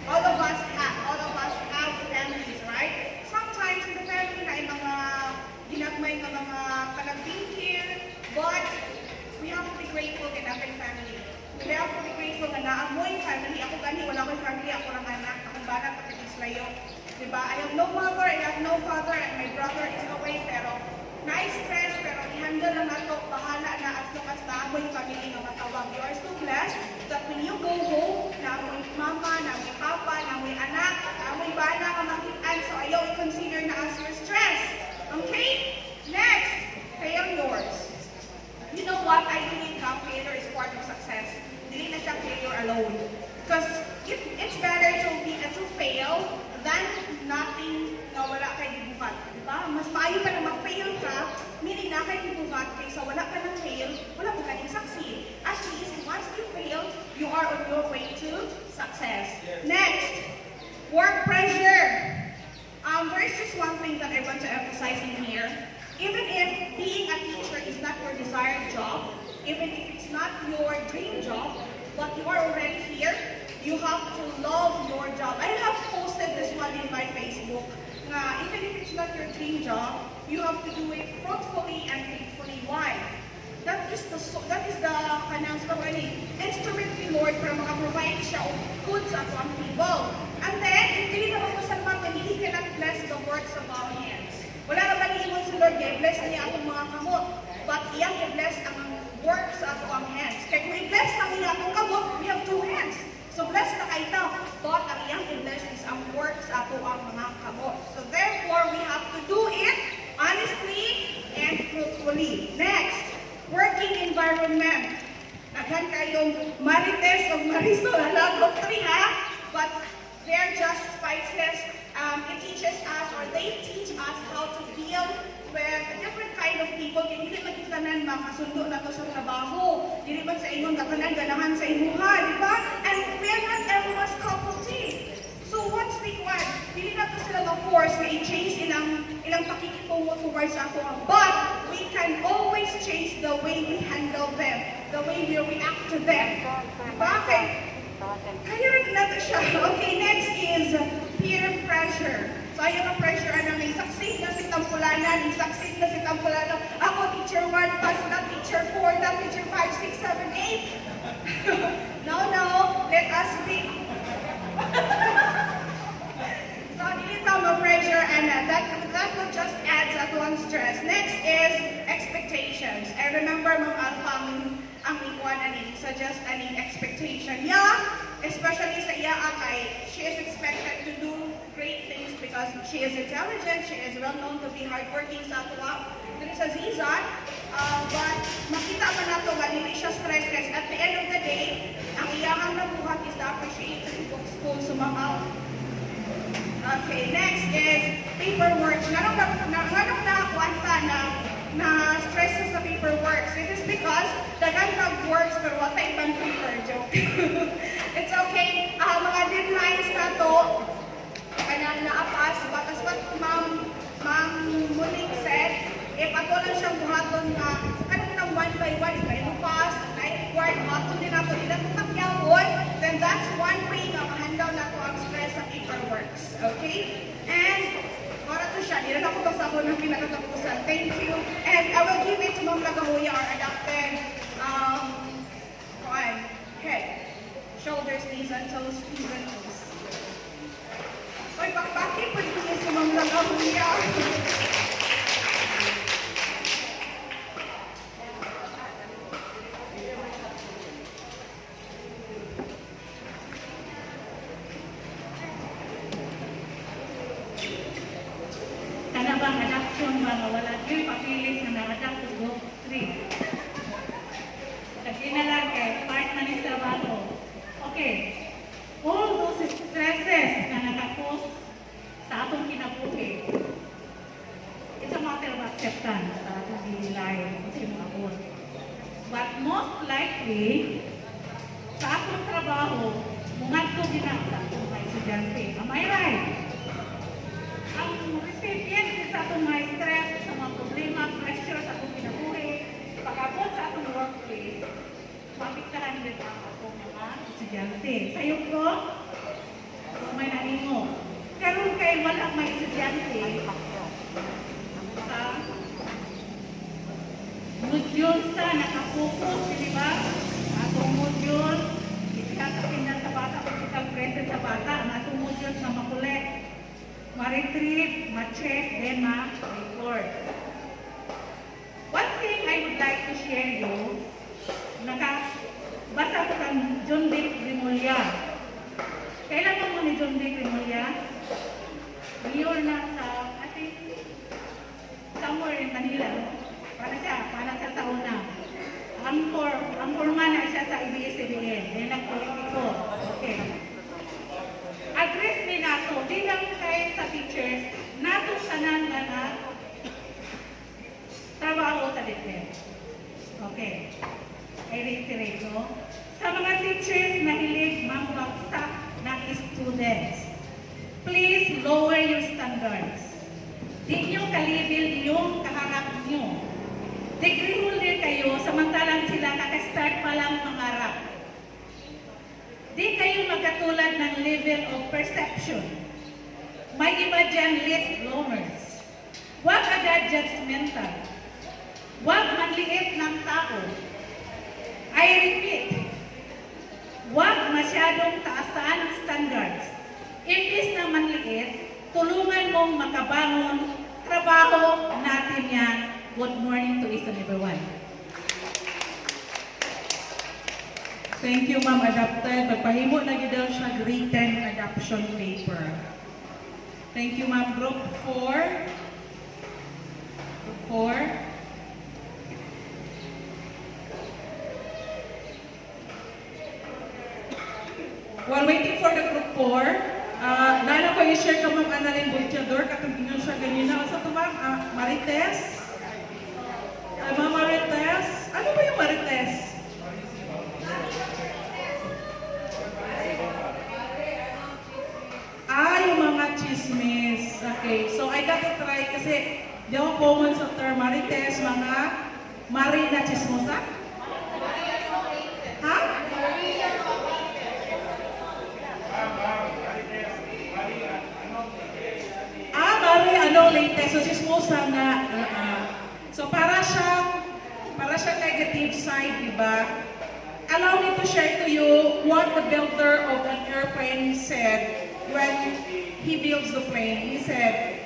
All of us have families, right? Sometimes in the family na yung mga ginagmay ng mga kalabingkir, but we have to be grateful in our family. We have to be grateful na naamoy family. Ako gani, wala akong family, ako lang anak, akong banat, pagkakislayo. Diba? I have no mother, I have no father, and my brother is away, pero na-stress, pero i-handle lang nato, bahala na as long as naamoy family nga matawag. You are so blessed that when you go home, naamoy mama, naamoy papa, naamoy anak, naamoy bana nga makitaan, so ayaw i-consider na as your stress. Okay? Next, failures. what? I believe na failure is part of success. Dili na siya failure alone. Because it's better to fail than nothing na wala kay gibuhat. Diba? Mas maayo pa na ma-fail ka, meaning na kay gibuhat, kaysa wala ka ng fail, wala mo ka succeed. At least, once you fail, you are on your way to success. Next, work pressure. There is just one thing that I want to emphasize in here. Even if being a teacher is not your desired job, even if it's not your dream job, but you are already here, you have to love your job. I have posted this one in my Facebook. Even if it's not your dream job, you have to do it fruitfully and faithfully. Why? That is the kanang instrument ni Lord para maka-provide siya of goods sa atong people. And then, if dili na mo sa mga He cannot bless the works of our hands. Wala na ba niingon si Lord, bless niya atong mga kamot. But iyang i-bless ang works sa atong hands. Kaya kung i-bless na niya atong kamot, we have two hands. So bless na kayo na. But ang iyang i-bless is ang works sa atong mga kamot. So therefore, we have to do it honestly and truthfully. Next, working environment. Naghan kayong Marites o Marisol, halagok 3 ha? But they're just spices. It teaches us, or they teach us how to deal with different kind of people. Kaya hindi man kita nan makasundo na to sa trabaho. Hindi man sa inyong ganahan, ganahan sa imuha, di ba? And we're not everyone's cup of tea. So what's the one? Hindi na to sila ma-force na i-change ilang pakikitungo towards ako. But we can always change the way we handle them, the way we react to them. Bakit? Kaya rin natin siya. Okay, next is peer pressure. So ayun ang pressure, succeed na si Tampulanan, succeed na si Tampulanan. Ako, teacher 1, pas na teacher 4, na teacher 5, 6, 7, 8. No, let us be. So, dili tama pressure, and that will just add to one stress. Next is expectations. I remember Ma'am Alpha, ang ikuan suggest aning expectation. Yeah, especially sa iya kay she is expected to do great things because she is intelligent, she is well known to be hardworking sa tuwa. Dili sa Zizan, but makita man nato nga dili siya stress kasi at the end of the day, ang iyang nabuhat is the appreciation of school sumama. Okay, next is paperwork. Nanong nakuanta na stresses sa paperwork. It is because dagan kag works pero wala ibang paper. Joke. It's okay. Mga deadlines na to, naapas, but as what Ma'am Muning said, if ato lang siyang buhaton na kanang ng one by one, kayo pass, required buhaton din nato, ilang takyawon, then that's one way na ma-handle na to ang stress sa paperworks. Okay? And para to siya, hindi na ako basta ako ng pinakatapusan. Thank you. And I will give it to Ma'am Lagahuya, our adopted head. Shoulders, knees, and toes, feet, and toes. Oy, bakit pa din niya si Ma'am Lagahuya? Kanabang adoption mga wala diri papilis na na-adapt to go 3. Kasi na lang kay part man ni trabaho. Okay. All those stresses na nakakos sa atong kinabuhi. It's a matter of acceptance sa atong daily life kasi mga abot. But most likely sa atong trabaho, mungat ko ginasa sa mga estudyante. Am I right? Ang recipient sa atong mga stress, sa mga problema, pressure sa atong kinabuhi, pag-abot sa atong workplace, mapiktahan din ang atong mga estudyante. Sayo ko, kung may nanimo. Karoon kay wala may estudyante, sa module sa nakapokus, di ba? Atong module, ikakapindan sa bata, kung ikang present sa bata, ang atong module sa makulit. Ma-retrieve, ma-check, then ma-record. One thing I would like to share you, basa ko kang John Dick Rimulya. Kailan mo ni John Dick Rimulya? Mayor na sa, I think, somewhere in Manila. Para siya sa una. ang forma na siya sa ABS-CBN. Yan ang politiko. Okay. Address din nato, di lang kayo sa teachers, nato sanan nga na trabaho sa DepEd. Okay. I reiterate, no? Sa mga teachers na hilig mambagsak ng students, please lower your standards. Di nyo kalibil yung kaharap nyo. Degree holder kayo, samantalang sila kakastart pa lang mangarap. Di kayo magkatulad ng level of perception. May iba dyan late bloomers. Huwag agad judgmental. Huwag manliit ng tao. I repeat, huwag masyadong taasan ang standards. Imbis na manliit, tulungan mong makabangon, trabaho natin yan. Good morning to each and everyone. Thank you, Ma'am Adapted. Magpahimo na gid siya written adoption paper. Thank you, Ma'am. Group 4. Group 4. While waiting for the group 4, dahil ako i-share ka Ma'am Annalyn Butchador, kakampinan siya ganyan. Sa ito Ma'am, Marites? Ma'am Marites? Ano ba yung Marites? Yung mga chismis. Okay, so I gotta try kasi di ako common sa term Marites, mga Mari na chismosa? Ha? Mari, latest. So chismosa na. So para siyang negative side, di ba? Allow me to share to you what the builder of an airplane said when he builds the plane. He said,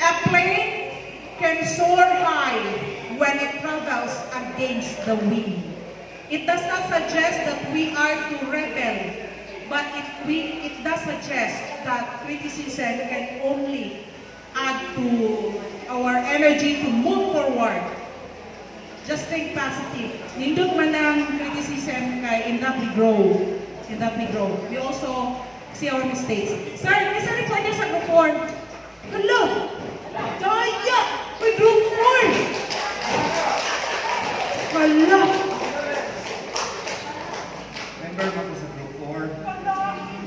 a plane can soar high when it travels against the wind. It does not suggest that we are to rebel, but it does suggest that criticism can only add to our energy to move forward. Just think positive. Nindot man ang criticism kay in that we grow. In that we grow. We also see our mistakes. Sir, isa rin po niyo sa group 4. Hello! Daya! May group 4! Hello! Member mo po sa group 4.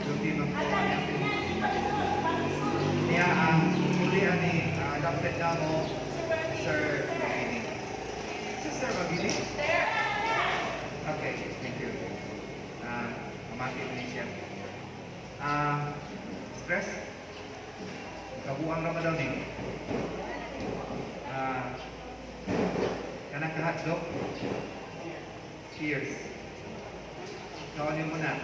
Group team ang po. Niya ang kulihan ni adopted na mo, Sir Magini. Sir Magini? Okay, thank you. Amatin ni siya. Stress? Kabuang Ramadan ni. Kanang kahadlok? Cheers. Kawanin mo na.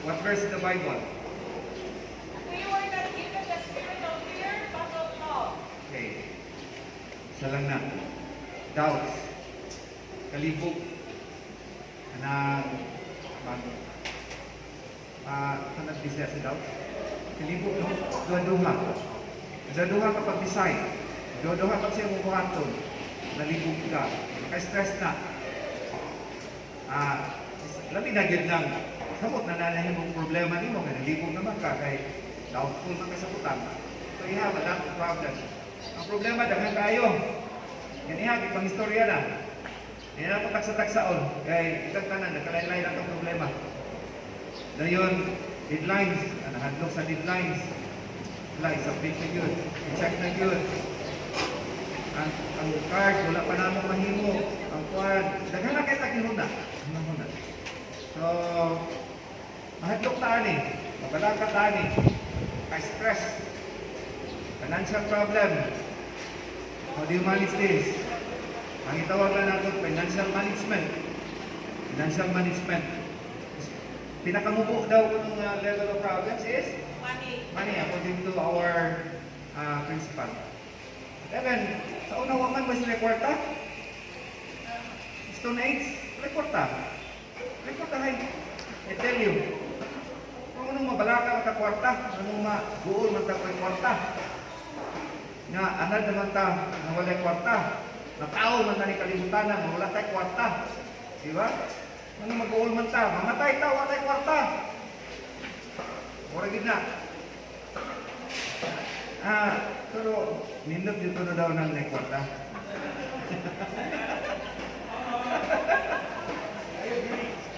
What verse in the Bible? We were not given the spirit of fear, but of love. Okay. Isa lang na. Doubts. Kalibog. Kanang bisya si doubts. Kalibog, no? Duha-duha. Duha-duha kapag decide. Duha-duha kapag siya mubuhaton. Nalibog ka. Naka-stress na. Labi na gid lang. Samot na nanahin mong problema ni mo. Nalibog naman ka. Kaya doubtful man ka sa putang. So you have a lot of problems. Ang problema, daghan kayo. Ganihag, ipang istorya na. Hindi na po taksa-taksaon. Kaya itang tanan, nagkalain-lain ang problema. Dayon, deadlines. Nahadlok sa deadlines. Submit na yun. I-check na yun. Ang card, wala pa namang mahimo. Ang card, daghan na kayo tag-ihuna. So, mahadlok na ani. Mabalaka na ani. Stress. Financial problem. How do you manage this? Ang itawag lang natin, financial management. Financial management. Pinakamubo daw kung level of problems is? Money. Money, according to our principal. Then, sa una waman mo sila kwarta? Stone Age, sila kwarta. Sila kwarta, I tell you. Kung anong mabalaka mata kwarta, anong maguol mata kwarta. Nga, anad naman ta, nawalay kwarta. Natao man tani kalibutan na, wala tayo kwarta. Di ba? Ano mag-uol man ta? Mamatay ta, wala tayo kwarta. Wala gid na. Pero nindot dito na daw ng kwarta.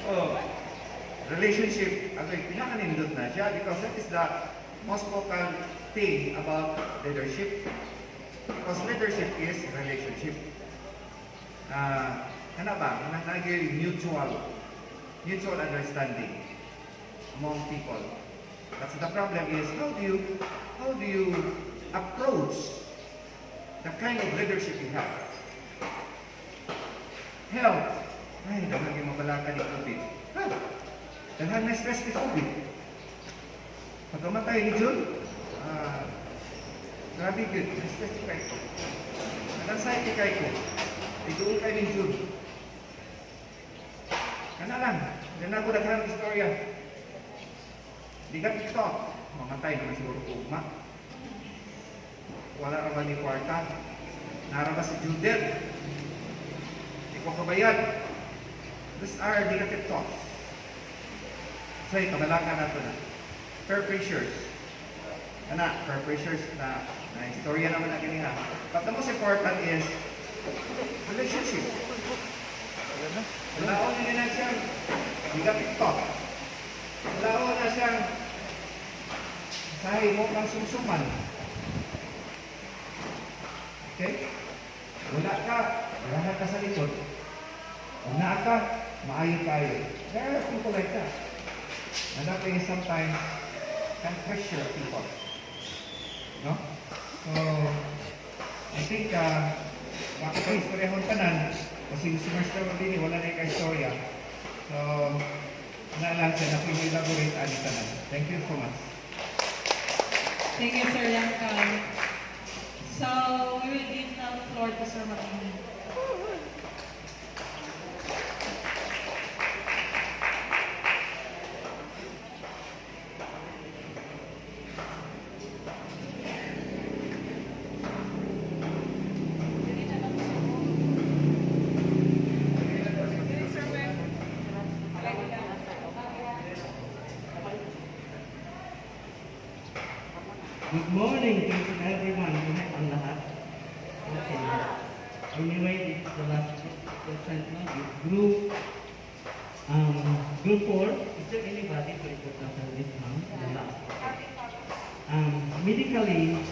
Oh, relationship, pinakanindot na siya because that is the most vocal thing about leadership. Because leadership is relationship. Ano ba? Mutual understanding among people. But the problem is how do you approach the kind of leadership you have? Health. Ay, dapat yung mabalaka ni COVID. Daghan na stress ni COVID. Pagkamatay ni Jun, grabe good, stress ni kayo. Nag-anxiety kayo. Ituon kayo ni Jun. Kana lang, ganun ako daghan istorya. Di ka TikTok, mamatay naman siguro ugma. Wala naman ni kwarta. Naraba si Judith. Ikaw kabayan. These are negative thoughts. So, kabalakan nato na. Peer pressures. Peer pressures na istorya naman na kiniha. But the most important is relationship. Walaon na siyang negative thought. Walaon na siyang sahi mo kang sumsuman. Okay? Wala ka, lahat ka sa likod. Wala ka, maayo tayo. There are people like that. And that is sometimes can pressure people. No? So, I think, makakahistoryahon tanan, kasi semester mo din, wala na yung ka-istorya. So, naalang siya na pinag-elaborate ani tanan. Thank you so much. Thank you, Sir Langkal. So, we will give now the floor to Sir Martin. Good morning to everyone. Ang lahat. Okay. Anyway, this is the last question. Group 4. Is there anybody to report after this month? The last. Medically,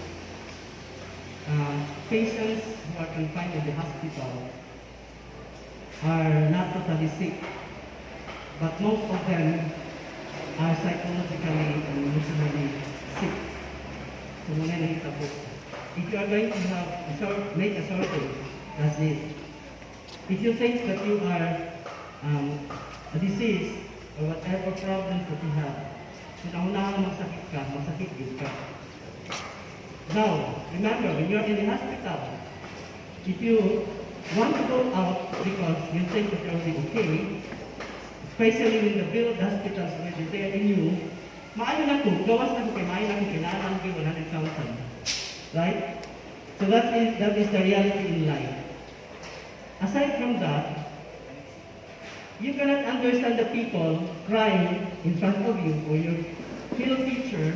patients who are confined in the hospital are not totally sick, but most of them are psychologically and emotionally sick. So muna nakita po. If you are going to make a survey, that's it. If you think that you are a disease or whatever problems that you have, sinaunahan masakit din ka. Now, remember, when you are in the hospital, if you want to go out because you think that you're already okay, especially when the bill of the hospital is already there in you, maayo na to, gawas na to kay maayo na to, kailangan ko 100,000. Right? So that is the reality in life. Aside from that, you cannot understand the people crying in front of you, or your fellow teacher,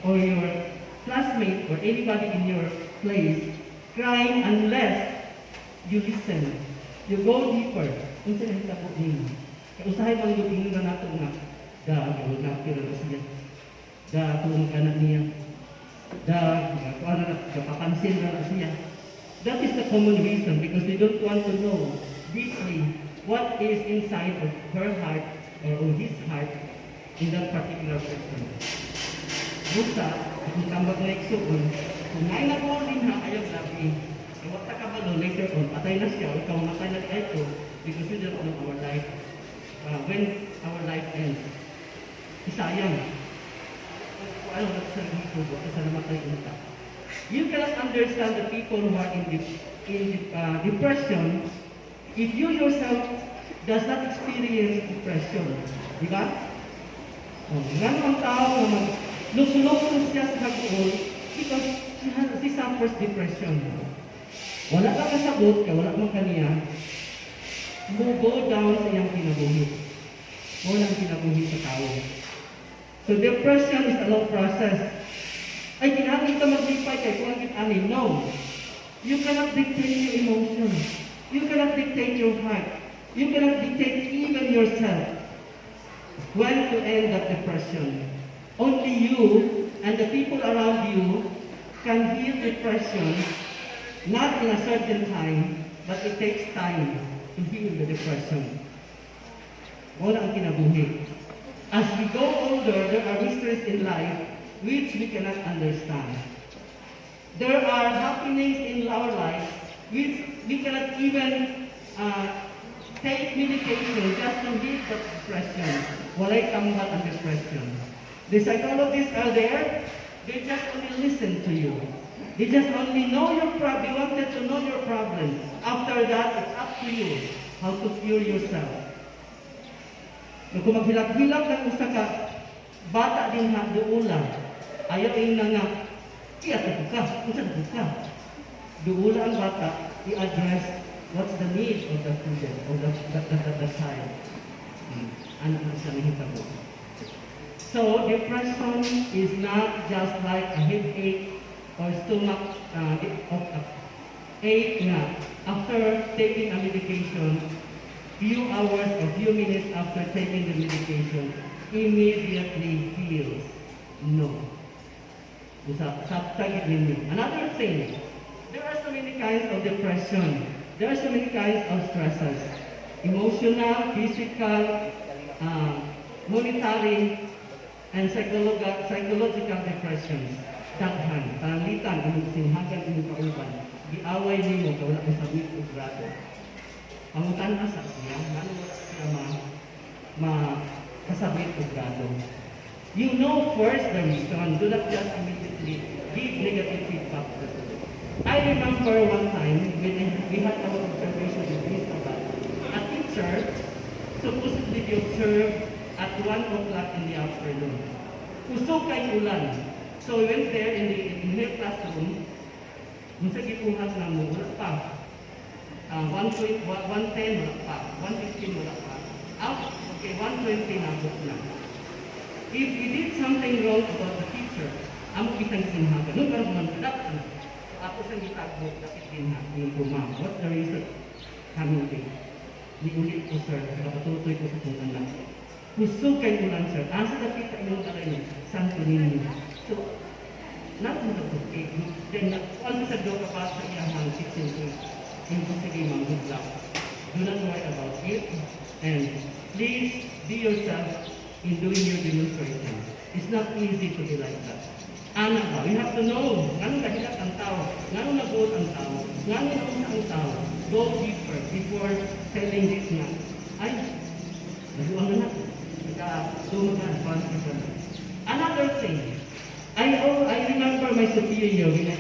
or your classmate, or anybody in your place crying unless you listen. You go deeper. Kung saan kita po din. Usahay bang lubingin na nato nga gawin na pero siya. Tulong ka na niya. Papansin na siya. That is the common reason because they don't want to know deeply what is inside of her heart or his heart in that particular person. Busa, kung tambag na iksuon, kung ngay nag-all din ha, ayaw labi. Kung wata ka ba later on, patay na siya, o ikaw matay na ito, because we don't know our life. When our life ends. Isayang. Kung ano na sa dito, sa namatay unta. You cannot understand the people who are in depression if you yourself does not experience depression. Di ba? Ganun ang tao na lusulok siya sa hagoon because she suffers depression. Wala ka kasabot, kaya wala man kaniya, mo go down sa iyang kinabuhi. Mo lang kinabuhi sa tao. So depression is a long process. Ay, kinahanglan ka maglipay kay kung ang ani. No. You cannot dictate your emotions. You cannot dictate your heart. You cannot dictate even yourself when to end that depression. Only you and the people around you can heal depression, not in a certain time, but it takes time to heal the depression. Wala ang kinabuhi. As we go older, there are mysteries in life which we cannot understand. There are happenings in our lives which we cannot even take medication just to heal the depression. Walay kambat ang depression. The psychologists are there. They just only listen to you. They just only know your problem. They wanted to know your problem. After that, it's up to you how to cure yourself. Kung maghilak-hilak ng usa ka bata din ha duula, ayaw yung nangak, iyat ka, usa ka. Duula ang bata, i-address what's the need of the student or the child. Anak na siya nahitabo. So, depression is not just like a headache or stomach ache na after taking a medication, few hours or few minutes after taking the medication, immediately heals. No. Another thing, there are so many kinds of depression. There are so many kinds of stresses. Emotional, physical, monetary, and psychological depressions. Daghan, panglitan, imong sinhagan, imong kauban. Giaway nimo kay wala ka sabit og grado. Pangutan asa siya, ngano wala siya kasabit og grado. You know first the reason. Do not just immediately give negative feedback. I remember one time when we had our observation in this about a teacher supposedly be observed at 1 o'clock in the afternoon. Usok kay ulan. So we went there in her classroom. Unsa gipuhat na mo wala pa. 110 wala pa. 115 wala pa. Okay, 120 na book na. If we did something wrong about the teacher, amo kitang sinhagan. No karon man dapat. Ako sa gitagbo dapat din ha. What's the reason? Kami din. Niulit ko sir, kapatutoy ko sa kong anak. Gusto kay ulan sir, asa na kita inyong kalay santo ninyo. So, not in the book, then all sa do ka pa sa iyang kitchen ko, hindi sige good luck. Do not worry about it, and please be yourself in doing your demonstration. It's not easy to be like that. Anak ba, we have to know, ngano kahilat ang tao, ngano nabuot ang tao, ngano nauna ang tao. Go deeper before telling this nga. Ay, nabuang na natin. Another thing, I remember my superior when I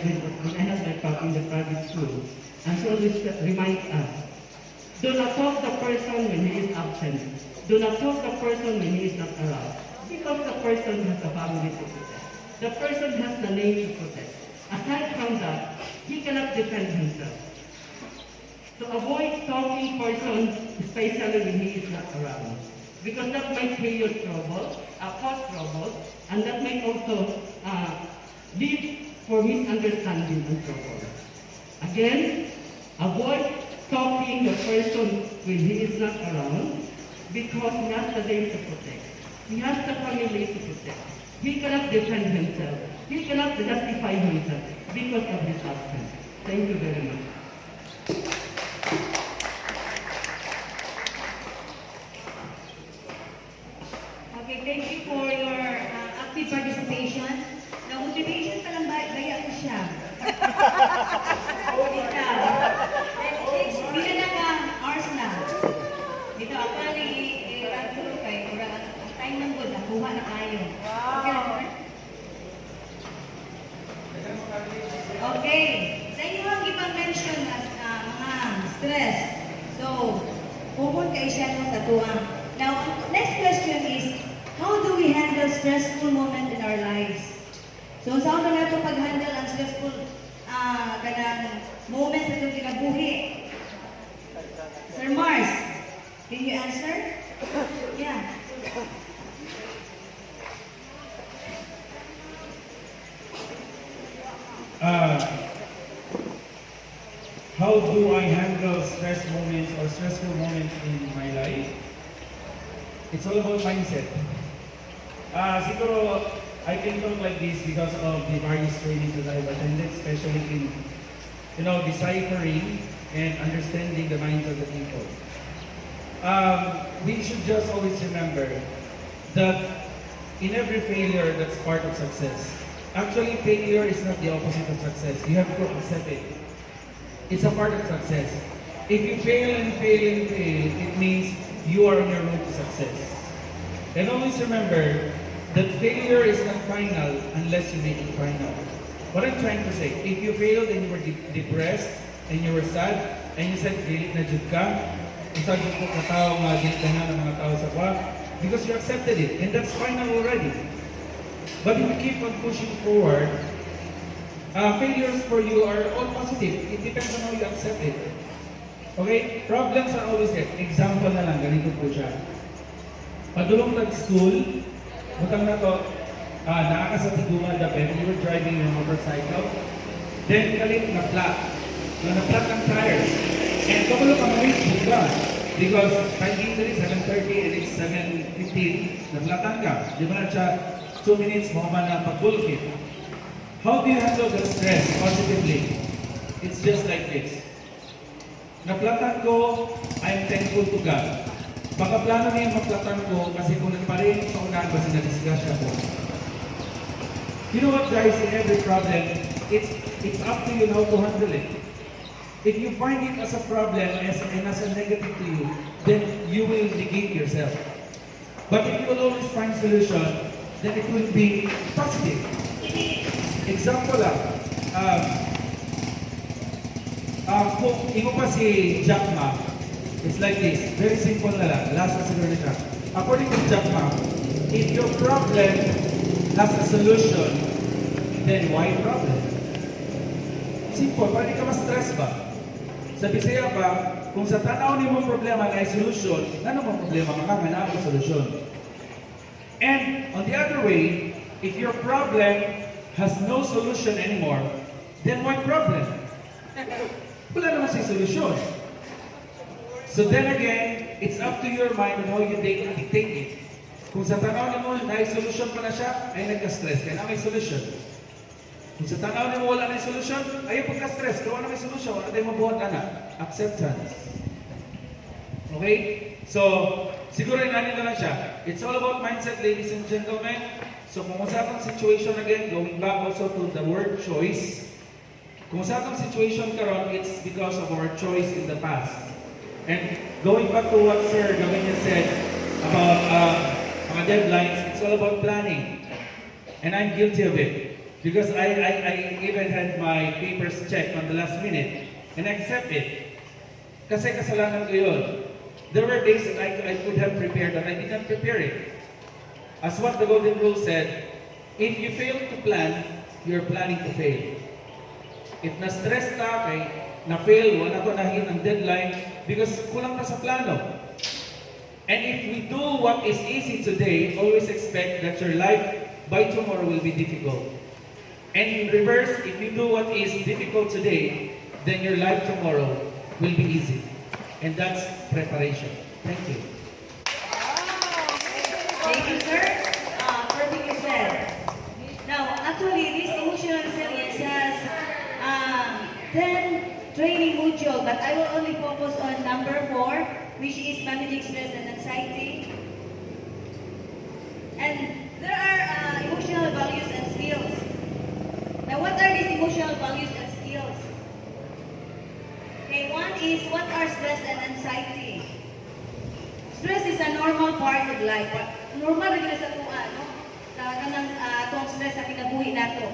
had my talk in the private school, and she always reminds us, do not talk the person when he is absent. Do not talk the person when he is not around. Because the person has a family to protect. The person has the name to protect. Aside from that, he cannot defend himself. So avoid talking person, especially when he is not around. Because that might pay you trouble, cause trouble, and that might also lead for misunderstanding and trouble. Again, avoid talking the person when he is not around, because he has the name to protect. He has the family to protect. He cannot defend himself. He cannot justify himself because of his absence. Thank you very much. Okay, thank you for your active participation. Now, motivation pa lang baya ko siya. Ikaw. Bila na ka, hours na. Dito, actually, ragtulo kayo. Ang time ng good, nakuha na kayo. Okay na, sir? Okay. Sa inyo ang ipang-mention as mga stress. So, pupun kayo siya sa tuwang. Now, next question is, how do we handle stressful moment in our lives? So, saan ka na ito pag-handle ang stressful moments sa itong kinabuhi. Sir Mars, can you answer? Yeah. How do I handle stress moments or stressful moments in my life? It's all about mindset. Siguro, I can talk like this because of the various trainings that I've attended, especially in, deciphering and understanding the minds of the people. We should just always remember that in every failure, that's part of success. Actually, failure is not the opposite of success. You have to accept it. It's a part of success. If you fail and fail and fail, it means you are on your road to success. And always remember that failure is not final unless you make it final. What I'm trying to say, if you failed and you were depressed and you were sad and you said, "Dilit na jud ka," isang jud ko katao nga dilitahan ng mga tao sa kwa, because you accepted it and that's final already. But if you keep on pushing forward, failures for you are all positive. It depends on how you accept it. Okay? Problems are always there. Example na lang, ganito po siya. Padulong nag-school, butang na to, nakaka sa tiguan dapat, you were driving your motorcycle, then kalit na-flat. Na-flat ang tires. And kamulo ka ma-reach buka. Because timing na rin 7:30 and it's 7:15, na-flatan ka. Di ba na siya 2 minutes mo ba na pag-bulkit? How do you handle the stress positively? It's just like this. Naplatan ko, I'm thankful to God. Baka plano niya maplatan ko kasi kung nagparin sa unahan ba sinadiscuss siya po. You know what guys, in every problem, it's up to you how to handle it. If you find it as a problem and as a negative to you, then you will negate yourself. But if you will always find solution, then it will be positive. Example lang, kung imo pa si Jack Ma, it's like this, very simple na lang, last na siguro siya. According to Jack Ma, if your problem has a solution, then why problem? Simple, para di ka ma-stress ba? Sa Bisaya ba, kung sa tanaw ni mo problema na solution, ano mo problema, makakana ang solution. And on the other way, if your problem has no solution anymore, then what problem? Wala naman siya solution. So then again, it's up to your mind on how you dictate it. Kung sa tanaw mo na solution pa na siya, ay nagka-stress, kaya na may solution. Kung sa tanaw mo wala na solution, ay pagka-stress, kaya na may solution, wala tayo mabuhat na. Acceptance. Okay? So, siguro yung nanin na lang siya. It's all about mindset, ladies and gentlemen. So kung sa atong situation again, going back also to the word choice, kung sa atong situation karon, it's because of our choice in the past. And going back to what Sir Gavin said about mga deadlines, it's all about planning. And I'm guilty of it. Because I even had my papers checked on the last minute and I accept it. Kasi kasalanan ko yun. There were days that I could have prepared but I did not prepare it. As what the golden rule said, if you fail to plan, you're planning to fail. If na-stress ka, kay na-fail, wala ko nahin ang deadline because kulang na sa plano. And if we do what is easy today, always expect that your life by tomorrow will be difficult. And in reverse, if you do what is difficult today, then your life tomorrow will be easy. And that's preparation. Thank you. Thank you, sir. Perfectly said. Now, actually, this emotional resilience has 10 training module, but I will only focus on number 4, which is managing stress and anxiety. And there are emotional values and skills. Now, what are these emotional values and skills? Okay, one is, what are stress and anxiety? Stress is a normal part of life. Normal rin sa tuwa, no? Itong stress sa kinabuhi nato.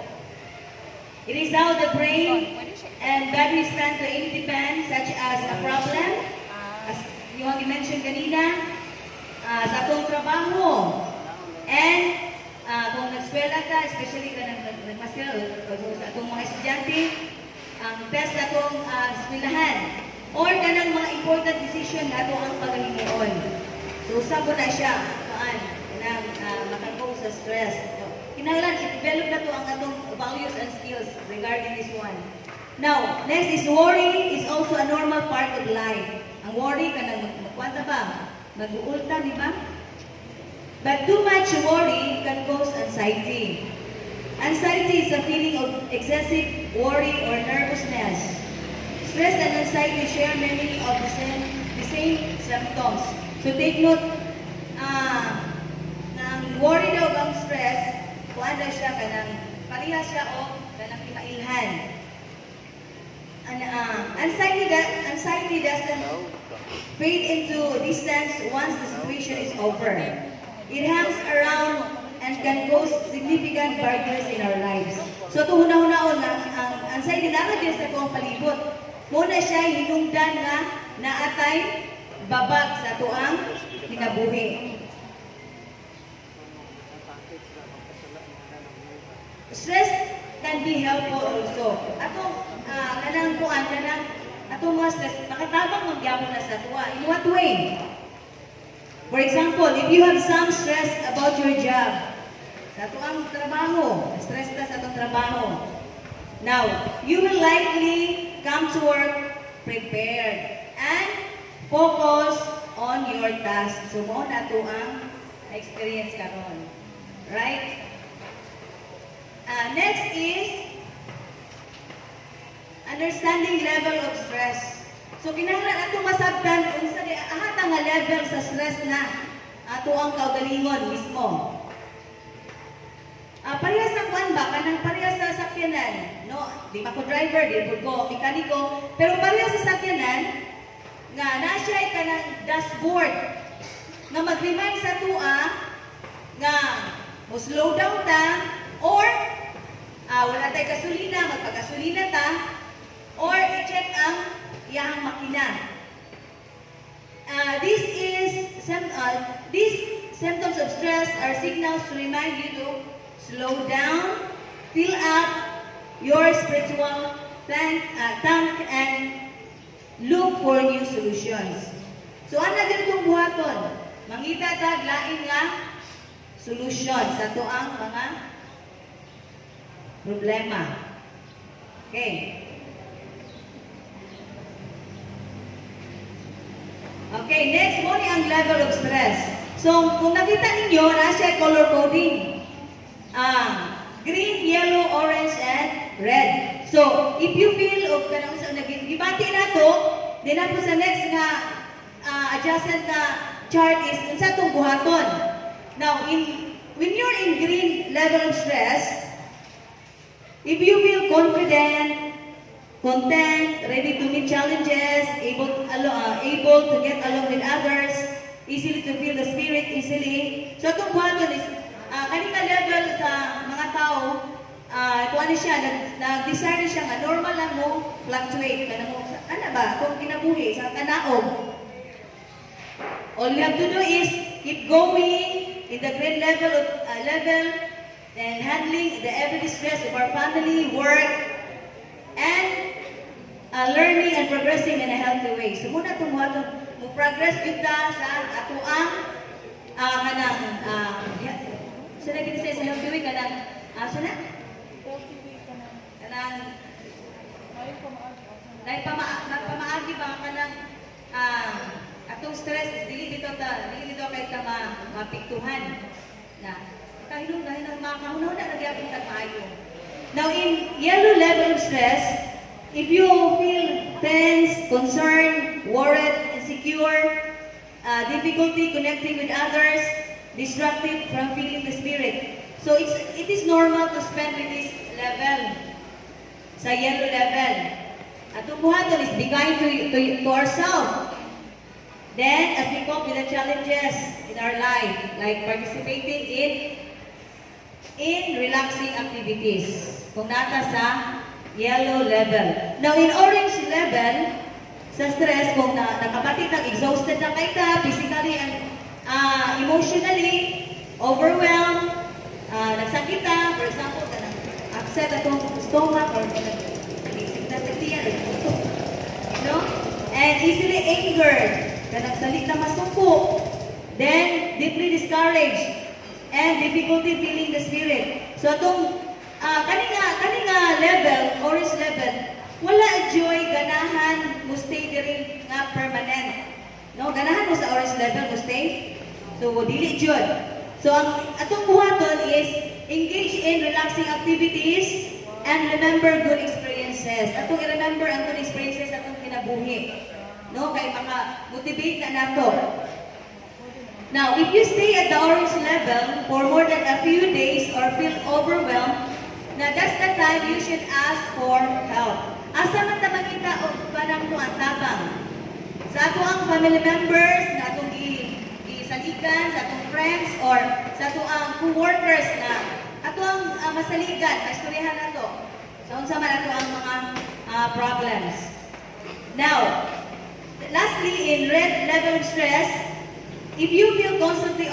It is how the brain and body respond to any demand, such as a problem, as yung mentioned kanina, sa atong trabaho, and kung nag-eskwela ka, especially ka nag-master, sa atong mga estudyante, ang test atong eskwelahan or kanang mga important decision na ato ang paghimuon. So usa po na siya kanang makakause sa stress. Kinahanglan i-develop na to ang atong values and skills regarding this one. Now, next is worry is also a normal part of life. Ang worry kanang magkwanta ba? Mag-uulta, di ba? But too much worry can cause anxiety. Anxiety is a feeling of excessive worry or nervousness. Stress and anxiety share many of the same symptoms. So take note, ng worry daw bang stress, kuan daw siya kanang pareha siya o kanang kimailhan. Anxiety doesn't fade into distance once the situation is over. It hangs around and can cause significant barriers in our lives. So ito huna-hunaon nga, ang anxiety naman din sa itong palibot. Muna siya hinungdan nga naatay babag sa tuang kinabuhi. Stress can be helpful also. Atong kanang kuan kanang atong mga stress makatabang magyapon na sa tuwa. In what way? For example, if you have some stress about your job, sa tuang trabaho, stress ka sa atong trabaho. Now, you will likely come to work prepared and focus on your task. So mo na to ang experience karon. Right? Next is understanding level of stress. So kinahanglan ato masabtan unsa di ahata nga level sa stress na ato ang kaugalingon mismo. Parehas sa kwan ba kanang parehas sa sakyanan, no? Di ba ko driver, di ko mekaniko, pero parehas sa sakyanan nga na siya kanang dashboard nga mag-remind sa tua nga mo slow down ta or wala tay gasolina, magpagasolina ta or i-check ang iyang makina. These symptoms of stress are signals to remind you to slow down, fill up your spiritual tank and look for new solutions. So ano din itong buhaton? Mangita tag lain nga solution sa tuang mga problema. Okay. Okay, next mo ni ang level of stress. So, kung nakita ninyo, nasa color coding. Green, yellow, orange, and red. So, if you feel of kanang sa gibati na to, then po sa next nga adjacent chart is unsa tong buhaton. Now, when you're in green level of stress, if you feel confident, content, ready to meet challenges, able to get along with others, easily to feel the spirit easily. So itong buhaton is kanina level sa mga tao, kung ano siya, nag-desire siya nga normal lang mo fluctuate. Ano ba? Kung kinabuhi sa kanaog. All you have to do is keep going in the grade level and handling the everyday stress of our family, work, and learning and progressing in a healthy way. So muna itong mo progress kita sa ato ang kanang sana kita sa healthy way kanang sana kanang nagpamaagi ba kanang atong stress is dili dito kay ta mapiktuhan na kahilom dahil makahunaw na nagyapon ta maayo. Now in yellow level of stress, if you feel tense, concerned, worried, insecure, difficulty connecting with others, distracted from feeling the spirit. So it is normal to spend with this level, sa yellow level. Atong buhaton is be kind to ourselves. Then, as we cope with the challenges in our life, like participating in relaxing activities, kung nata sa yellow level. Now, in orange level, sa stress, kung nakabati ng exhausted na kayo, physically and emotionally, overwhelmed, nagsakita, for example, upset atong stomach or nagsakita sa No? And easily angered. Kanang salit na masuko. Then, deeply discouraged. And difficulty feeling the spirit. So, itong kaninga level, orange level, wala joy, ganahan, mo stay diri nga permanent. No? Ganahan mo sa orange level, mo stay. So, dili jud. So, ang atong buhaton is engage in relaxing activities and remember good experiences. Atong i-remember ang good experiences atong kinabuhi. No? Kay maka-motivate na nato. Now, if you stay at the orange level for more than a few days or feel overwhelmed, na that's the time you should ask for help. Asa man ta makita og parang ang tabang? Sa ato ang family members, na atong isaligan, sa atong friends, or sa ato ang co-workers na ato ang masaligan, maistoryahan nato. So, unsa man ato ang mga problems. Now, lastly, in red level stress, if you feel constantly